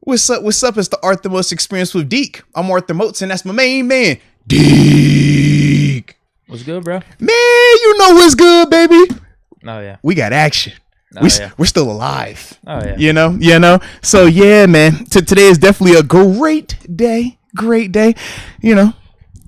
What's up? What's up? It's the Arthur Most Experience with Deke. I'm Arthur Moats, and that's my main man, Deke. What's good, bro? Man, you know what's good, baby. Oh, yeah. We got action. We're still alive. Oh, yeah. You know? So, yeah, man. Today is definitely a great day. Great day. You know.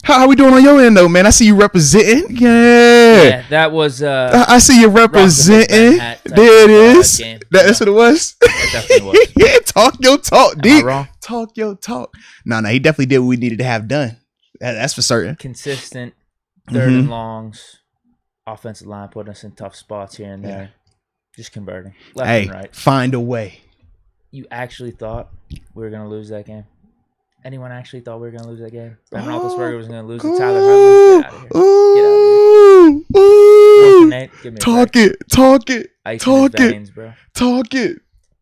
How we doing on your end, though, man? I see you representing. Yeah, that was... I see you representing. There it is. That's what it was? It definitely was. Yeah, talk your talk, Deke. Am I wrong? Talk your talk. No, he definitely did what we needed to have done. That's for certain. Consistent, third and longs, offensive line putting us in tough spots here and there. Just converting. Left and right. Find a way. You actually thought we were going to lose that game? Anyone actually thought we were going to lose that game? Ben Roethlisberger was going to lose to Tyler Huntley? Get out of here. Get out of here. Give me Talk it. Ice in his veins, bro. Talk it.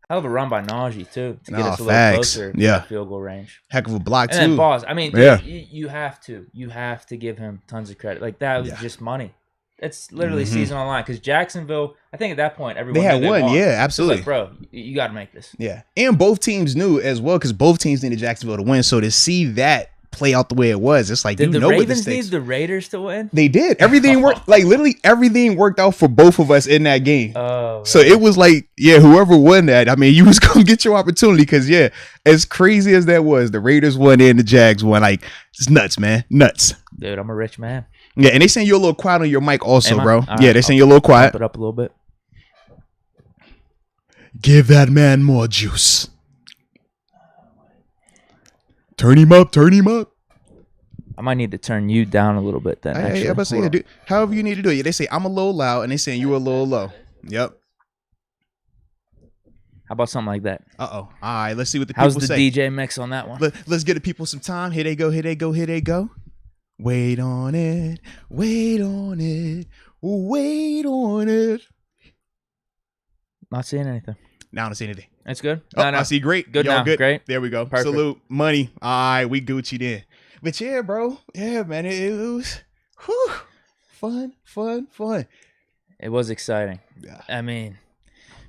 Hell of a run by Najee, too, to get us a little closer to the field goal range. Heck of a block, too. And then pause. I mean, you have to. You have to give him tons of credit. Like, that was just money. It's literally season on line. Because Jacksonville, I think at that point, everyone had won. Yeah, absolutely. Like, bro, you got to make this. Yeah. And both teams knew as well, because both teams needed Jacksonville to win. So to see that play out the way it was, it's like, did the Ravens need the Raiders to win? They did. Everything worked. Like, literally everything worked out for both of us in that game. Oh, so it was like, whoever won that, I mean, you was going to get your opportunity because, as crazy as that was, the Raiders won and the Jags won. Like, it's nuts, man. Nuts. Dude, I'm a rich man. Yeah, and they saying you're a little quiet on your mic also, bro. Right, they're saying you're a little quiet. Put it up a little bit. Give that man more juice. Turn him up. I might need to turn you down a little bit then. Hey, I'm about to say, dude, however you need to do it. Yeah, they say I'm a little loud, and they saying you a little low. Yep. How about something like that? All right, let's see what the people say. How's the DJ mix on that one? Let's get the people some time. Here they go. Wait on it. Not seeing anything. Now I don't see anything. That's good. No. I see great. Good Y'all now. Good. Great. There we go. Perfect. Salute. Money. All right, we Gucci then. But yeah, bro. Yeah, man. It was fun. It was exciting. Yeah. I mean,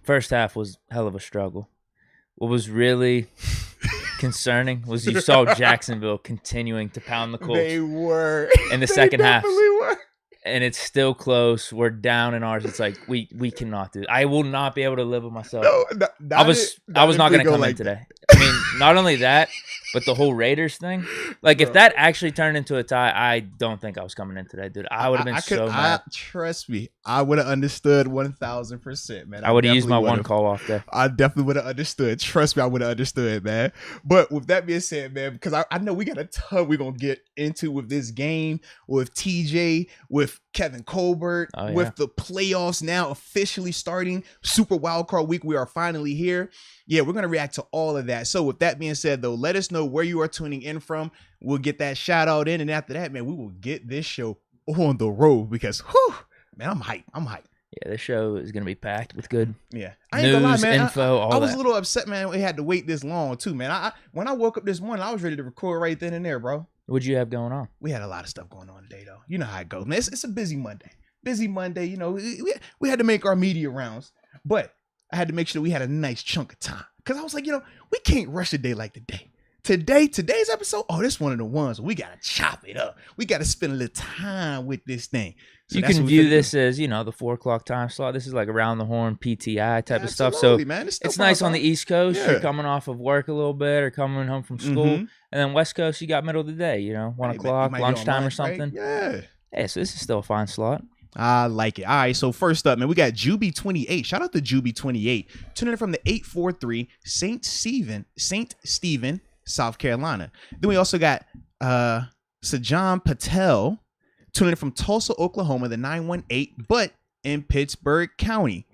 first half was hell of a struggle. What was really concerning was you saw Jacksonville continuing to pound the Colts. They were. In the second half. Were. And it's still close. We're down in ours. It's like we cannot do it. I will not be able to live with myself. No, I was not going to come in today. I mean, not only that, but the whole Raiders thing. Like, if that actually turned into a tie, I don't think I was coming in today, dude. I would have been so mad. Trust me, I would have understood 1,000%, man. I would have used my one call off there. I definitely would have understood. Trust me, I would have understood, man. But with that being said, man, because I know we got a ton we're going to get into with this game, with TJ, with Kevin Colbert, with the playoffs now officially starting. Super Wildcard Week, we are finally here. Yeah, we're going to react to all of that. So with that being said, though, let us know where you are tuning in from. We'll get that shout out in. And after that, man, we will get this show on the road because, man, I'm hyped. Yeah, this show is going to be packed with good I ain't news, gonna lie, man. info, all I was that. a little upset, man. We had to wait this long, too, man. When I woke up this morning, I was ready to record right then and there, bro. What'd you have going on? We had a lot of stuff going on today, though. You know how it goes, man. It's a busy Monday. You know, we had to make our media rounds, but I had to make sure we had a nice chunk of time. Because I was like, we can't rush a day like today. Today's episode, this one of the ones we got to chop it up. We got to spend a little time with this thing. So you can view this as, the 4 o'clock time slot. This is like around the horn PTI type of stuff. So man. it's nice on the East Coast. Yeah. You're coming off of work a little bit or coming home from school. And then West Coast, you got middle of the day, 1 o'clock, lunchtime or something. Right? Yeah. So this is still a fine slot. I like it. All right, so first up, man, we got Juby28. Shout out to Juby28. Tuning in from the 843 St. Stephen, South Carolina. Then we also got Sajan Patel tuning in from Tulsa, Oklahoma, the 918, but in Pittsburgh County.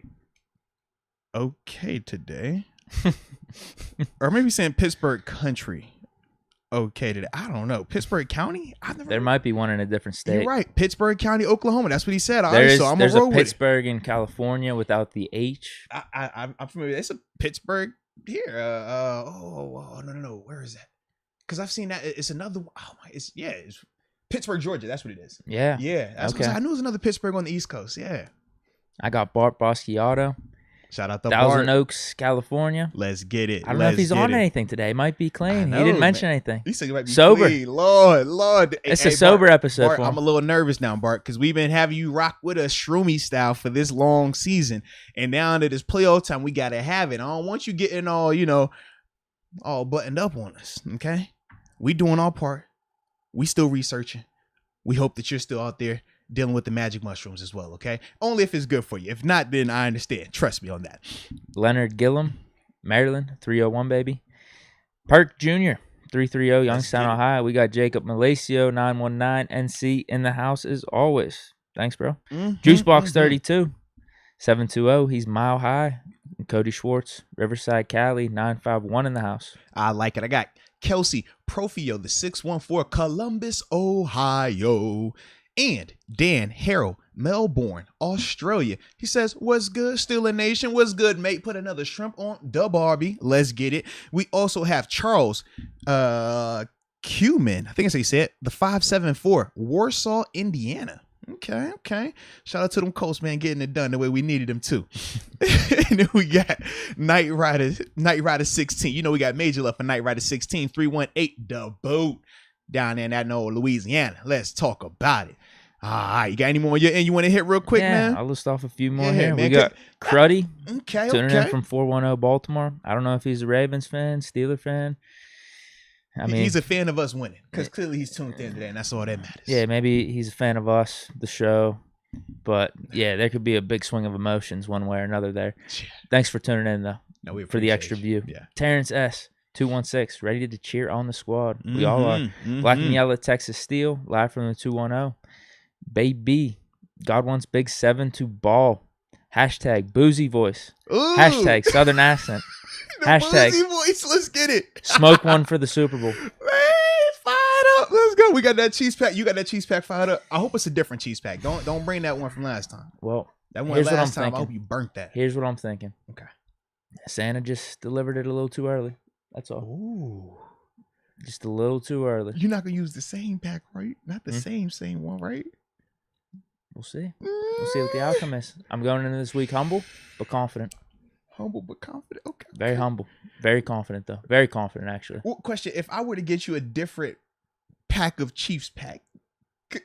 Okay, today. Or maybe saying Pittsburgh Country. Okay, today. I don't know. Pittsburgh County? There might be one in a different state. You're right. Pittsburgh County, Oklahoma. That's what he said. There's a Pittsburgh in California without the H. I'm familiar. It's a Pittsburgh here. No. Where is that? Because I've seen that. It's another. It's Pittsburgh, Georgia. That's what it is. Yeah. That's okay. I knew it was another Pittsburgh on the East Coast. Yeah. I got Bart Basquiato. Shout out to Thousand Bart. Oaks, California. Let's get it. I don't know if he's on anything today. He might be clean. He didn't mention anything. He said he might be sober. Clean. Lord. It's a sober Bart, episode Bart, for him. I'm a little nervous now, Bart, because we've been having you rock with us Shroomy style for this long season. And now that it's playoff time, we got to have it. I don't want you getting all, all buttoned up on us, okay? We doing our part. We still researching. We hope that you're still out there dealing with the magic mushrooms as well, okay? Only if it's good for you. If not, then I understand. Trust me on that. Leonard Gillum, Maryland, 301, baby. Perk Jr., 330, Youngstown, Ohio. We got Jacob Malacio, 919, NC in the house as always. Thanks, bro. Juicebox 32, 720. He's Mile High. And Cody Schwartz, Riverside, Cali, 951 in the house. I like it. I got Kelsey Profio, the 614, Columbus, Ohio. And Dan Harrell, Melbourne, Australia. He says, what's good, Steeler Nation? What's good, mate? Put another shrimp on the Barbie. Let's get it. We also have Charles Cuman, I think that's how you say it, the 574, Warsaw, Indiana. Okay. Shout out to them Colts, man, getting it done the way we needed them to. And then we got Night Rider 16. We got Major Love for Night Rider 16, 318, the boat down there in that old Louisiana. Let's talk about it. All right, you got any more on your end you want to hit real quick, man? I'll list off a few more here. Man, we got Cruddy, tuning in from 410 Baltimore. I don't know if he's a Ravens fan, Steeler fan. I mean, he's a fan of us winning because clearly he's tuned in today, and that's all that matters. Yeah, maybe he's a fan of us, the show. But, yeah, there could be a big swing of emotions one way or another there. Thanks for tuning in, though, for the extra view. Yeah. Terrence S., 216, ready to cheer on the squad. We all are. Black and Yellow, Texas Steel, live from the 210. Baby, God wants Big 7 to ball. Hashtag Boozy Voice. Ooh. Hashtag Southern Accent. Hashtag Boozy Voice. Let's get it. Smoke one for the Super Bowl. Man, fired up. Let's go. We got that cheese pack. You got that cheese pack fired up. I hope it's a different cheese pack. Don't bring that one from last time. Well, that one last time, I hope you burnt that. Here's what I'm thinking. Okay. Santa just delivered it a little too early. That's all. Ooh. Just a little too early. You're not going to use the same pack, right? Not the same one, right? We'll see. We'll see what the outcome is. I'm going into this week humble, but confident. Humble, but confident. Okay. Very humble. Very confident, though. Very confident, actually. Well, question. If I were to get you a different pack of Chiefs pack,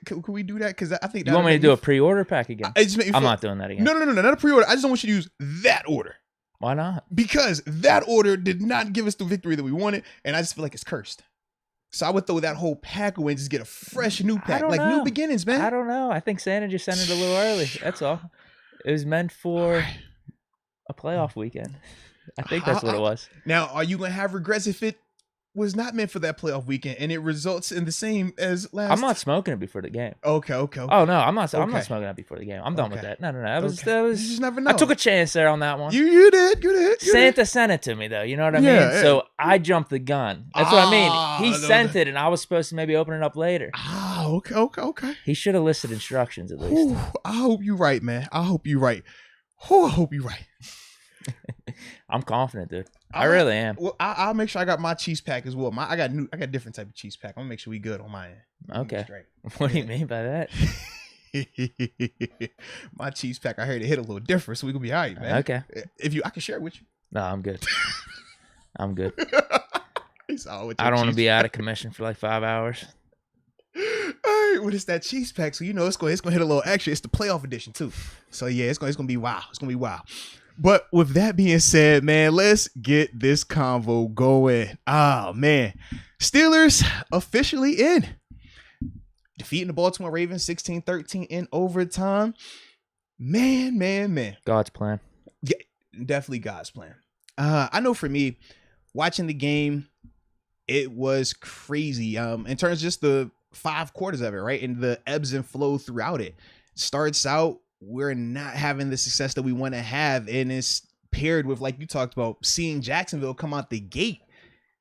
could we do that? Because I think you want me to do a pre-order pack again. I'm not doing that again. No, not a pre-order. I just don't want you to use that order. Why not? Because that order did not give us the victory that we wanted, and I just feel like it's cursed. So I would throw that whole pack away and just get a fresh new pack, like new beginnings, man. I don't know. I think Santa just sent it a little early. That's all. It was meant for a playoff weekend. I think that's what it was. Now, are you going to have regrets if it was not meant for that playoff weekend and it results in the same as last? I'm not smoking it before the game. Okay. Oh no, I'm not smoking it before the game. I'm done with that. No. That was. You just never know. I took a chance there on that one. You did. Santa sent it to me though. You know what I mean? So I jumped the gun. That's what I mean. He sent it, and I was supposed to maybe open it up later. Okay. He should have listed instructions at least. I hope you're right, man. I hope you're right. I'm confident, dude. I really am. Well, I'll make sure I got my cheese pack as well. I got different type of cheese pack. I'm gonna make sure we good on my end. Okay. What do you mean by that? My cheese pack, I heard it hit a little different, so we gonna be all right, man. Okay. I can share it with you. No, I'm good. I'm good. I don't want to be out of commission for like 5 hours. All right, well, it's that cheese pack, so it's gonna hit a little extra. It's the playoff edition too, so yeah, it's gonna be wild. It's gonna be wild. But with that being said, man, let's get this convo going. Oh man, Steelers officially in, defeating the Baltimore Ravens 16-13 in overtime. Man. God's plan. Yeah, definitely God's plan. I know for me, watching the game, it was crazy. In terms of just the 5 quarters of it, right? And the ebbs and flow throughout it. Starts out, we're not having the success that we want to have. And it's paired with, like you talked about, seeing Jacksonville come out the gate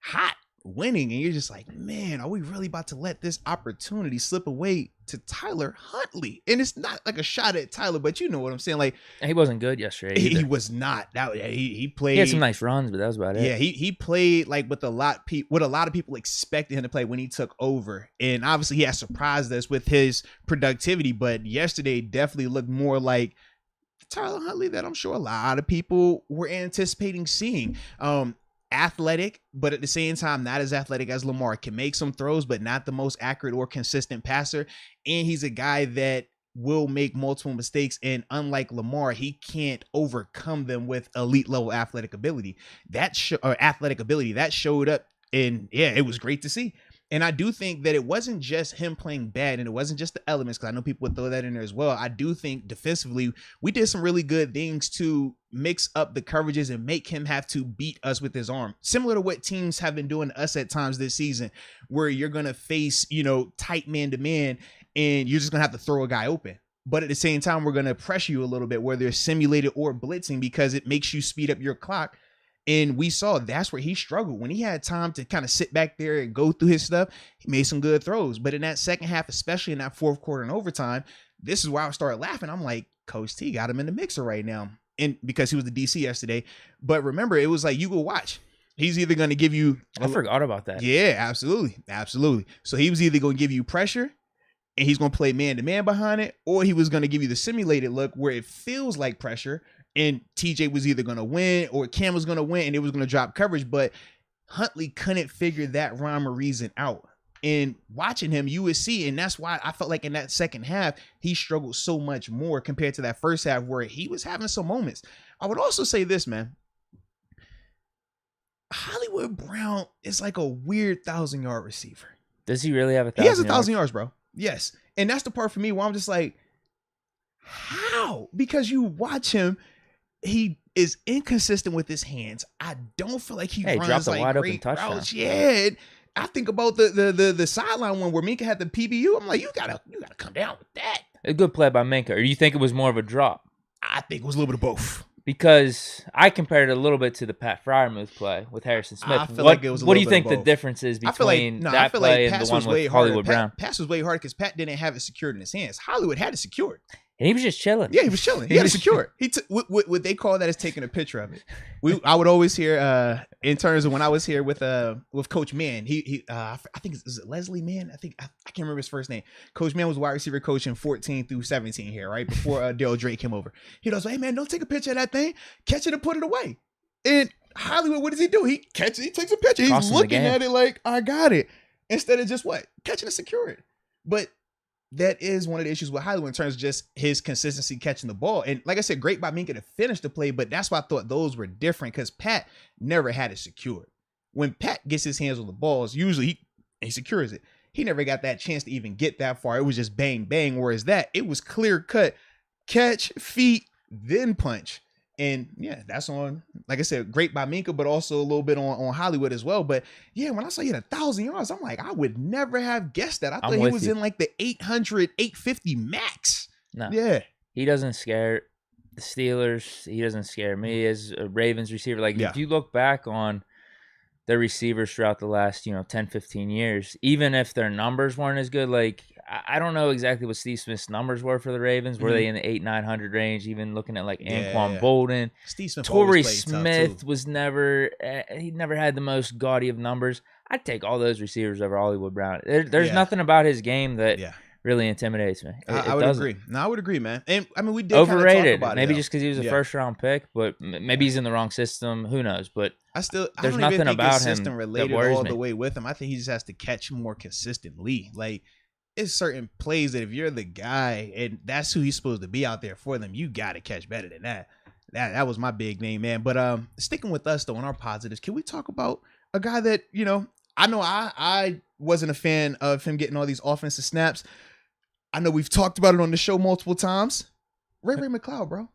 hot, winning. And you're just like, man, are we really about to let this opportunity slip away to Tyler Huntley? And it's not like a shot at Tyler, but you know what I'm saying. Like, he wasn't good yesterday. He was not. He played. He had some nice runs, but that was about it. Yeah, he played like what a lot of people expected him to play when he took over. And obviously he has surprised us with his productivity, but yesterday definitely looked more like Tyler Huntley that I'm sure a lot of people were anticipating seeing. Athletic, but at the same time, not as athletic as Lamar. Can make some throws, but not the most accurate or consistent passer. And he's a guy that will make multiple mistakes. And unlike Lamar, he can't overcome them with elite level athletic ability. That showed up. And yeah, it was great to see. And I do think that it wasn't just him playing bad, and it wasn't just the elements, because I know people would throw that in there as well. I do think defensively, we did some really good things to mix up the coverages and make him have to beat us with his arm. Similar to what teams have been doing to us at times this season, where you're going to face, tight man-to-man, and you're just going to have to throw a guy open. But at the same time, we're going to pressure you a little bit, whether it's simulated or blitzing, because it makes you speed up your clock. And we saw that's where he struggled. When he had time to kind of sit back there and go through his stuff, he made some good throws. But in that second half, especially in that fourth quarter and overtime, this is where I started laughing. I'm like, Coach T got him in the mixer right now. And because he was the DC yesterday. But remember, it was like, you go watch. He's either going to give you... I forgot about that. Yeah, absolutely. Absolutely. So he was either going to give you pressure, and he's going to play man-to-man behind it, or he was going to give you the simulated look where it feels like pressure, and TJ was either going to win or Cam was going to win and it was going to drop coverage. But Huntley couldn't figure that rhyme or reason out. And watching him, you would see, and that's why I felt like in that second half, he struggled so much more compared to that first half where he was having some moments. I would also say this, man. Hollywood Brown is like a weird 1,000-yard receiver. Does he really have 1,000 yards? He has 1,000 yards, bro. Yes. And that's the part for me where I'm just like, how? Because you watch him, he is inconsistent with his hands. I don't feel like he runs like wide great open touchdown. routes. Yeah, I think about the sideline one where Minka had the PBU. I'm like, you gotta come down with that. A good play by Minka. Or you think it was more of a drop? I think it was a little bit of both. Because I compared it a little bit to the Pat Freiermuth play with Harrison Smith. I feel like it was a what do you little bit think of the difference is between that play and the one with Hollywood Brown? Pass was way harder because Pat didn't have it secured in his hands. Hollywood had it secured. And he was just chilling. Yeah, he was chilling. He had it secured. He took what they call that is taking a picture of it. I would always hear in terms of when I was here with Coach Mann. I think is it Leslie Mann? I can't remember his first name. Coach Mann was wide receiver coach in 14 through 17 here, right before Dale Drake came over. He goes, "Hey man, don't take a picture of that thing. Catch it and put it away." And Hollywood, what does he do? He catches it. He takes a picture. He's looking at it like, I got it, instead of just catching and secure it. But that is one of the issues with Hollywood in terms of just his consistency catching the ball. And like I said, great by Minka to finish the play, but that's why I thought those were different because Pat never had it secured. When Pat gets his hands on the balls, usually he secures it. He never got that chance to even get that far. It was just bang, bang. Whereas it was clear cut, catch, feet, then punch. And yeah, that's on, like I said, great by Minka, but also a little bit on Hollywood as well. But yeah, when I saw he had 1,000 yards, I'm like, I would never have guessed that. I thought he was in like the 800, 850 max. No. Yeah. He doesn't scare the Steelers. He doesn't scare me as a Ravens receiver. Like, if you look back on their receivers throughout the last, 10, 15 years, even if their numbers weren't as good, like, I don't know exactly what Steve Smith's numbers were for the Ravens. Were they in the 800-900 range? Even looking at like Anquan Bolden, Steve Smith, Torrey Smith was never. He never had the most gaudy of numbers. I'd take all those receivers over Hollywood Brown. There's nothing about his game that really intimidates me. I would agree. No, I would agree, man. And I mean, we did overrated. Talk about maybe it, just because he was a first round pick, but maybe he's in the wrong system. Who knows? But there's nothing even think about his him system related all the way with him. I think he just has to catch more consistently. Like, it's certain plays that if you're the guy and that's who he's supposed to be out there for them, you got to catch better than that. That was my big name, man. But sticking with us though on our positives, can we talk about a guy that I know I wasn't a fan of him getting all these offensive snaps. I know we've talked about it on the show multiple times. Ray McCloud, bro.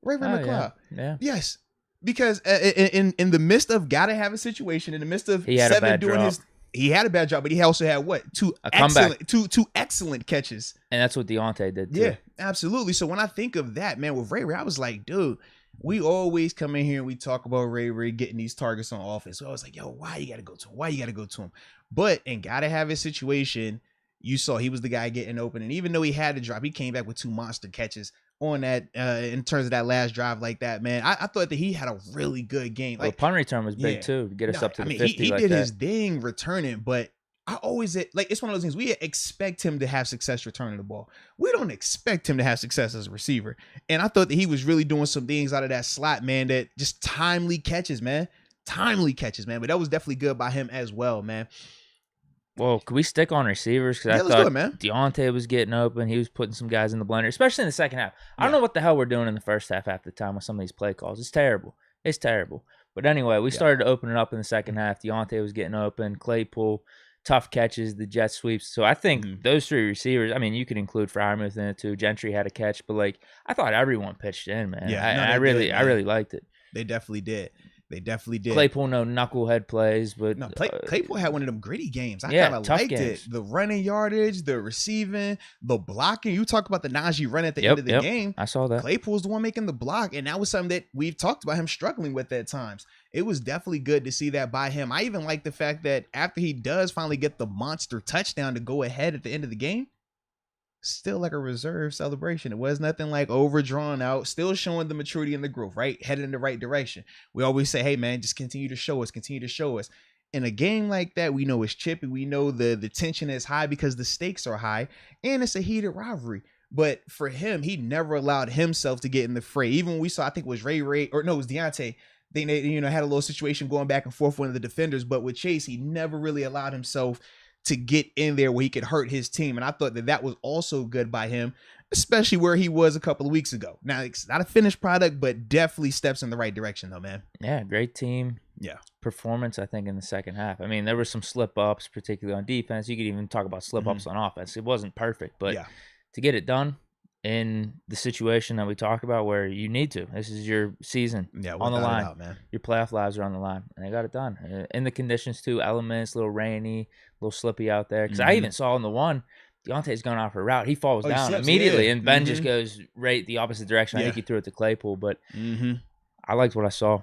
Ray McCloud. Yeah. Yes. Because in the midst of gotta have a situation, in the midst of he had a bad job, but he also had two excellent catches. And that's what Deontay did too. Yeah, absolutely. So when I think of that, man, with Ray, I was like, dude, we always come in here and we talk about Ray getting these targets on offense. So I was like, yo, why you gotta go to him? Why you gotta go to him? But in gotta have his situation, you saw he was the guy getting open. And even though he had to drop, he came back with 2 monster catches on that in terms of that last drive like that, man. I thought that he had a really good game. Like, punt return was big too to get us up to the 50. He did his thing returning, but I always like, it's one of those things we expect him to have success returning the ball. We don't expect him to have success as a receiver. And I thought that he was really doing some things out of that slot, man, that just timely catches, man. But that was definitely good by him as well, man. Well, could we stick on receivers? Because I thought Deontay was getting open. He was putting some guys in the blender, especially in the second half. I don't know what the hell we're doing in the first half the time with some of these play calls. It's terrible. But anyway, we started to open it up in the second half. Deontay was getting open. Claypool, tough catches, the jet sweeps. So I think those three receivers, I mean, you could include Freiermuth in it too. Gentry had a catch, but like I thought everyone pitched in, man. I really liked it. They definitely did. Claypool, no knucklehead plays, but Claypool had one of them gritty games. I kind of liked it. The running yardage, the receiving, the blocking. You talk about the Najee run at the end of the game. I saw that. Claypool's the one making the block, and that was something that we've talked about him struggling with at times. It was definitely good to see that by him. I even like the fact that after he does finally get the monster touchdown to go ahead at the end of the game, still like a reserve celebration. It was nothing like overdrawn out, still showing the maturity and the growth, right? Headed in the right direction. We always say, hey man, just continue to show us. In a game like that, we know it's chippy. We know the tension is high because the stakes are high and it's a heated rivalry. But for him, he never allowed himself to get in the fray. Even when we saw, I think it was it was Deontay. They had a little situation going back and forth with one of the defenders, but with Chase, he never really allowed himself to get in there where he could hurt his team. And I thought that was also good by him, especially where he was a couple of weeks ago. Now, it's not a finished product, but definitely steps in the right direction though, man. Yeah, great team. Yeah. Performance, I think, in the second half. I mean, there were some slip-ups, particularly on defense. You could even talk about slip-ups on offense. It wasn't perfect, but to get it done in the situation that we talk about where you need to. This is your season on the line. Man. Your playoff lives are on the line, and they got it done. In the conditions, too, elements, a little rainy, a little slippy out there. Because I even saw in the one, Deontay's going off a route. He falls down immediately, and Ben just goes right the opposite direction. I think he threw it to Claypool, but I liked what I saw.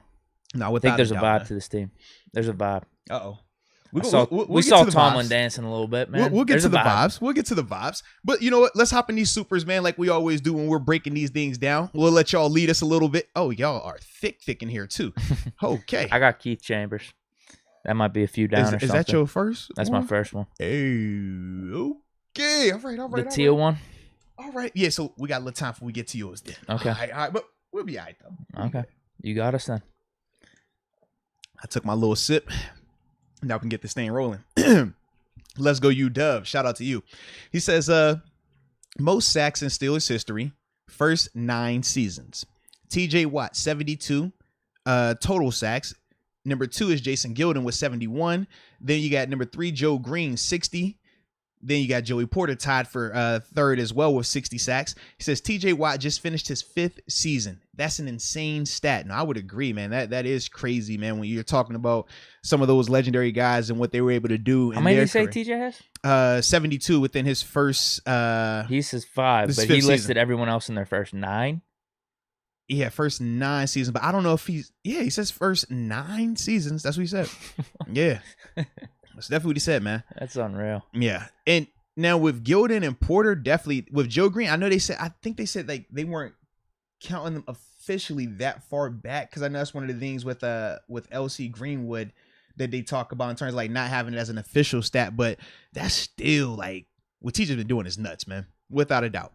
No, I think there's a vibe to this team. There's a vibe. Uh-oh. We saw Tomlin dancing a little bit, man. We'll get to the vibes. We'll get to the vibes. But you know what? Let's hop in these supers, man, like we always do when we're breaking these things down. We'll let y'all lead us a little bit. Oh, y'all are thick in here, too. Okay. I got Keith Chambers. That might be a few down or something. Is that your first That's one? My first one. Hey, okay. All right. The teal one? All right. Yeah, so we got a little time before we get to yours then. Okay. All right. But we'll be all right, though. Okay. You got us then. I took my little sip. Now we can get this thing rolling. Let's go, UW. Shout out to you. He says, most sacks in Steelers history, first 9 seasons. TJ Watt, 72 total sacks. Number 2 is Jason Gilden with 71. Then you got number 3, Joe Green, 60. Then you got Joey Porter tied for third as well with 60 sacks. He says TJ Watt just finished his 5th season. That's an insane stat. Now, I would agree, man. That is crazy, man, when you're talking about some of those legendary guys and what they were able to do. How many did you say TJ has? 72 within his first. He says 5, but he listed everyone else in their first 9. Yeah, first 9 seasons. But I don't know if he says first 9 seasons. That's what he said. Yeah. That's definitely what he said, man. That's unreal. Yeah. And now with Gilden and Porter, definitely with Joe Green, I think they said like they weren't counting them officially that far back, because I know that's one of the things with LC Greenwood that they talk about in terms of like not having it as an official stat, but that's still like what TJ's been doing is nuts, man. Without a doubt.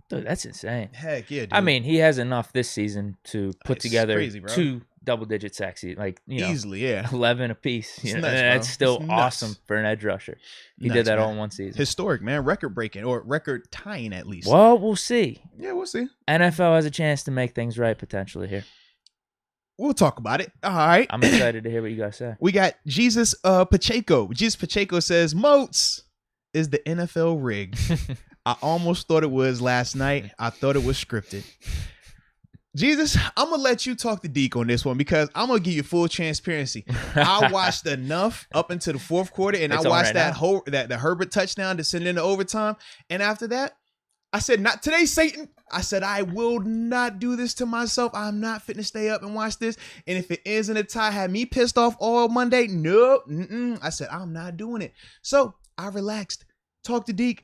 Dude, that's insane. Heck yeah, dude. I mean, he has enough this season to put together crazy, 2 double-digit sacks, like easily, yeah, 11 apiece. Nuts, that's still awesome for an edge rusher. He did that all in one season. Historic, man, record-breaking or record-tying at least. Well, we'll see. Yeah, we'll see. NFL has a chance to make things right potentially here. We'll talk about it. All right. I'm excited to hear what you guys say. We got Jesus Pacheco. Jesus Pacheco says Moats is the NFL rig. I almost thought it was last night. I thought it was scripted. Jesus, I'm going to let you talk to Deke on this one because I'm going to give you full transparency. I watched enough up into the 4th quarter, and I watched the Herbert touchdown to send into overtime. And after that, I said, not today, Satan. I said, I will not do this to myself. I'm not fitting to stay up and watch this. And if it ends in a tie, have me pissed off all Monday? Nope. I said, I'm not doing it. So I relaxed. Talked to Deke.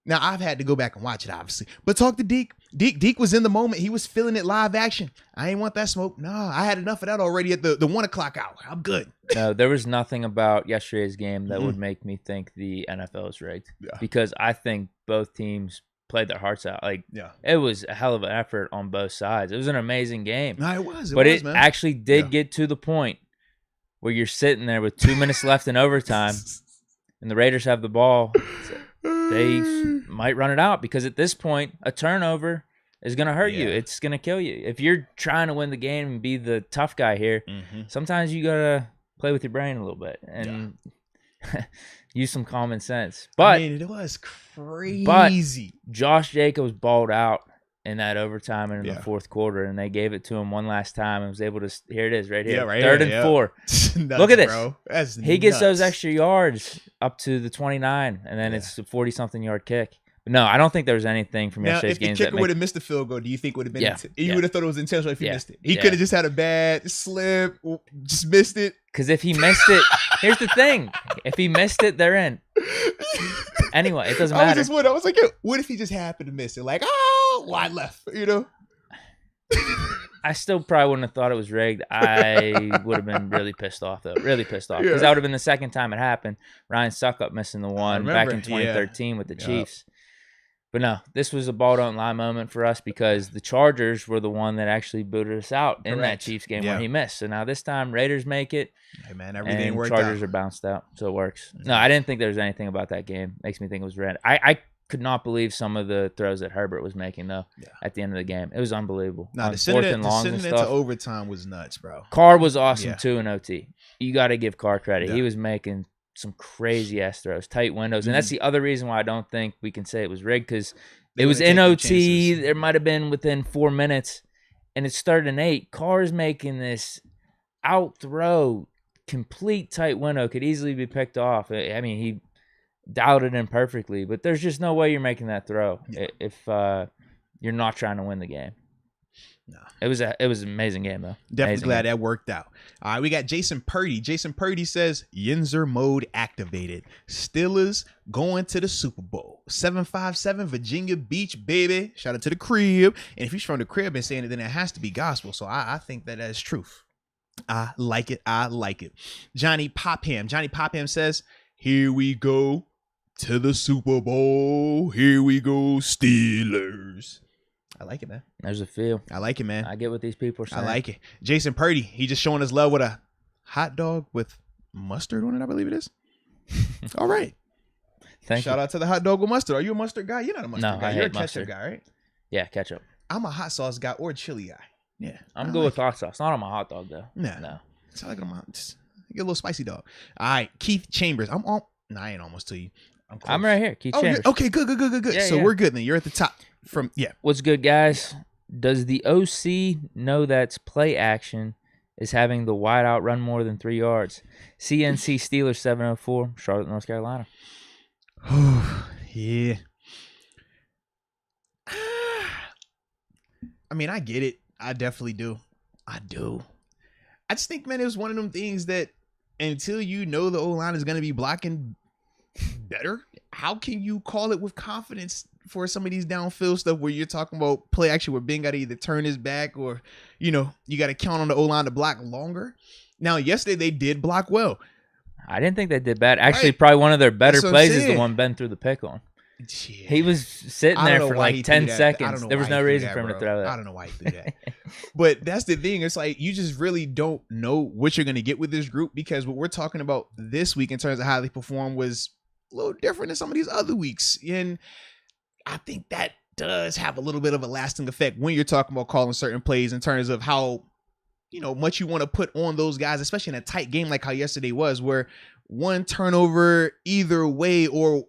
Now, I've had to go back and watch it, obviously. But talk to Deke. Deke was in the moment. He was feeling it live action. I ain't want that smoke. Nah, I had enough of that already at the 1 o'clock hour. I'm good. No, there was nothing about yesterday's game that would make me think the NFL is rigged. Yeah. Because I think both teams played their hearts out. It was a hell of an effort on both sides. It was an amazing game. No, it was. It actually did get to the point where you're sitting there with 2 minutes left in overtime, and the Raiders have the ball. They might run it out because at this point, a turnover is going to hurt you. It's going to kill you. If you're trying to win the game and be the tough guy here, sometimes you got to play with your brain a little bit and use some common sense. But it was crazy. But Josh Jacobs balled out in that overtime and in the fourth quarter, and they gave it to him one last time and was able to – here it is right here. Right Third here, and 4. Nuts, look at this. Bro. That's he gets those extra yards up to the 29, and then it's a 40-something yard kick. But no, I don't think there was anything from yesterday's game. If the kicker would have missed the field goal, do you think would have been you would have thought it was intentional if he missed it? He could have just had a bad slip, just missed it. Because if he missed it, here's the thing. If he missed it, they're in. Anyway, it doesn't matter. I was like, what if he just happened to miss it? Like, wide left, I still probably wouldn't have thought it was rigged. I would have been really pissed off, though. Really pissed off. Because that would have been the second time it happened. Ryan Suckup missing the one back in 2013 with the Chiefs. But no, this was a ball don't lie moment for us because the Chargers were the one that actually booted us out in that Chiefs game where he missed. So now this time Raiders make it. Hey man, everything worked Chargers out. Are bounced out, so it works. No, I didn't think there was anything about that game. Makes me think it was red. I could not believe some of the throws that Herbert was making though at the end of the game. It was unbelievable. No, the sending into overtime was nuts, bro. Carr was awesome too in OT. You got to give Carr credit. He was making some crazy ass throws, tight windows, and that's the other reason why I don't think we can say it was rigged because it was in OT. There might have been within 4 minutes, and it's 3rd and 8. Carr's making this out throw, complete tight window, could easily be picked off. I mean, he dialed it in perfectly, but there's just no way you're making that throw if you're not trying to win the game. No, it was an amazing game though. Definitely glad that worked out. All right, we got Jason Purdy. Jason Purdy says Yinzer mode activated. Steelers going to the Super Bowl. 757 Virginia Beach, baby. Shout out to the crib. And if he's from the crib and saying it, then it has to be gospel. So I think that is truth. I like it. I like it. Johnny Popham says, "Here we go to the Super Bowl. Here we go, Steelers." I like it, man. There's a feel. I like it, man. I get what these people are saying. I like it. Jason Purdy, he just showing his love with a hot dog with mustard on it, I believe it is. All right. Shout out to the hot dog with mustard. Are you a mustard guy? You're not a mustard guy. You're a ketchup guy, right? Yeah, ketchup. I'm a hot sauce guy or a chili guy. Yeah. I'm good with hot sauce. Not on my hot dog, though. No. It's like just get a little spicy dog. All right. Keith Chambers. I ain't almost to you. I'm right here. Keith Chambers. Okay, good. Yeah, we're good then. You're at the top. What's good, guys? Does the OC know that's play action is having the wideout run more than 3 yards? CNC Steelers 704, Charlotte, North Carolina. Yeah. I mean, I get it. I definitely do. I do. I just think, man, it was one of them things that until you know the O-line is going to be blocking better, how can you call it with confidence for some of these downfield stuff where you're talking about play action where Ben got to either turn his back or, you got to count on the O-line to block longer? Now, yesterday they did block well. I didn't think they did bad. Actually, probably one of their better plays is the one Ben threw the pick on. Yeah. He was sitting there for like 10 seconds. There was no reason for him to throw that. I don't know why he threw that. But that's the thing. It's like you just really don't know what you're going to get with this group because what we're talking about this week in terms of how they perform was a little different than some of these other weeks. And I think that does have a little bit of a lasting effect when you're talking about calling certain plays in terms of how, much you want to put on those guys, especially in a tight game like how yesterday was, where one turnover either way or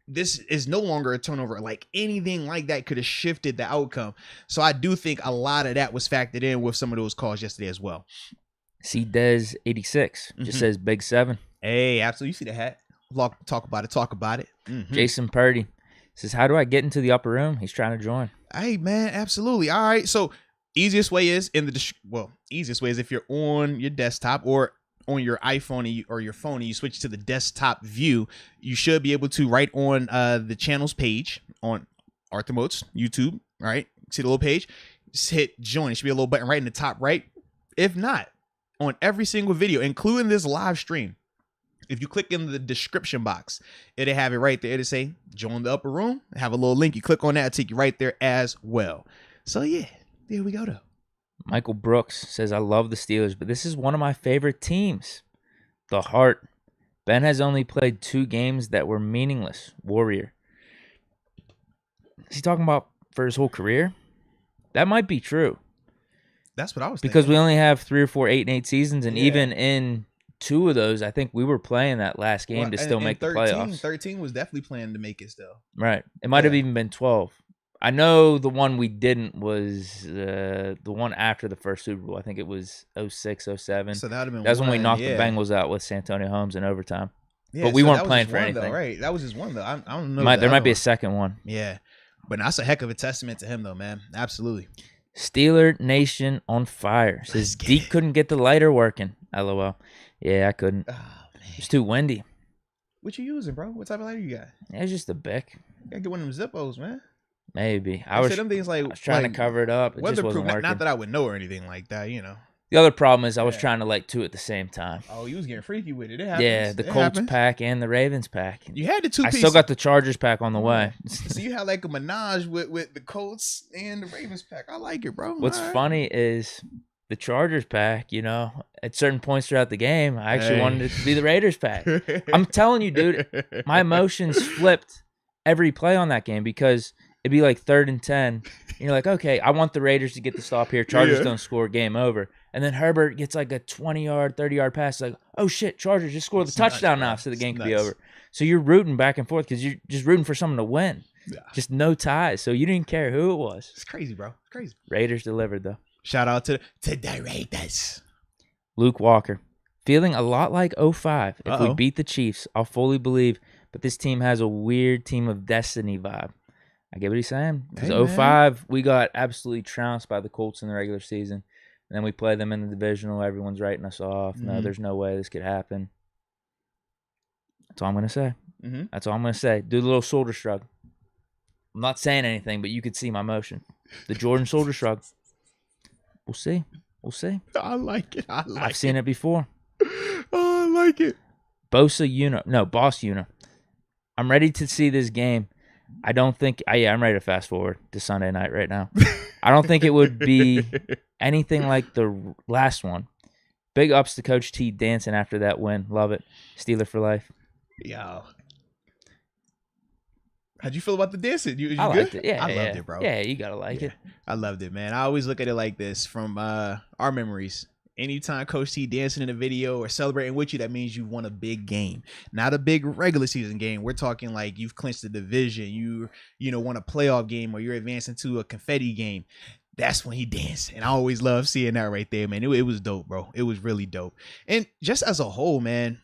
this is no longer a turnover, like anything like that could have shifted the outcome. So I do think a lot of that was factored in with some of those calls yesterday as well. See Dez 86 just says Big 7. Hey, absolutely. You see the hat. Talk about it. Mm-hmm. Jason Purdy says, how do I get into the upper room? He's trying to join. Hey, man, absolutely. All right. So easiest way is if you're on your desktop or on your iPhone or your phone and you switch to the desktop view, you should be able to right on the channel's page on Arthur Moats YouTube, right? See the little page? Just hit join. It should be a little button right in the top right. If not, on every single video, including this live stream, if you click in the description box, it'll have it right there. It'll say join the upper room. Have a little link. You click on that, it'll take you right there as well. So yeah, there we go though. Michael Brooks says, I love the Steelers, but this is one of my favorite teams. The Heart. Ben has only played 2 games that were meaningless. Warrior. Is he talking about for his whole career? That might be true. That's what I was thinking. Because we only have 3 or 4 8-8 seasons, and even in 2 of those, I think we were playing that last game to still make the playoffs. 13 was definitely playing to make it still. Right. It might have even been 12. I know the one we didn't was the one after the first Super Bowl. I think it was 06, 07. So that would have been That's when we knocked the Bengals out with Santonio Holmes in overtime. Yeah, but we weren't playing for anything. Though, right? That was just one, though. I don't know. There might be a second one. Yeah. But that's a heck of a testament to him, though, man. Absolutely. Steeler Nation on fire. Says Deke couldn't get the lighter working. LOL. Yeah, I couldn't. Oh, man. It's too windy. What you using, bro? What type of lighter you got? Yeah, it's just a Bic. You gotta get one of them Zippos, man. Maybe. I was trying to cover it up. It just wasn't working. Not that I would know or anything like that, you know. The other problem is I was trying to light 2 at the same time. Oh, you was getting freaky with it. It happens. Yeah, the Colts pack and the Ravens pack. You had the 2 pieces. I still got the Chargers pack on the way. So you had like a menage with the Colts and the Ravens pack. I like it, bro. What's funny is the Chargers pack, you know, at certain points throughout the game, I actually wanted it to be the Raiders pack. I'm telling you, dude, my emotions flipped every play on that game because it'd be like 3rd and 10. And you're like, okay, I want the Raiders to get the stop here. Chargers don't score, game over. And then Herbert gets like a 20-yard, 30-yard pass. Like, oh, shit, Chargers just scored the touchdown now so the game could be over. So you're rooting back and forth because you're just rooting for someone to win. Yeah. Just no ties. So you didn't care who it was. It's crazy, bro. It's crazy. Raiders delivered, though. Shout out to the Raiders. Luke Walker. Feeling a lot like 05. If we beat the Chiefs, I'll fully believe. But this team has a weird team of destiny vibe. I get what he's saying. Because 05, we got absolutely trounced by the Colts in the regular season. And then we play them in the divisional. Everyone's writing us off. No, there's no way this could happen. That's all I'm going to say. That's all I'm going to say. Do the little shoulder shrug. I'm not saying anything, but you could see my emotion. The Jordan shoulder shrug. We'll see. We'll see. I like it. I've seen it before. Oh, I like it. Boss Una. I'm ready to see this game. I don't think I'm ready to fast forward to Sunday night right now. I don't think it would be anything like the last one. Big ups to Coach T dancing after that win. Love it. Steeler for life. Yo. How'd you feel about the dancing? I liked it. Yeah, I loved it, bro. Yeah, you gotta like it. I loved it, man. I always look at it like this from our memories. Anytime Coach T dancing in a video or celebrating with you, that means you've won a big game. Not a big regular season game. We're talking like you've clinched the division. You won a playoff game or you're advancing to a confetti game. That's when he danced. And I always love seeing that right there, man. It was dope, bro. It was really dope. And just as a whole, man,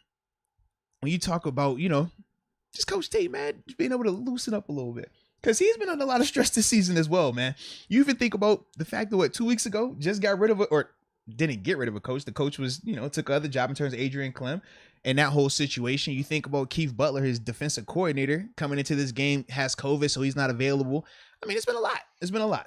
when you talk about, just Coach T, man, just being able to loosen up a little bit. Because he's been under a lot of stress this season as well, man. You even think about the fact that 2 weeks ago, just got rid of it, or didn't get rid of a coach. The coach was, took another job in terms of Adrian Clem and that whole situation. You think about Keith Butler, his defensive coordinator, coming into this game, has COVID, so he's not available. I mean, it's been a lot.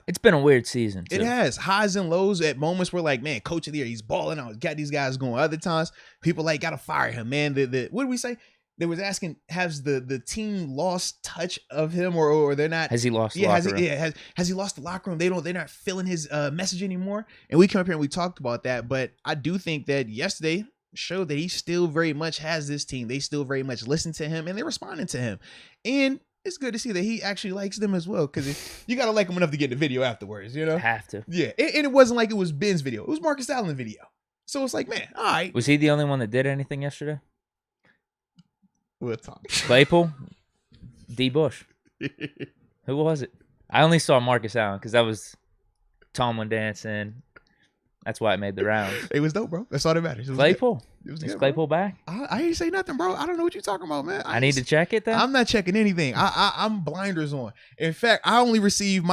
It's been a weird season, too. It has. Highs and lows. At moments where, like, man, coach of the year, he's balling out. Got these guys going. Other times, people, like, got to fire him, man. What did we say? They was asking, has the team lost touch of him or they're not? Has he lost the locker room? Has he lost the locker room? They're not feeling his message anymore. And we came up here and we talked about that. But I do think that yesterday showed that he still very much has this team. They still very much listen to him and they're responding to him. And it's good to see that he actually likes them as well. Because you got to like him enough to get the video afterwards, Have to. Yeah. And it wasn't like it was Ben's video. It was Marcus Allen's video. So it's like, man, all right. Was he the only one that did anything yesterday? We'll talk. Claypool? D. Bush. Who was it? I only saw Marcus Allen because that was Tomlin dancing. That's why it made the rounds. It was dope, bro. That's all that matters. Claypool. Is Claypool bro. Back? I ain't say nothing, bro. I don't know what you're talking about, man. I need to check it then? I'm not checking anything. I'm blinders on. In fact, I only received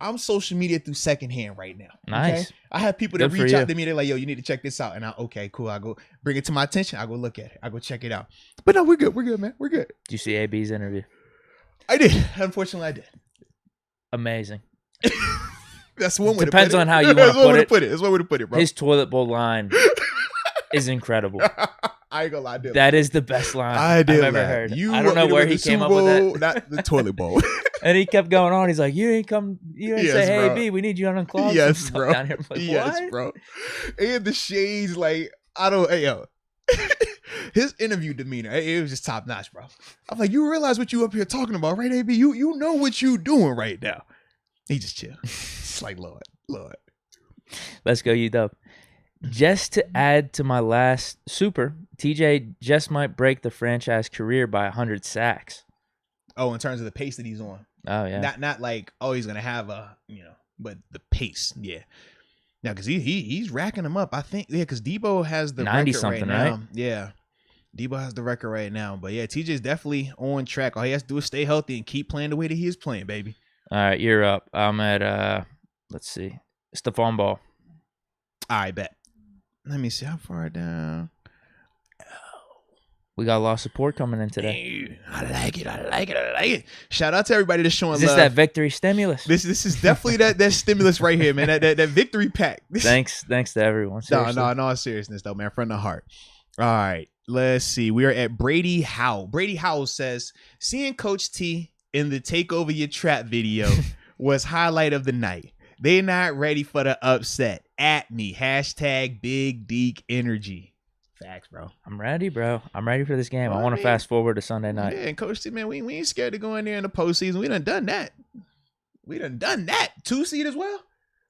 I'm social media through secondhand right now. Nice. Okay? I have people that Good for reach you. out to me. They're like, yo, you need to check this out. And okay, cool. I go bring it to my attention. I go look at it. I go check it out. But no, we're good. We're good, man. We're good. Did you see AB's interview? I did. Unfortunately, I did. Amazing. That's one way Depends to put it. on how you want That's to one put way it. to put it. That's one way to put it, bro. His toilet bowl line is incredible. I ain't gonna lie. That is the best line I've ever heard. You I don't know where he came up with that. Not the toilet bowl. And he kept going on. He's like, you ain't say, hey, bro. B, we need you on unclogged. Yes, bro. Down here. I'm like, Yes, what? bro. And the shades, like, I don't, hey, yo. His interview demeanor, it was just top notch, bro. I'm like, you realize what you up here talking about, right, AB? You know what you doing right now. He just chill. It's like, Lord. Let's go, UW. Just to add to my last super, TJ just might break the franchise career by 100 sacks. Oh, in terms of the pace that he's on. Oh, yeah. Not like, oh, he's gonna have but the pace, yeah. Now, because he's racking them up. I think, yeah, because Debo has the 90 record something, right now. right? Yeah, Debo has the record right now. But yeah, TJ's definitely on track. All he has to do is stay healthy and keep playing the way that he is playing, baby. All right, you're up. I'm at, let's see, Stephon Ball. All right, bet. Let me see how far down. We got a lot of support coming in today. I like it. Shout out to everybody that's showing Is this love. that victory stimulus? This is definitely that stimulus right here, man. That victory pack. Thanks to everyone. Seriously. No seriousness though, man. From the heart. All right, let's see. We are at Brady Howell. Brady Howell says, seeing Coach T in the Take Over Your Trap video was highlight of the night. They're not ready for the upset. At me. # Big Deke energy. Facts, bro. I'm ready, bro. I'm ready for this game. Well, I want to fast forward to Sunday night. Yeah, and Coach T, man, we ain't scared to go in there in the postseason. We done that. 2 seed as well.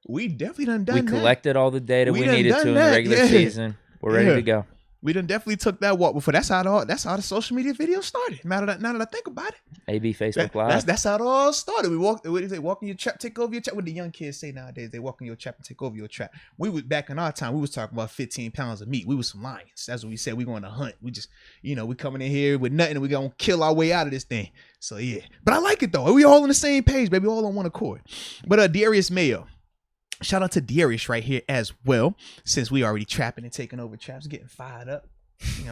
We definitely done that. We collected all the data we done needed to in the that. regular season. We're ready to go. We done definitely took that walk before. That's how the social media video started. Now that I think about it. AB Facebook Live. That's how it all started. We walk in your trap, take over your trap. What the young kids say nowadays, they walk in your trap and take over your trap. We was back in our time, we was talking about 15 pounds of meat. We was some lions. That's what we said. We going to hunt. We just, we coming in here with nothing and we gonna kill our way out of this thing. So yeah. But I like it though. We all on the same page, baby. All on one accord. But Darius Mayo. Shout out to Darius right here as well. Since we already trapping and taking over traps, getting fired up.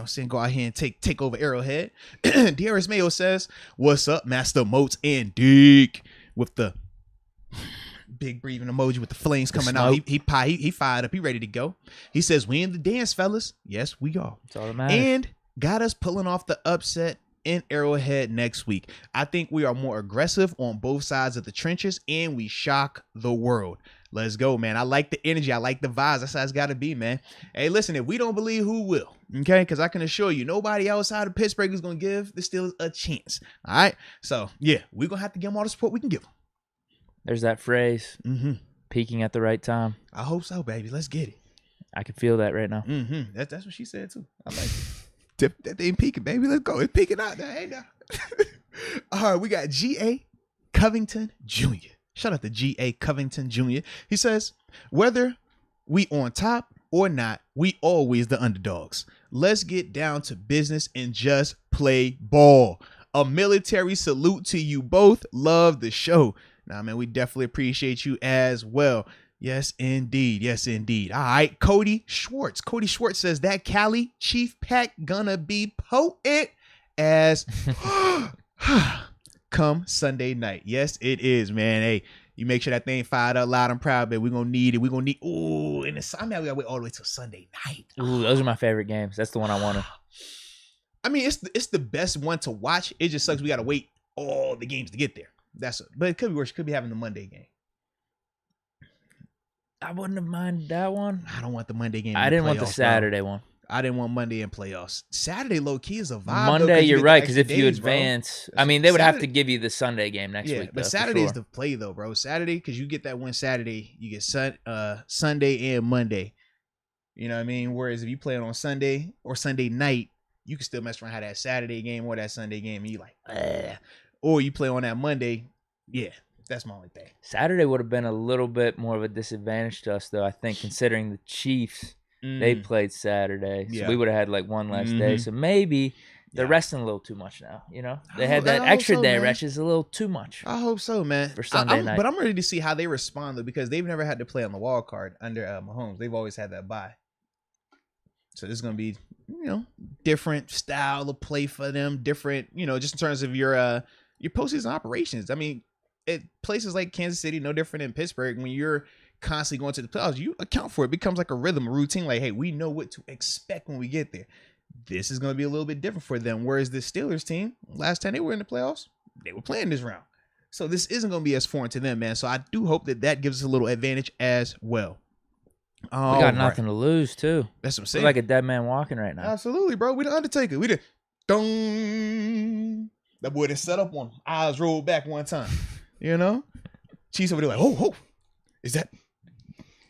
Saying go out here and take over Arrowhead. Darius Mayo says, what's up, Master Moats and Deke? With the big breathing emoji with the flames coming out. He fired up. He ready to go. He says, we in the dance, fellas. Yes, we are. That's all that matters. And got us pulling off the upset in Arrowhead next week. I think we are more aggressive on both sides of the trenches and we shock the world. Let's go, man. I like the energy. I like the vibes. That's how it's got to be, man. Hey, listen, if we don't believe, who will? Okay? Because I can assure you, nobody outside of Pittsburgh is going to give the Steelers a chance. All right? So, yeah, we're going to have to give them all the support we can give them. There's that phrase, peaking at the right time. I hope so, baby. Let's get it. I can feel that right now. That's what she said, too. I like it. Tip that thing peaking, baby. Let's go. It's peaking out there. Hey, now. All right, we got G.A. Covington Jr. Shout out to G.A. Covington Jr. He says, whether we on top or not, we always the underdogs. Let's get down to business and just play ball. A military salute to you both. Love the show. Nah, man, we definitely appreciate you as well. Yes, indeed. Yes, indeed. All right, Cody Schwartz. Cody Schwartz says that Cali Chief Pack gonna be potent as come Sunday night. Yes, it is, man. Hey, you make sure that thing fired up loud and proud, baby. We're gonna need it. Ooh, and the we gotta wait all the way till Sunday night. Ooh, those are my favorite games. That's the one I wanted. I mean, it's the best one to watch. It just sucks we gotta wait all the games to get there. But it could be worse. Could be having the Monday game. I wouldn't have minded that one. I don't want the Monday game. I didn't want the Saturday one. I didn't want Monday in playoffs. Saturday low key is a vibe. Monday, you're right, because if you advance, bro. I mean, they would have to give you the Sunday game next week. But Saturday is the play though, bro. Saturday, because you get that one Saturday, you get Sunday and Monday. You know what I mean? Whereas if you play it on Sunday or Sunday night, you can still mess around have that Saturday game or that Sunday game, and you like, or you play on that Monday. Yeah, that's my only thing. Saturday would have been a little bit more of a disadvantage to us, though. I think considering the Chiefs. They played Saturday, so we would have had like one less day. So maybe They're resting a little too much now. You know, they had that extra day rest is a little too much. I hope so, man. For Sunday night, but I'm ready to see how they respond though, because they've never had to play on the wild card under Mahomes. They've always had that bye. So this is gonna be, different style of play for them. Different, just in terms of your postseason operations. I mean, places like Kansas City, no different than Pittsburgh. When you're constantly going to the playoffs, you account for it. It becomes like a rhythm, a routine. Like, hey, we know what to expect when we get there. This is going to be a little bit different for them. Whereas the Steelers team, last time they were in the playoffs, they were playing this round. So this isn't going to be as foreign to them, man. So I do hope that gives us a little advantage as well. We got nothing to lose, too. That's what I'm saying. We're like a dead man walking right now. Absolutely, bro. We the Undertaker. We the dong. That boy that set up on eyes rolled back one time. Chiefs over there like, oh, is that?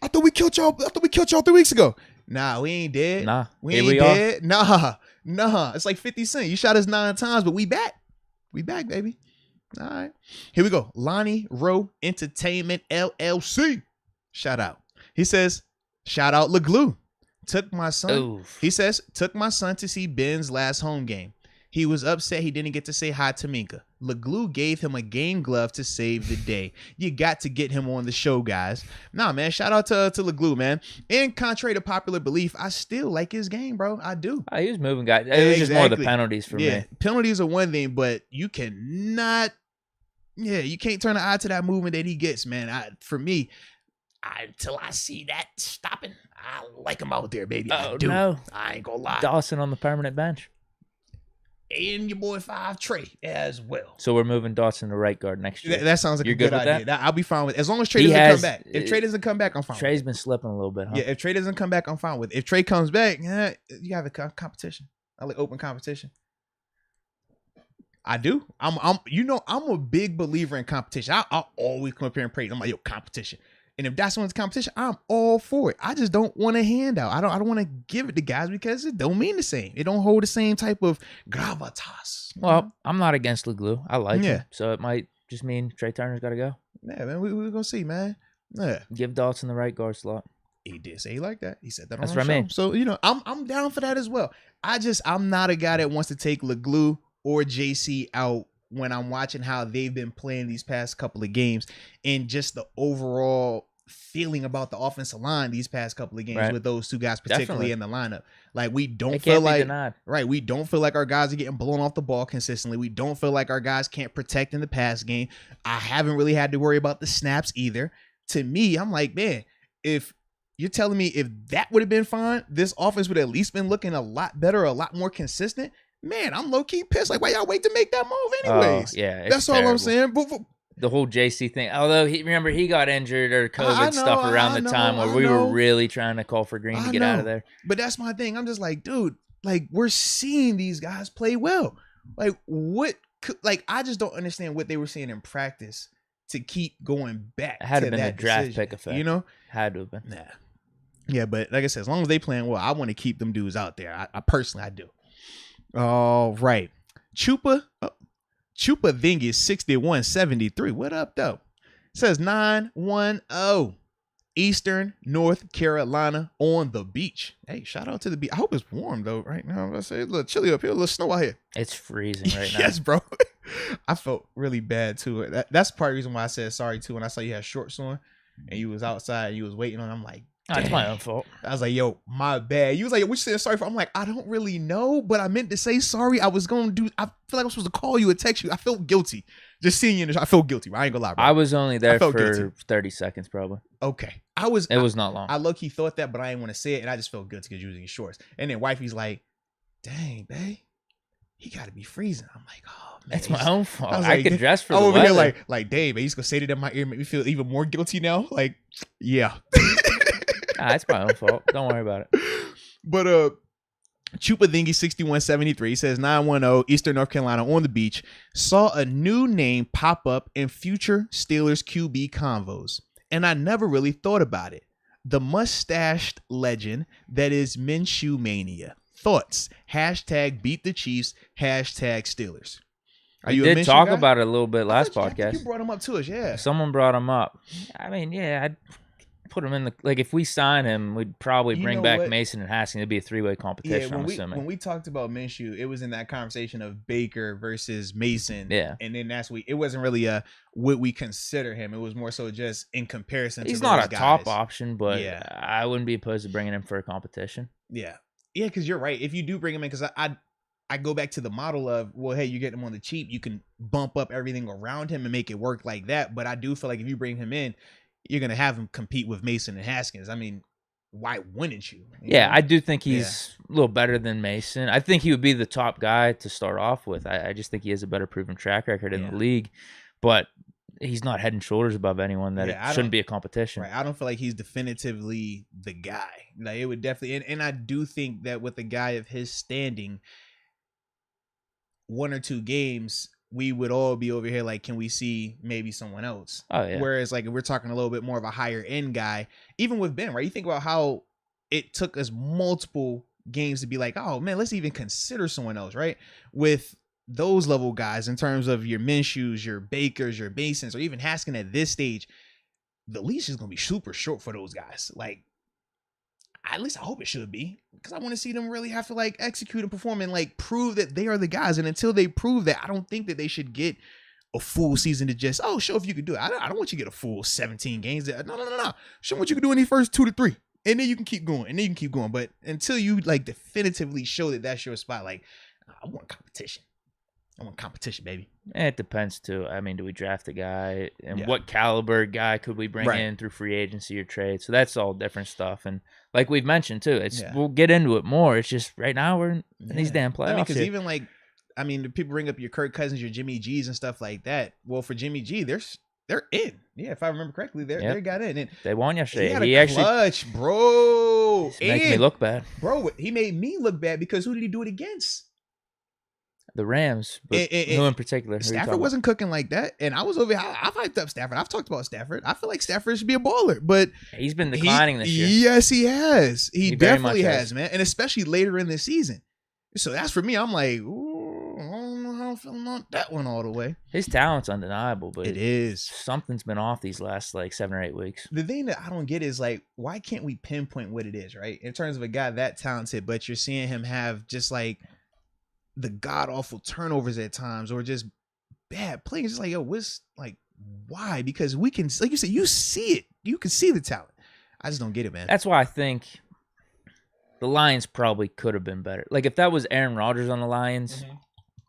I thought we killed y'all 3 weeks ago. Nah, we ain't dead. Nah, we ain't dead. Nah. It's like 50 Cent. You shot us 9 times, but we back. We back, baby. All right. Here we go. Lonnie Rowe Entertainment LLC. Shout out. He says, shout out LeGlue. Took my son. Oof. He says, took my son to see Ben's last home game. He was upset he didn't get to say hi to Minka. LeGlue gave him a game glove to save the day. You got to get him on the show, guys. Nah, man, shout out to LeGlue, man. And contrary to popular belief, I still like his game, bro. I do. He was moving guys. It was just more the penalties for me. Penalties are one thing, but you can't turn an eye to that movement that he gets, man. For me, until I see that stopping, I like him out there, baby. I do. No. I ain't gonna lie. Dawson on the permanent bench. And your boy 5 Trey as well. So we're moving Dawson to right guard next year. That sounds like a good idea. I'll be fine with it. As long as Trey doesn't come back. If Trey doesn't come back, I'm fine. Trey's been slipping a little bit, huh? Yeah, if Trey doesn't come back, I'm fine with it. If Trey comes back, you have a competition. I like open competition. I do. I'm a big believer in competition. I'll always come up here and praise. I'm like, yo, competition. And if that's one's competition, I'm all for it. I just don't want a handout. I don't want to give it to guys because it don't mean the same. It don't hold the same type of gravitas. Well, I'm not against LeGlue. I like him. So it might just mean Trey Turner's got to go. Yeah, man, we're going to see, man. Yeah. Give Dawson the right guard slot. He did say he liked that. He said that on That's the show. I mean. So, I'm down for that as well. I'm not a guy that wants to take LeGlue or JC out when I'm watching how they've been playing these past couple of games and just the overall feeling about the offensive line these past couple of games with those two guys, particularly in the lineup. Like we don't feel like we don't feel like our guys are getting blown off the ball consistently. We don't feel like our guys can't protect in the pass game. I haven't really had to worry about the snaps either. To me, I'm like, man, if you're telling me if that would have been fine, this offense would have at least been looking a lot better, a lot more consistent. Man, I'm low-key pissed. Like, why y'all wait to make that move anyways? That's terrible. All I'm saying. The whole JC thing. Although he got injured or COVID stuff around the time where we were really trying to call for Green to get out of there. But that's my thing. I'm just like, dude, like we're seeing these guys play well. Like I just don't understand what they were seeing in practice to keep going back. It had to to been that the draft decision, pick effect. Had to have been. Nah. Yeah, but like I said, as long as they playing well, I want to keep them dudes out there. I personally do. All right. Chupa Vingus 6173. What up, though? Says 910 Eastern North Carolina on the beach. Hey, shout out to the beach. I hope it's warm, though, right now. I say it's a little chilly up here, a little snow out here. It's freezing right now. Yes, bro. I felt really bad, too. That's part of the reason why I said sorry, too. When I saw you had shorts on and you was outside and you was waiting on, I'm like, that's my own fault. I was like, yo, my bad. You was like, what you saying sorry for? I'm like, I don't really know, but I meant to say sorry. I feel like I'm supposed to call you or text you. I felt guilty. Just seeing you in the show. I felt guilty. I ain't gonna lie, bro. I was only there for guilty. 30 seconds, probably. Okay. It was not long. I low-key thought that, but I didn't want to say it, and I just felt guilty because you was in your shorts. And then wifey's like, dang, babe, he got to be freezing. I'm like, oh, man. That's my own fault. I could dress for the over weather. Here like, Dave, he's going to say that in my ear, make me feel even more guilty now. Like, yeah. It's my own fault. Don't worry about it. But Chupadingy 6173 says 910 Eastern North Carolina on the beach saw a new name pop up in future Steelers QB convos, and I never really thought about it. The mustached legend that is Minshew Mania. Thoughts? # beat the Chiefs. # Steelers. Are you did talk about it a little bit last podcast. You brought him up to us, yeah. Someone brought him up. I mean, yeah. put him in the if we sign him, we'd probably bring back what? Mason and Haskins. It'd be a 3-way competition. I'm assuming. When we talked about Minshew, it was in that conversation of Baker versus Mason. Yeah, and then it wasn't really what we consider him. It was more so just in comparison. He's to not those a guys. top option, but yeah. I wouldn't be opposed to bringing him for a competition. Yeah, because you're right. If you do bring him in, because I go back to the model of, well, hey, you get him on the cheap, you can bump up everything around him and make it work like that. But I do feel like if you bring him in, you're going to have him compete with Mason and Haskins. I mean, why wouldn't you? Yeah, I do think he's a little better than Mason. I think he would be the top guy to start off with. I just think he has a better proven track record in the league. But he's not head and shoulders above anyone that it shouldn't be a competition. Right. I don't feel like he's definitively the guy. Like, it would definitely, and I do think that with a guy of his standing, 1 or 2 games, we would all be over here like, can we see maybe someone else? Oh, yeah. Whereas, like, if we're talking a little bit more of a higher end guy, even with Ben, right? You think about how it took us multiple games to be like, oh man, let's even consider someone else, right? With those level guys, in terms of your Minshews, your Bakers, your Masons, or even Haskins at this stage, the leash is going to be super short for those guys. Like, at least I hope it should be, because I want to see them really have to like execute and perform and like prove that they are the guys. And until they prove that, I don't think that they should get a full season to just, show if you could do it. I don't want you to get a full 17 games. No. Show what you can do in these first 2 to 3. And then you can keep going. But until you like definitively show that that's your spot, like, I want competition. I want competition, baby. It depends too. I mean, do we draft a guy, and what caliber guy could we bring in through free agency or trade? So that's all different stuff. And like we've mentioned too, we'll get into it more. It's just right now we're in these damn playoffs. Because even like, the people bring up your Kirk Cousins, your Jimmy G's and stuff like that. Well, for Jimmy G, they're in. Yeah, if I remember correctly, they got in. And they won yesterday. He had a clutch, bro. He's making me look bad, bro. He made me look bad because who did he do it against? The Rams, but who in particular? Stafford wasn't cooking like that, and I was over here. I've hyped up Stafford. I've talked about Stafford. I feel like Stafford should be a baller, but he's been declining this year. Yes, he has. He definitely has, man, and especially later in the season. So that's for me. I'm like, ooh, I don't know how I'm feeling on that one all the way. His talent's undeniable, but it is. Something's been off these last like 7 or 8 weeks. The thing that I don't get is like, why can't we pinpoint what it is, right? In terms of a guy that talented, but you're seeing him have just like the god awful turnovers at times, or just bad playing. It's just like, what's like, why? Because we can, like you said, you see it. You can see the talent. I just don't get it, man. That's why I think the Lions probably could have been better. Like if that was Aaron Rodgers on the Lions,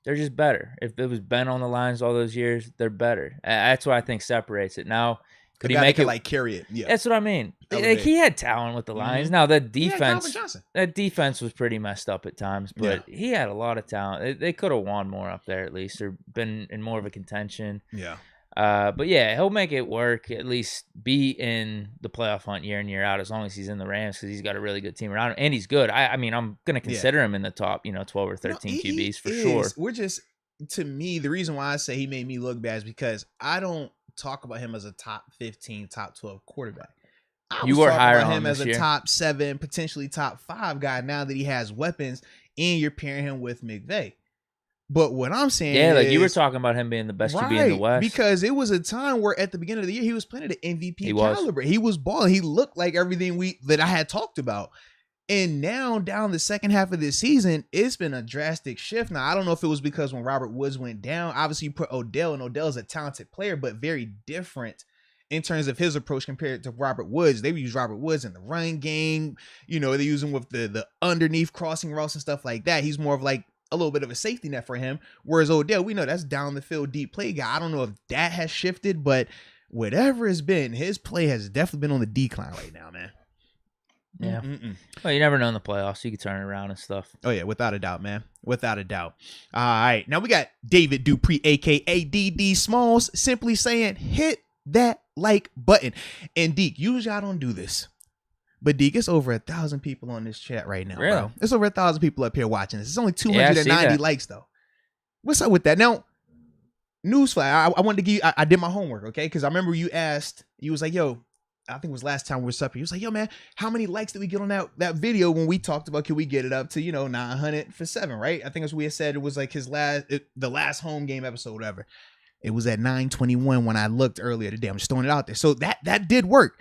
they're just better. If it was Ben on the Lions all those years, they're better. That's what I think separates it. Now, could he make it like carry it? Yeah, that's what I mean. Like he had talent with the Lions. Now that defense was pretty messed up at times, but he had a lot of talent. They could have won more up there at least, or been in more of a contention. Yeah. But yeah, he'll make it work. At least be in the playoff hunt year in year out, as long as he's in the Rams, because he's got a really good team around him, and he's good. I mean, I'm gonna consider him in the top, 12 or 13 QBs for sure. We're just, to me, the reason why I say he made me look bad is because I don't talk about him as a top 15, top 12 quarterback. You were higher on him as a top 7, potentially top 5 guy now that he has weapons and you're pairing him with McVay. But what I'm saying is, like you were talking about him being the best QB in the West. Because it was a time where at the beginning of the year he was playing at an MVP caliber. He was balling. He looked like everything that I had talked about. And now down the second half of this season, it's been a drastic shift. Now, I don't know if it was because when Robert Woods went down, obviously you put Odell, and Odell's a talented player, but very different in terms of his approach compared to Robert Woods. They would use Robert Woods in the run game. They use him with the underneath crossing routes and stuff like that. He's more of like a little bit of a safety net for him. Whereas Odell, we know that's down the field, deep play guy. I don't know if that has shifted, but whatever it's been, his play has definitely been on the decline right now, man. Yeah. Well, you never know in the playoffs. You can turn it around and stuff. Oh, yeah. Without a doubt, man. Without a doubt. All right. Now we got David Dupree, a.k.a. DD Smalls, simply saying, hit that like button. And Deke, usually I don't do this. But Deke, it's over 1,000 people on this chat right now, bro. It's over 1,000 people up here watching this. It's only 290 likes, though. What's up with that? Now, newsflash, I wanted to give you, I did my homework, okay? Because I remember you asked, you was like, yo, I think it was last time we were up here. He was like, yo, man, how many likes did we get on that video when we talked about, can we get it up to, 900 for 7, right? I think as we had said, it was like the last home game episode, whatever. It was at 921 when I looked earlier today. I'm just throwing it out there. So that did work.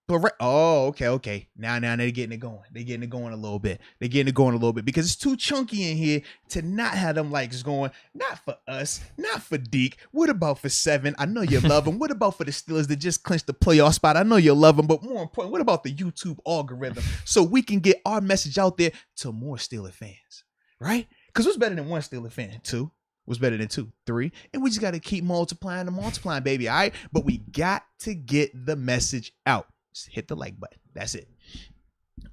But okay. Now they're getting it going. They're getting it going a little bit. Because it's too chunky in here to not have them likes going. Not for us, not for Deke. What about for 7? I know you love them. What about for the Steelers that just clinched the playoff spot? I know you love them, but more important, what about the YouTube algorithm so we can get our message out there to more Steeler fans, right? Because what's better than one Steeler fan? 2. Was better than 2, 3, and we just got to keep multiplying, baby. All right, but we got to get the message out. Just hit the like button. That's it.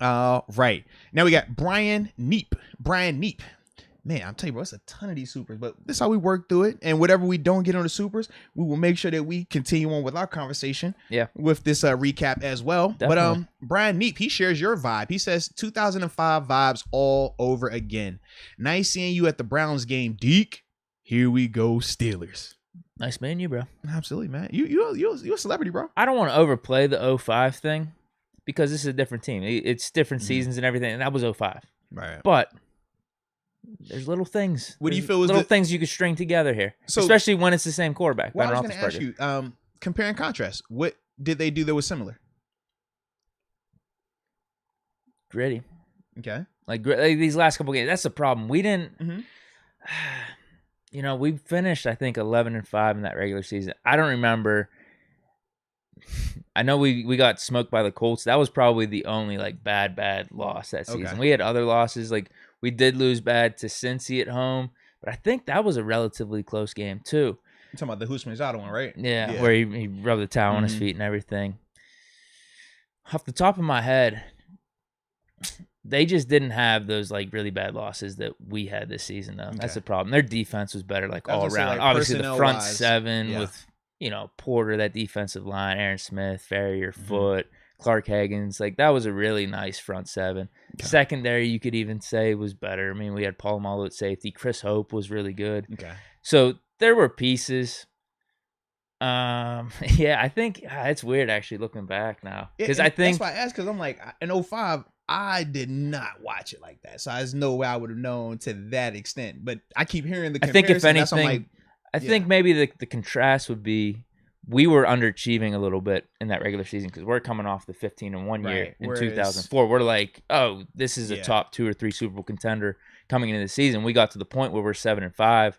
Right. Now we got Brian Neep. Man, I'm telling you, bro, it's a ton of these supers, but this is how we work through it. And whatever we don't get on the supers, we will make sure that we continue on with our conversation. Yeah. With this recap as well. Definitely. But Brian Neep, he shares your vibe. He says 2005 vibes all over again. Nice seeing you at the Browns game, Deke. Here we go, Steelers. Nice meeting you, bro. Absolutely, man. You a celebrity, bro. I don't want to overplay the 05 thing because this is a different team. It's different seasons and everything, and that was 05. Right. But there's little things. What do you feel was little things you could string together here, especially when it's the same quarterback? Well, I was going to ask you, compare and contrast. What did they do that was similar? Gritty. Okay. Like these last couple games, that's the problem. We didn't. Mm-hmm. You know, we finished, I think, 11-5 in that regular season. I don't remember. I know we got smoked by the Colts. That was probably the only like bad loss that season. Okay. We had other losses. Like we did lose bad to Cincy at home, but I think that was a relatively close game too. You're talking about the Husmanzada one, right? Yeah, where he rubbed the towel on his feet and everything. Off the top of my head, they just didn't have those like really bad losses that we had this season, though. Okay. That's the problem. Their defense was better, like all around. Like, obviously, the front seven with Porter, that defensive line, Aaron Smith, Farrier, Foote, Clark Haggins. Like that was a really nice front seven. Okay. Secondary, you could even say was better. I mean, we had Paul Malo at safety. Chris Hope was really good. Okay, so there were pieces. I think it's weird actually looking back now because I think that's why I asked, because I'm like in 05. I did not watch it like that, so there's no way I would have known to that extent. But I keep hearing the comparison. I think if anything, I think maybe the contrast would be we were underachieving a little bit in that regular season because we're coming off the 15-1 year in 2004. We're like, oh, this is a top 2 or 3 Super Bowl contender coming into the season. We got to the point where we're 7-5.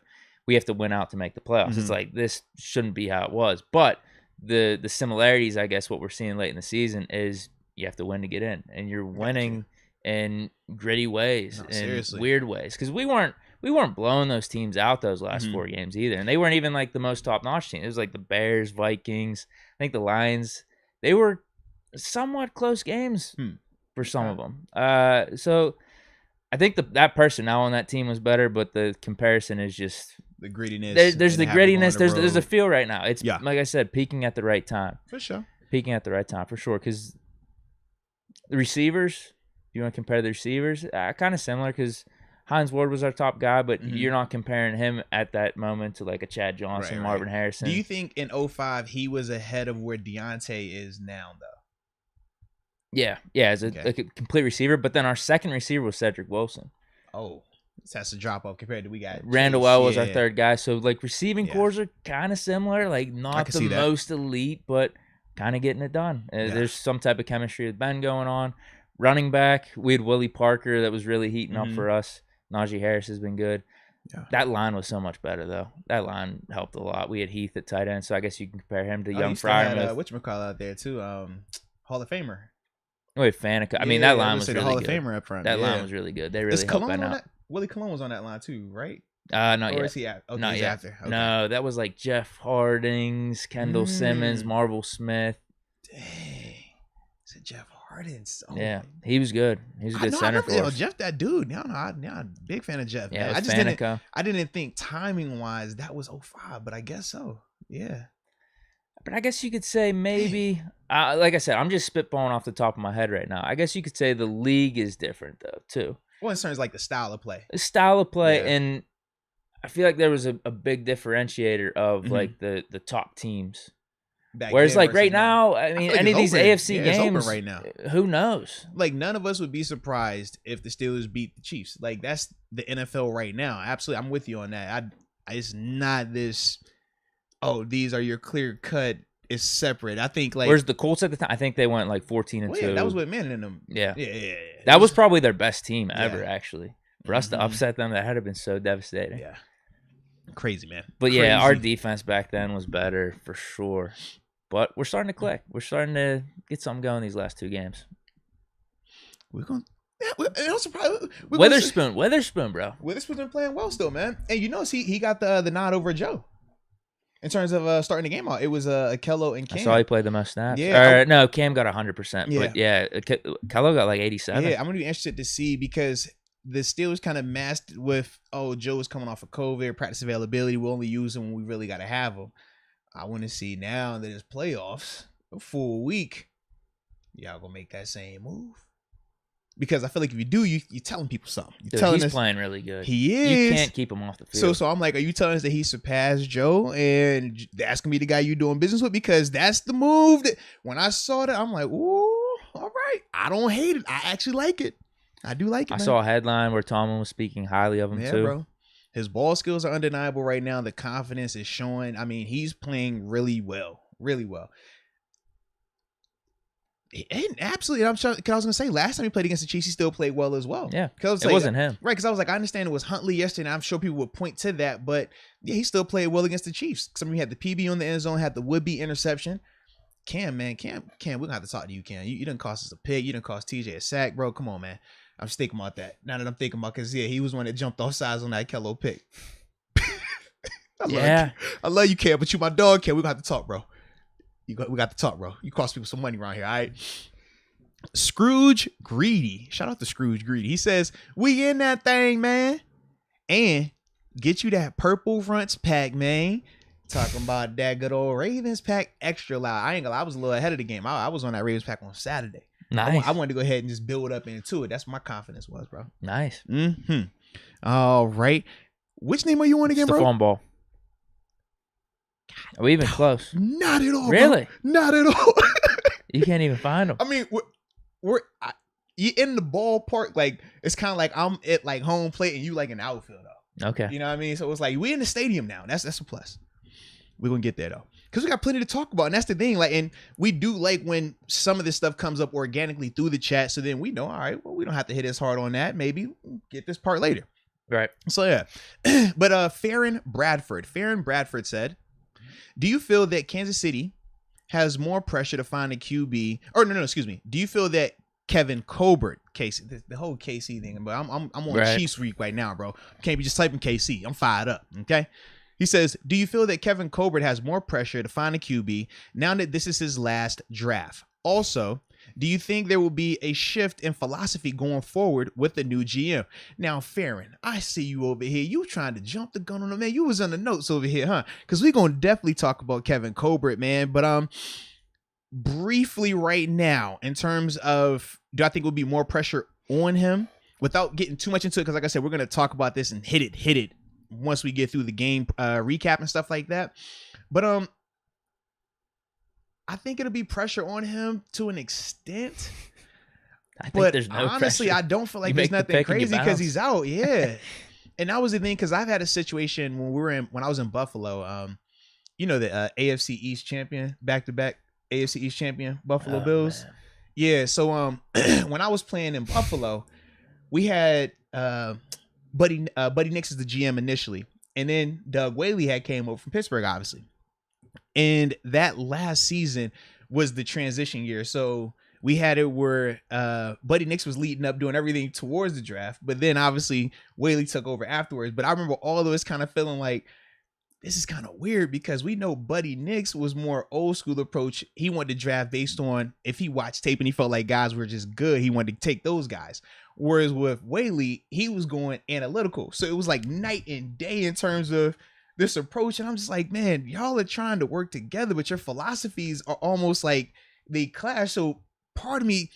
We have to win out to make the playoffs. It's like this shouldn't be how it was. But the similarities, I guess, what we're seeing late in the season is you have to win to get in, and you're winning in gritty ways and weird ways because we weren't blowing those teams out those last 4 games either, and they weren't even like the most top-notch team. It was like the Bears, Vikings, I think the Lions. They were somewhat close games for some of them. So I think that personnel on that team was better, but the comparison is just the grittiness. There's the grittiness. There's a feel right now. It's like I said, peaking at the right time. For sure. Peaking at the right time for sure because. The receivers, you want to compare the receivers? Kind of similar because Hines Ward was our top guy, but you're not comparing him at that moment to like a Chad Johnson, Marvin Harrison. Do you think in 05 he was ahead of where Deontay is now, though? Yeah, as a complete receiver. But then our second receiver was Cedric Wilson. Oh, so that's a drop off compared to we got Randall L was our third guy. So like receiving cores are kind of similar, like not the most elite, but kind of getting it done. There's some type of chemistry with Ben going on. Running back, we had Willie Parker that was really heating up for us. Najee Harris has been good. Yeah. That line was so much better, though. That line helped a lot. We had Heath at tight end, so I guess you can compare him to Young Freiermuth. Whatchamacallit out there, too. Hall of Famer. We had Faneca. I mean, that line was really good. Hall of Famer up front. That line was really good. They really helped Ben out. Willie Colon was on that line, too, right? Not yet. Or is he after? Okay, not yet. After. Okay. No, that was like Jeff Hardings, Kendall Simmons, Marvel Smith. Dang. Is it Jeff Hardings? Oh, yeah, he was good. He was a good center for us. Jeff, that dude. Now I'm a big fan of Jeff. Yeah, man. I didn't think timing wise that was 05, but I guess so. Yeah. But I guess you could say maybe, like I said, I'm just spitballing off the top of my head right now. I guess you could say the league is different though too. Well, in terms of like the style of play. And I feel like there was a big differentiator of like the top teams. Whereas like right now, I mean, any of these AFC games right now, who knows? Like none of us would be surprised if the Steelers beat the Chiefs. Like that's the NFL right now. Absolutely, I'm with you on that. It's not this. Oh, these are your clear cut is separate. I think like where's the Colts at the time? I think they went like 14-2. Yeah, that was with Manning and them. Yeah. Yeah. That was probably their best team ever, actually. For us to upset them, that had to have been so devastating. Yeah. Crazy, man. But Crazy. yeah, our defense back then was better for sure. But we're starting to click. We're starting to get something going these last 2 games. We're going to also probably Witherspoon, bro. Witherspoon's been playing well still, man. And you notice he got the nod over Joe. In terms of starting the game out, it was Kello and Cam. I saw he played the most snaps. Yeah. No, Cam got 100%. Yeah. But yeah, Kello got like 87. Yeah, I'm going to be interested to see because the Steelers kind of masked with, Joe is coming off of COVID, practice availability. We'll only use him when we really got to have him. I want to see now that it's playoffs, a full week, y'all going to make that same move. Because I feel like if you do, you're telling people something. He's playing really good. He is. You can't keep him off the field. So I'm like, are you telling us that he surpassed Joe and that's going to be the guy you're doing business with? Because that's the move that when I saw that, I'm like, ooh, all right. I don't hate it. I actually like it. I do like it, I man. saw a headline where Tomlin was speaking highly of him, too. Bro. His ball skills are undeniable right now. The confidence is showing. I mean, he's playing really well. Really well. And absolutely, I was going to say, last time he played against the Chiefs, he still played well as well. Yeah, it wasn't him. Right, because I was like, I understand it was Huntley yesterday, and I'm sure people would point to that, but yeah, he still played well against the Chiefs. Some of you had the PB on the end zone, had the would-be interception. Cam, we're going to have to talk to you, Cam. You didn't cost us a pick. You didn't cost TJ a sack, bro. Come on, man. I'm just thinking about that. Now that I'm thinking about, because, yeah, he was one that jumped off sides on that Kello pick. I love you, Cam, but you my dog, Cam. We're going to have to talk, bro. We got to talk, bro. You cost people some money around here, all right? Scrooge Greedy. Shout out to Scrooge Greedy. He says, we in that thing, man. And get you that purple fronts pack, man. Talking about that good old Ravens pack extra loud. I ain't gonna lie, I was a little ahead of the game. I was on that Ravens pack on Saturday. Nice. I wanted to go ahead and just build up into it. That's what my confidence was, bro. Nice. Mm-hmm. All right. Which name are you on again, bro? Stephon Ball. Are we even close? Not at all. Really? Bro. Not at all. You can't even find them. I mean, you in the ballpark. Like, it's kind of like I'm at like home plate and you like in the outfield though. Okay. You know what I mean? So it's like we in the stadium now. That's a plus. We're gonna get there though, because we got plenty to talk about, and that's the thing. Like, and we do like when some of this stuff comes up organically through the chat. So then we know, all right, well, we don't have to hit as hard on that. Maybe get this part later. Right. So yeah, but Farron Bradford said, do you feel that Kansas City has more pressure to find a QB? Or no, excuse me. Do you feel that Kevin Colbert, KC, the whole KC thing? But I'm on Chiefs week right now, bro. Can't be just typing KC. I'm fired up. Okay. He says, do you feel that Kevin Colbert has more pressure to find a QB now that this is his last draft? Also, do you think there will be a shift in philosophy going forward with the new GM? Now, Farron, I see you over here. You trying to jump the gun on him, man. You was on the notes over here, huh? Because we're going to definitely talk about Kevin Colbert, man. But briefly right now, in terms of, do I think will be more pressure on him? Without getting too much into it, because like I said, we're going to talk about this and hit it once we get through the game recap and stuff like that. But I think it'll be pressure on him to an extent. I think there's no honestly, pressure. I don't feel like there's nothing crazy because he's out. Yeah. And that was the thing, because I've had a situation when I was in Buffalo, you know, the AFC East champion, back-to-back AFC East champion, Buffalo Bills. Man. Yeah. So when I was playing in Buffalo, we had Buddy Nix is the GM initially, and then Doug Whaley had came over from Pittsburgh, obviously. And that last season was the transition year. So we had it where Buddy Nix was leading up, doing everything towards the draft. But then obviously Whaley took over afterwards. But I remember all of us kind of feeling like, this is kind of weird, because we know Buddy Nix was more old school approach. He wanted to draft based on if he watched tape and he felt like guys were just good, he wanted to take those guys. Whereas with Whaley, he was going analytical. So it was like night and day in terms of this approach. And I'm just like, man, y'all are trying to work together, but your philosophies are almost like they clash. So part of me,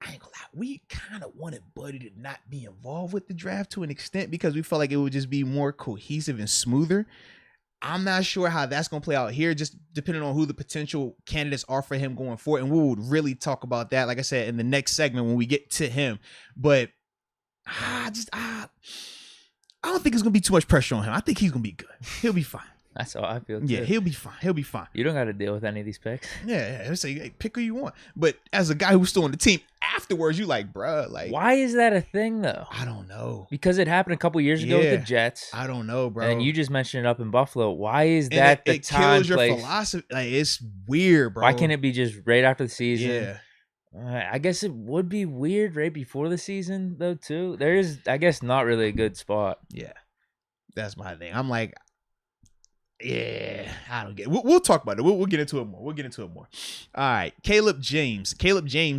I ain't gonna lie, we kind of wanted Buddy to not be involved with the draft to an extent, because we felt like it would just be more cohesive and smoother. I'm not sure how that's going to play out here, just depending on who the potential candidates are for him going forward. And we would really talk about that, like I said, in the next segment when we get to him. But I don't think it's going to be too much pressure on him. I think he's going to be good. He'll be fine. That's how I feel too. Yeah, he'll be fine. He'll be fine. You don't got to deal with any of these picks. Yeah, say, hey, pick who you want. But as a guy who's still on the team, afterwards, you like, bruh, like, why is that a thing though? I don't know. Because it happened a couple years ago with the Jets. I don't know, bro. And you just mentioned it up in Buffalo. Why is that the time kills your place? philosophy? Like, it's weird, bro. Why can't it be just right after the season? Yeah. I guess it would be weird right before the season though too. There is, I guess, not really a good spot. Yeah, that's my thing. I'm like, yeah, I don't get it. We'll talk about it. We'll get into it more. All right. Caleb James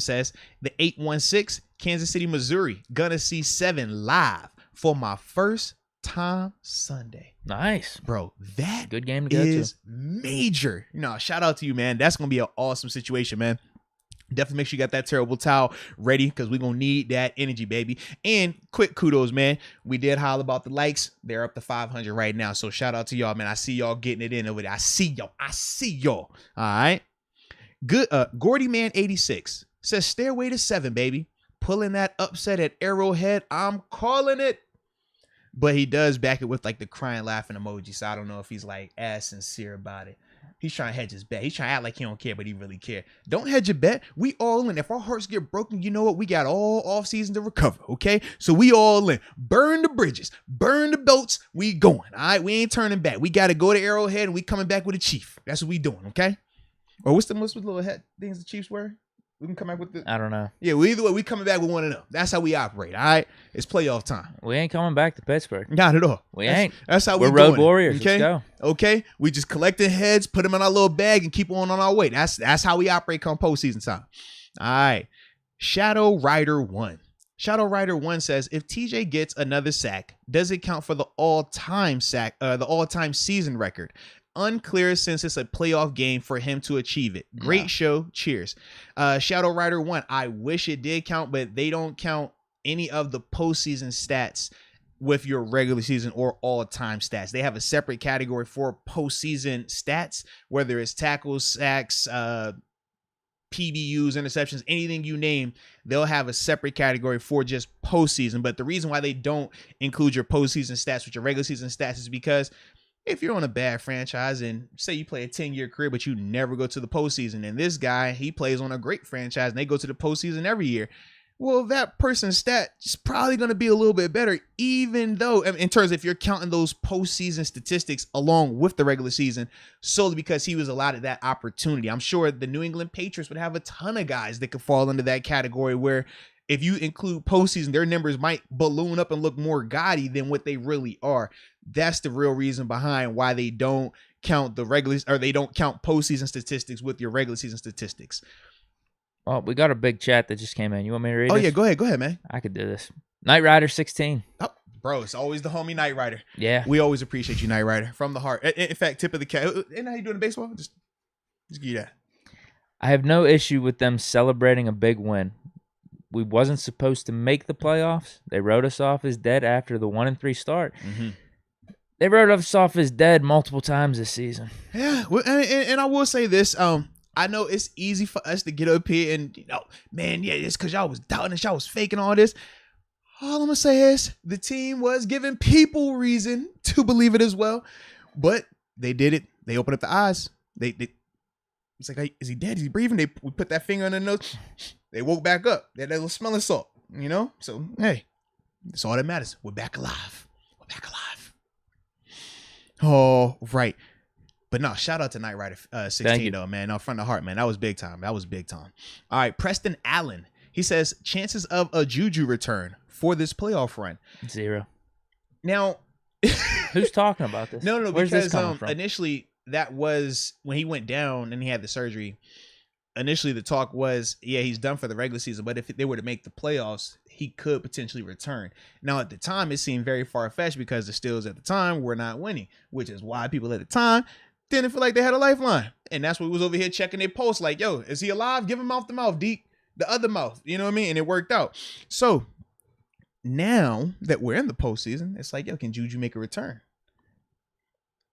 says the 816 Kansas City, Missouri. Gonna see 7 live for my first time Sunday. Nice. Bro, that good game to go is to. major. Shout out to you, man. That's gonna be an awesome situation, man. Definitely make sure you got that terrible towel ready because we're going to need that energy, baby. And quick kudos, man. We did holler about the likes. They're up to 500 right now. So shout out to y'all, man. I see y'all getting it in over there. I see y'all. All right. Good. Gordy Man 86 says stairway to 7, baby. Pulling that upset at Arrowhead. I'm calling it. But he does back it with like the crying, laughing emoji. So I don't know if he's like as sincere about it. He's trying to hedge his bet. He's trying to act like he don't care, but he really care. Don't hedge your bet. We all in. If our hearts get broken, you know what? We got all off season to recover, okay? So we all in. Burn the bridges. Burn the boats. We going, all right? We ain't turning back. We got to go to Arrowhead, and we coming back with a Chief. That's what we doing, okay? Or what's the little head things the Chiefs wear? We can come back with the... I don't know. Yeah, well, either way, we coming back with one of them. That's how we operate, all right? It's playoff time. We ain't coming back to Pittsburgh. Not at all. We ain't. That's how we're road warriors. Okay? Let's go. Okay? We just collecting heads, put them in our little bag, and keep on our way. That's how we operate come postseason time. All right. Shadow Rider 1. Shadow Rider 1 says, if TJ gets another sack, does it count for the all-time season record? Unclear since it's a playoff game for him to achieve it. Great show. Cheers. Shadow Rider 1. I wish it did count, but they don't count any of the postseason stats with your regular season or all-time stats. They have a separate category for postseason stats, whether it's tackles, sacks, PBUs, interceptions, anything you name, they'll have a separate category for just postseason. But the reason why they don't include your postseason stats with your regular season stats is because if you're on a bad franchise and say you play a 10-year career, but you never go to the postseason, and this guy, he plays on a great franchise and they go to the postseason every year, well, that person's stat is probably going to be a little bit better, even though, in terms of if you're counting those postseason statistics along with the regular season, solely because he was allotted that opportunity. I'm sure the New England Patriots would have a ton of guys that could fall into that category where if you include postseason, their numbers might balloon up and look more gaudy than what they really are. That's the real reason behind why they don't count they don't count postseason statistics with your regular season statistics. Well, we got a big chat that just came in. You want me to read this? Yeah, go ahead, man. I could do this. Knight Rider 16. Oh, bro, it's always the homie Knight Rider. Yeah. We always appreciate you, Knight Rider, from the heart. In fact, tip of the cap. Isn't how you doing in baseball? Just give you that. I have no issue with them celebrating a big win. We wasn't supposed to make the playoffs. They wrote us off as dead after the 1-3 start. Mm-hmm. They wrote us off as dead multiple times this season. Yeah, and I will say this. I know it's easy for us to get up here and, man, yeah, it's because y'all was doubting and y'all was faking all this. All I'm going to say is the team was giving people reason to believe it as well. But they did it. They opened up the eyes. It's like, hey, is he dead? Is he breathing? We put that finger on their nose. They woke back up. They had that little smelling salt, So, hey, that's all that matters. We're back alive. Oh, right. But no, shout out to Knight Rider 16, though, man. No, from the heart, man. That was big time. All right, Preston Allen. He says, chances of a Juju return for this playoff run. 0. Now. Who's talking about this? No, Where's because this coming from? Initially, that was when he went down and he had the surgery. Initially, the talk was, yeah, he's done for the regular season, but if they were to make the playoffs, he could potentially return. Now, at the time, it seemed very far-fetched because the Steelers at the time were not winning, which is why people at the time didn't feel like they had a lifeline. And that's what we was over here checking their posts like, yo, is he alive? Give him mouth to mouth, Deke. The other mouth. You know what I mean? And it worked out. So, now that we're in the postseason, it's like, yo, can Juju make a return?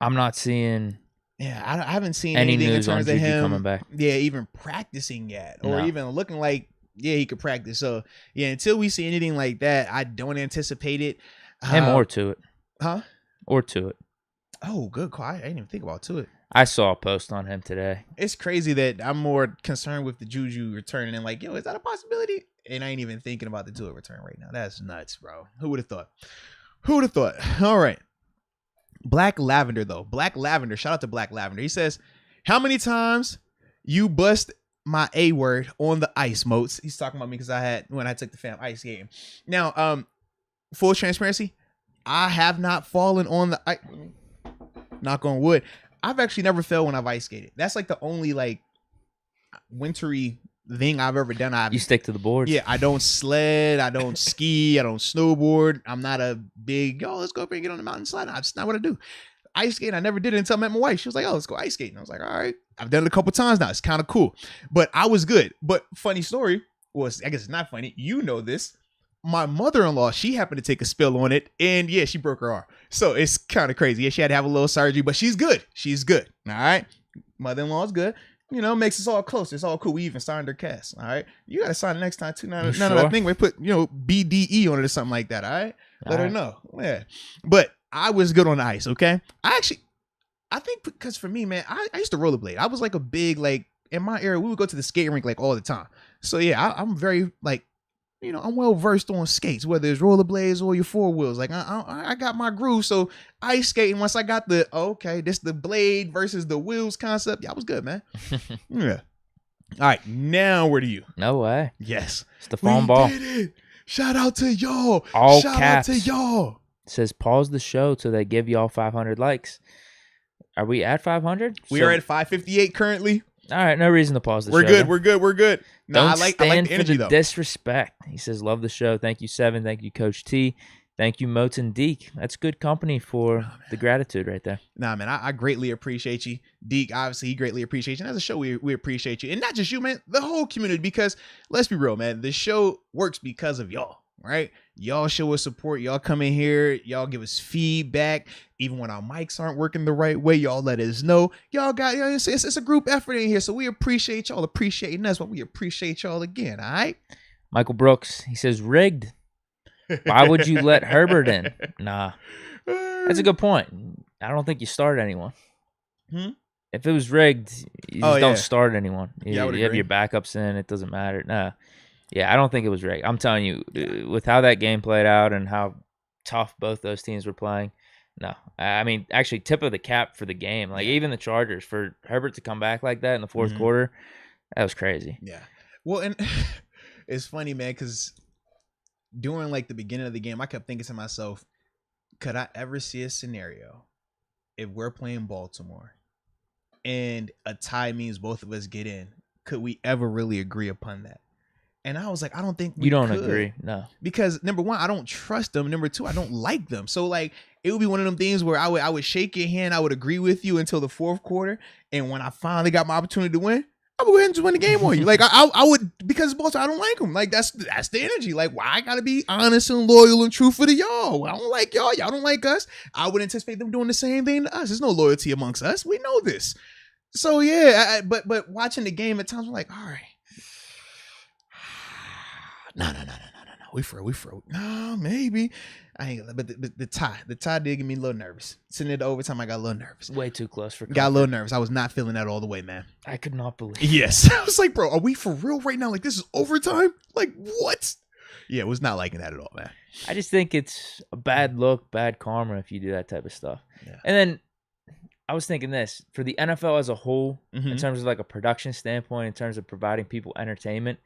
I'm not seeing... Yeah, I haven't seen any anything in news terms on of Juju him coming back. Yeah, even practicing yet, or No. even looking like he could practice. So yeah, until we see anything like that, I don't anticipate it. Him or to it, huh? Or to it. Oh, good call. I didn't even think about Tua. I saw a post on him today. It's crazy that I'm more concerned with the Juju returning and like, yo, is that a possibility? And I ain't even thinking about the Tua return right now. That's nuts, bro. Who would have thought? Who would have thought? All right. Black Lavender, though. Black Lavender. Shout out to Black Lavender. He says, how many times you bust my A word on the ice, Moats? He's talking about me because when I took the fam ice game. Now, full transparency, I have not fallen on the ice. Knock on wood. I've actually never fell when I've ice skated. That's like the only like wintry thing I've ever done. You stick to the boards. Yeah, I don't sled. I don't ski. I don't snowboard. I'm not a big, let's go up here and get on the mountain slide. That's not what I do. Ice skating, I never did it until I met my wife. She was like, let's go ice skating. I was like, all right. I've done it a couple times now. It's kind of cool. But I was good. But funny story was, I guess it's not funny. You know this. My mother-in-law, she happened to take a spill on it, and yeah, she broke her arm. So it's kind of crazy. Yeah, she had to have a little surgery, but she's good. She's good. All right. Mother-in-law's good. Makes us all close. It's all cool. We even signed her cast. All right. You got to sign it next time too. None of that thing we put, BDE on it or something like that. All right. Let her know. Yeah. But I was good on the ice. Okay. I think because for me, man, I used to rollerblade. I was like a big, like in my era, we would go to the skating rink like all the time. So yeah, I'm very like, I'm well versed on skates, whether it's rollerblades or your four wheels. Like I got my groove. So ice skating, once I got this the blade versus the wheels concept. Yeah, I was good, man. Yeah. All right, now where do you? No way. Yes, it's the foam ball. Did it. Shout out to y'all. All Shout caps. out to y'all. It says pause the show till they give y'all 500 likes. Are we at 500? We are at 558 currently. All right, no reason to pause the show. We're good. No, Don't I like stand the energy for the though. Disrespect. He says, love the show. Thank you, Seven. Thank you, Coach T. Thank you, Moats and Deke. That's good company for the gratitude right there. Nah, man, I greatly appreciate you. Deke, obviously, he greatly appreciates you. And as a show, we appreciate you. And not just you, man, the whole community. Because let's be real, man, the show works because of y'all, right? Y'all show us support. Y'all come in here. Y'all give us feedback. Even when our mics aren't working the right way, y'all let us know. Y'all got, it's a group effort in here. So we appreciate y'all appreciating us, but we appreciate y'all again, all right? Michael Brooks, he says, rigged. Why would you let Herbert in? Nah. That's a good point. I don't think you start anyone. If it was rigged, you just don't start anyone. You have your backups in. It doesn't matter. Nah. Yeah, I don't think it was rigged. I'm telling you, with how that game played out and how tough both those teams were playing, no. I mean, actually, tip of the cap for the game. Like, even the Chargers, for Herbert to come back like that in the fourth quarter, that was crazy. Yeah. Well, and it's funny, man, because during, like, the beginning of the game, I kept thinking to myself, could I ever see a scenario if we're playing Baltimore and a tie means both of us get in? Could we ever really agree upon that? And I was like, I don't think we could. Agree, no. Because number one, I don't trust them. Number two, I don't like them. So like, it would be one of them things where I would shake your hand, I would agree with you until the fourth quarter, and when I finally got my opportunity to win, I would go ahead and just win the game on you. Like I would, because Baltimore, I don't like them. Like that's the energy. Like, why I gotta be honest and loyal and truthful to y'all? I don't like y'all. Y'all don't like us. I would anticipate them doing the same thing to us. There's no loyalty amongst us. We know this. So yeah, but watching the game at times, I'm like, all right. No. We froze. No, maybe. I ain't. But the tie did get me a little nervous. Sitting at the overtime, I got a little nervous. Way too close for comfort. Got a little nervous. I was not feeling that all the way, man. I could not believe. Yes, I was like, bro, are we for real right now? Like this is overtime? Like what? Yeah, it was not liking that at all, man. I just think it's a bad look, bad karma if you do that type of stuff. Yeah. And then I was thinking this for the NFL as a whole, in terms of like a production standpoint, in terms of providing people entertainment.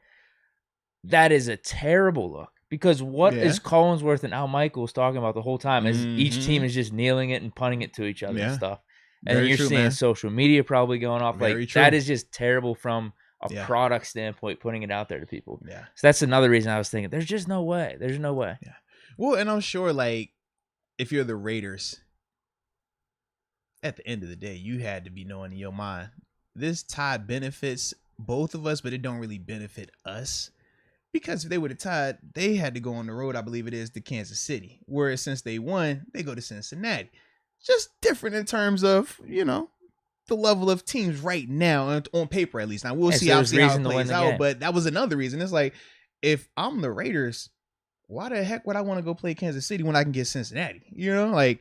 That is a terrible look because what is Collinsworth and Al Michaels talking about the whole time is each team is just kneeling it and punting it to each other and stuff. And then you're seeing social media probably going off. Very true. That is just terrible from a product standpoint, putting it out there to people. Yeah. So that's another reason I was thinking, there's just no way. There's no way. Yeah. Well, and I'm sure like if you're the Raiders, at the end of the day, you had to be knowing in your mind, this tie benefits both of us, but it don't really benefit us. Because if they would have tied, they had to go on the road, I believe it is, to Kansas City. Whereas since they won, they go to Cincinnati. Just different in terms of, the level of teams right now, on paper at least. Now, we'll see how it plays out, but that was another reason. It's like, if I'm the Raiders, why the heck would I want to go play Kansas City when I can get Cincinnati? Like,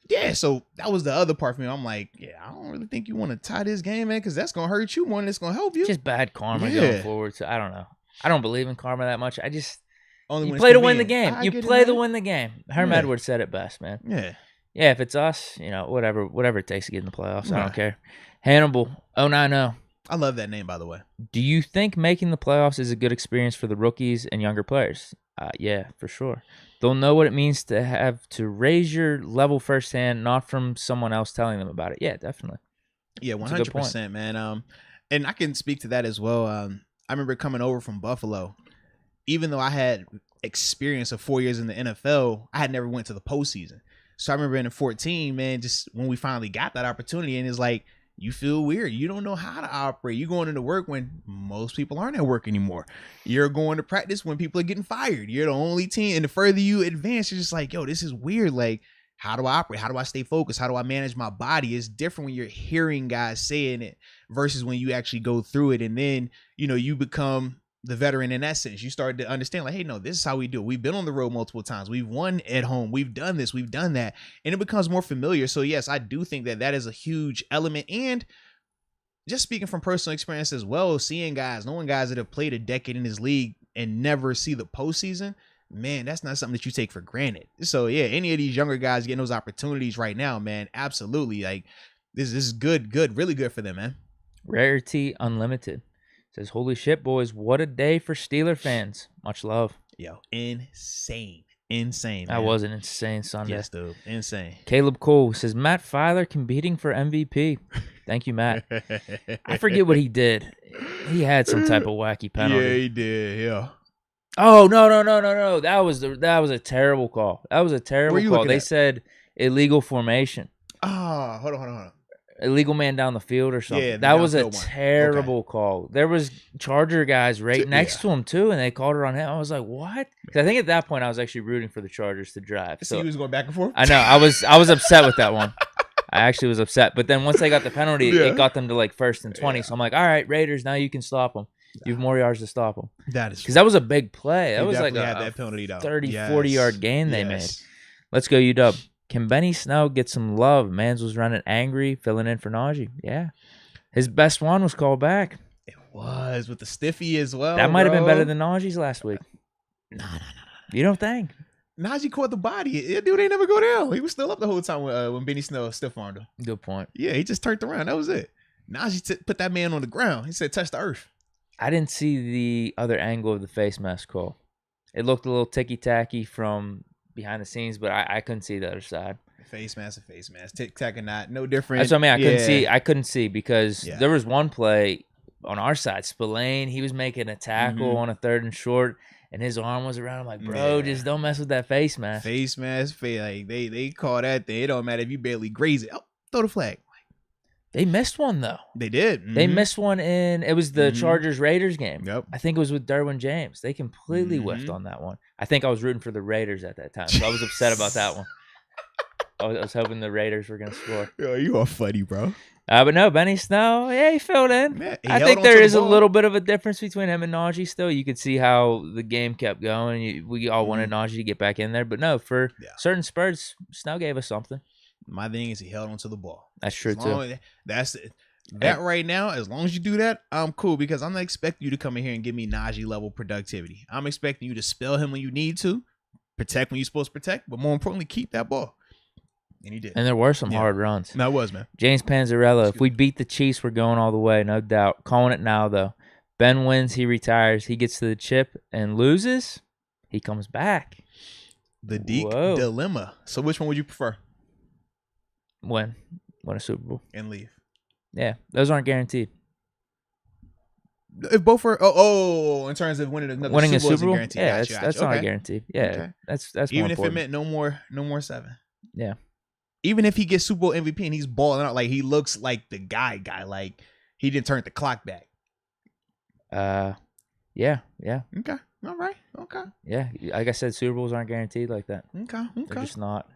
Yeah, so that was the other part for me. I'm like, yeah, I don't really think you want to tie this game, man, because that's gonna hurt you more than it's gonna help you. Just bad karma going forward. So I don't know. I don't believe in karma that much. I just Only you when play it's to win the convenient. game. You play to win the game. Herm Edwards said it best, man. Yeah. Yeah, if it's us, whatever it takes to get in the playoffs, I don't care. Hannibal 090. I love that name, by the way. Do you think making the playoffs is a good experience for the rookies and younger players? Yeah, for sure. They'll know what it means to have to raise your level firsthand, not from someone else telling them about it. Yeah, definitely. Yeah, 100%, man. And I can speak to that as well. I remember coming over from Buffalo. Even though I had experience of 4 years in the NFL, I had never went to the postseason. So I remember in 2014, man, just when we finally got that opportunity, and it's like, you feel weird. You don't know how to operate. You're going into work when most people aren't at work anymore. You're going to practice when people are getting fired. You're the only team. And the further you advance, you're just like, yo, this is weird. Like, how do I operate? How do I stay focused? How do I manage my body? It's different when you're hearing guys saying it versus when you actually go through it. And then, you become the veteran in that sense. You start to understand, like, hey, no, this is how we do it. We've been on the road multiple times. We've won at home. We've done this. We've done that. And it becomes more familiar. So, yes, I do think that is a huge element. And just speaking from personal experience as well, knowing guys that have played a decade in this league and never see the postseason, man, that's not something that you take for granted. So, yeah, any of these younger guys getting those opportunities right now, man, absolutely. Like, this is good, really good for them, man. Rarity Unlimited says, holy shit, boys, what a day for Steeler fans. Much love. Yo, insane, man. That was an insane Sunday. Yes, dude, insane. Caleb Cole says, Matt Filer competing for MVP. Thank you, Matt. I forget what he did. He had some type of wacky penalty. Yeah, he did, yeah. Oh, no. That was a terrible call. That was a terrible call. They said illegal formation. Oh, hold on. Illegal man down the field or something. Yeah, that was a terrible call. There was Charger guys right next to him too, and they called it on him. I was like, what? Because I think at that point I was actually rooting for the Chargers to drive. So he was going back and forth? I know. I was upset with that one. I actually was upset. But then once they got the penalty, it got them to like 1st and 20. So I'm like, all right, Raiders, now you can stop them. You have more yards to stop them. That is because that was a big play. That was like that penalty, 30, 40-yard gain they made. Let's go, UW. Can Benny Snell get some love? Mans was running angry, filling in for Najee. Yeah. His best one was called back. It was with the stiffy as well. That might have been better than Najee's last week. No. You don't think? Najee caught the body. That dude ain't never go down. He was still up the whole time when Benny Snell stiff-armed him. Good point. Yeah, he just turned around. That was it. Najee put that man on the ground. He said, touch the earth. I didn't see the other angle of the face mask call. It looked a little ticky-tacky from behind the scenes, but I couldn't see the other side. Face mask. Tic-tac or not. No different. That's what I mean. I couldn't see because there was one play on our side. Spillane, he was making a tackle on a 3rd and short, and his arm was around him like, bro, just don't mess with that face mask. Face mask. Like, they call that thing. It don't matter if you barely graze it. Oh, throw the flag. They missed one, though. They did. Mm-hmm. They missed one it was the Chargers-Raiders game. Yep. I think it was with Derwin James. They completely whiffed on that one. I think I was rooting for the Raiders at that time, so I was upset about that one. I was hoping the Raiders were going to score. Yo, you are funny, bro. But no, Benny Snell, he filled in. Man, I think there is a little bit of a difference between him and Najee still. You could see how the game kept going. We all wanted Najee to get back in there. But no, for certain spurts, Snell gave us something. My thing is he held onto the ball. That's true, too. That's it. That right now, as long as you do that, I'm cool because I'm not expecting you to come in here and give me Najee-level productivity. I'm expecting you to spell him when you need to, protect when you're supposed to protect, but more importantly, keep that ball. And he did. And there were some hard runs. That was, man. James Panzarella, if we beat the Chiefs, we're going all the way, no doubt. Calling it now, though. Ben wins, he retires, he gets to the chip and loses, he comes back. The Deke dilemma. So which one would you prefer? Win a Super Bowl. And leave. Yeah, those aren't guaranteed. If both are in terms of winning a Super Bowl, guaranteed. Yeah, that's not guaranteed. Yeah, that's even if important. it meant no more 7. Yeah, even if he gets Super Bowl MVP and he's balling out, like he looks like the guy, like he didn't turn the clock back. Yeah. Okay, all right, okay. Yeah, like I said, Super Bowls aren't guaranteed like that. Okay. They're just not.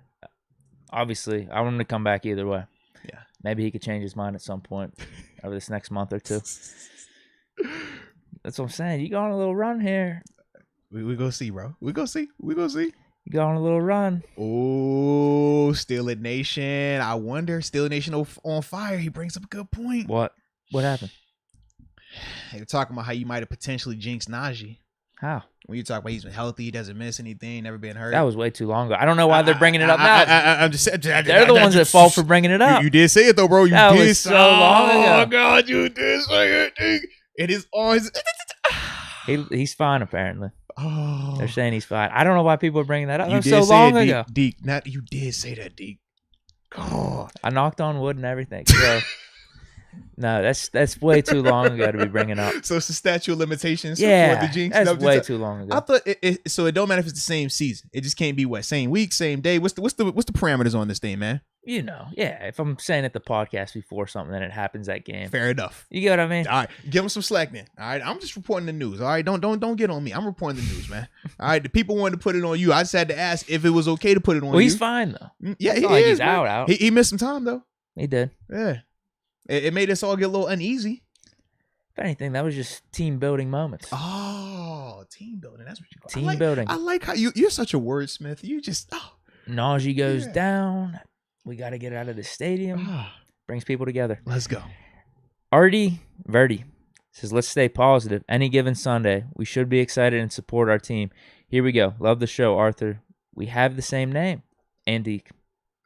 Obviously, I want him to come back either way. Yeah. Maybe he could change his mind at some point over this next month or two. That's what I'm saying. You go on a little run here. We go see, bro. We go see. You go on a little run. Oh, Steal It Nation. I wonder, Steal It Nation on fire. He brings up a good point. What happened? You're talking about how you might have potentially jinxed Najee. How? When you talk about he's been healthy, he doesn't miss anything, never been hurt. That was way too long ago. I don't know why they're bringing it up now. I'm just saying. They're the ones that fall for bringing it up. You did say it though, bro. That was so long ago. Oh God, you did say it. Dude. It is on his. He's fine apparently. Oh, They're saying he's fine. I don't know why people are bringing that up. That was did so say long it, ago. Deke. You did say that, Deke. Oh. I knocked on wood and everything. So no, that's way too long ago to be bringing up. So it's the statute of limitations. Yeah, for the jinx. that's way too long ago. I thought so. It don't matter if it's the same season. It just can't be what same week, same day. What's the parameters on this thing, man? You know, yeah. If I'm saying at the podcast before something, then it happens that game. Fair enough. You get what I mean? All right, give him some slack then. All right, I'm just reporting the news. All right, don't get on me. I'm reporting the news, man. All right, the people wanted to put it on you. I just had to ask if it was okay to put it on you. Well, he's fine though. Yeah, It's he not like is. he's man. out. He missed some time though. He did. Yeah, it made us all get a little uneasy. If anything, that was just team building moments. Oh, team building. That's what you call Team building. I like how you're such a wordsmith. You just Najee goes Yeah. down. We got to get out of the stadium. Brings people together. Let's go. Artie Verdi says, let's stay positive. Any given Sunday, we should be excited and support our team. Here we go. Love the show, Arthur. We have the same name. And Deke.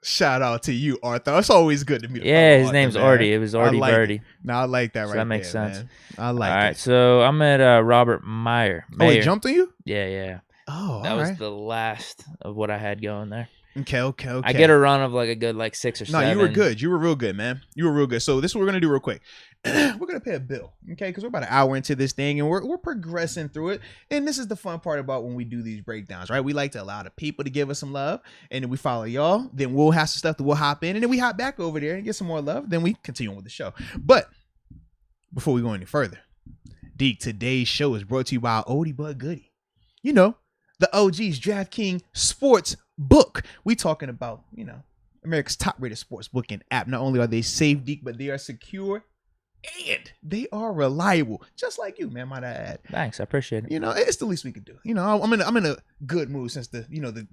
Shout out to you, Arthur. It's always good to meet. Yeah, his name's Artie. It was Artie Verdi. No, I like that So right that makes there, sense. man. I like All it. right, so I'm at Robert Meyer. Oh, he jumped on you? Yeah. Oh, That all was right. the last of what I had going there. Okay. I get a run of like a good 6 or 7. No, you were good. You were real good, man. You were real good. So this is what we're gonna do real quick. We're gonna pay a bill, okay? Because we're about an hour into this thing, and we're progressing through it. And this is the fun part about when we do these breakdowns, right? We like to allow the people to give us some love, and then we follow y'all. Then we'll have some stuff that we'll hop in, and then we hop back over there and get some more love. Then we continue on with the show. But before we go any further, Deke, today's show is brought to you by Oldie But Goodie. You know, the OG's DraftKings Sportsbook. We talking about, America's top-rated sportsbooking app. Not only are they safe, Deke, but they are secure and they are reliable. Just like you, man, might I add. Thanks, I appreciate it. It's the least we could do. I'm in a good mood since the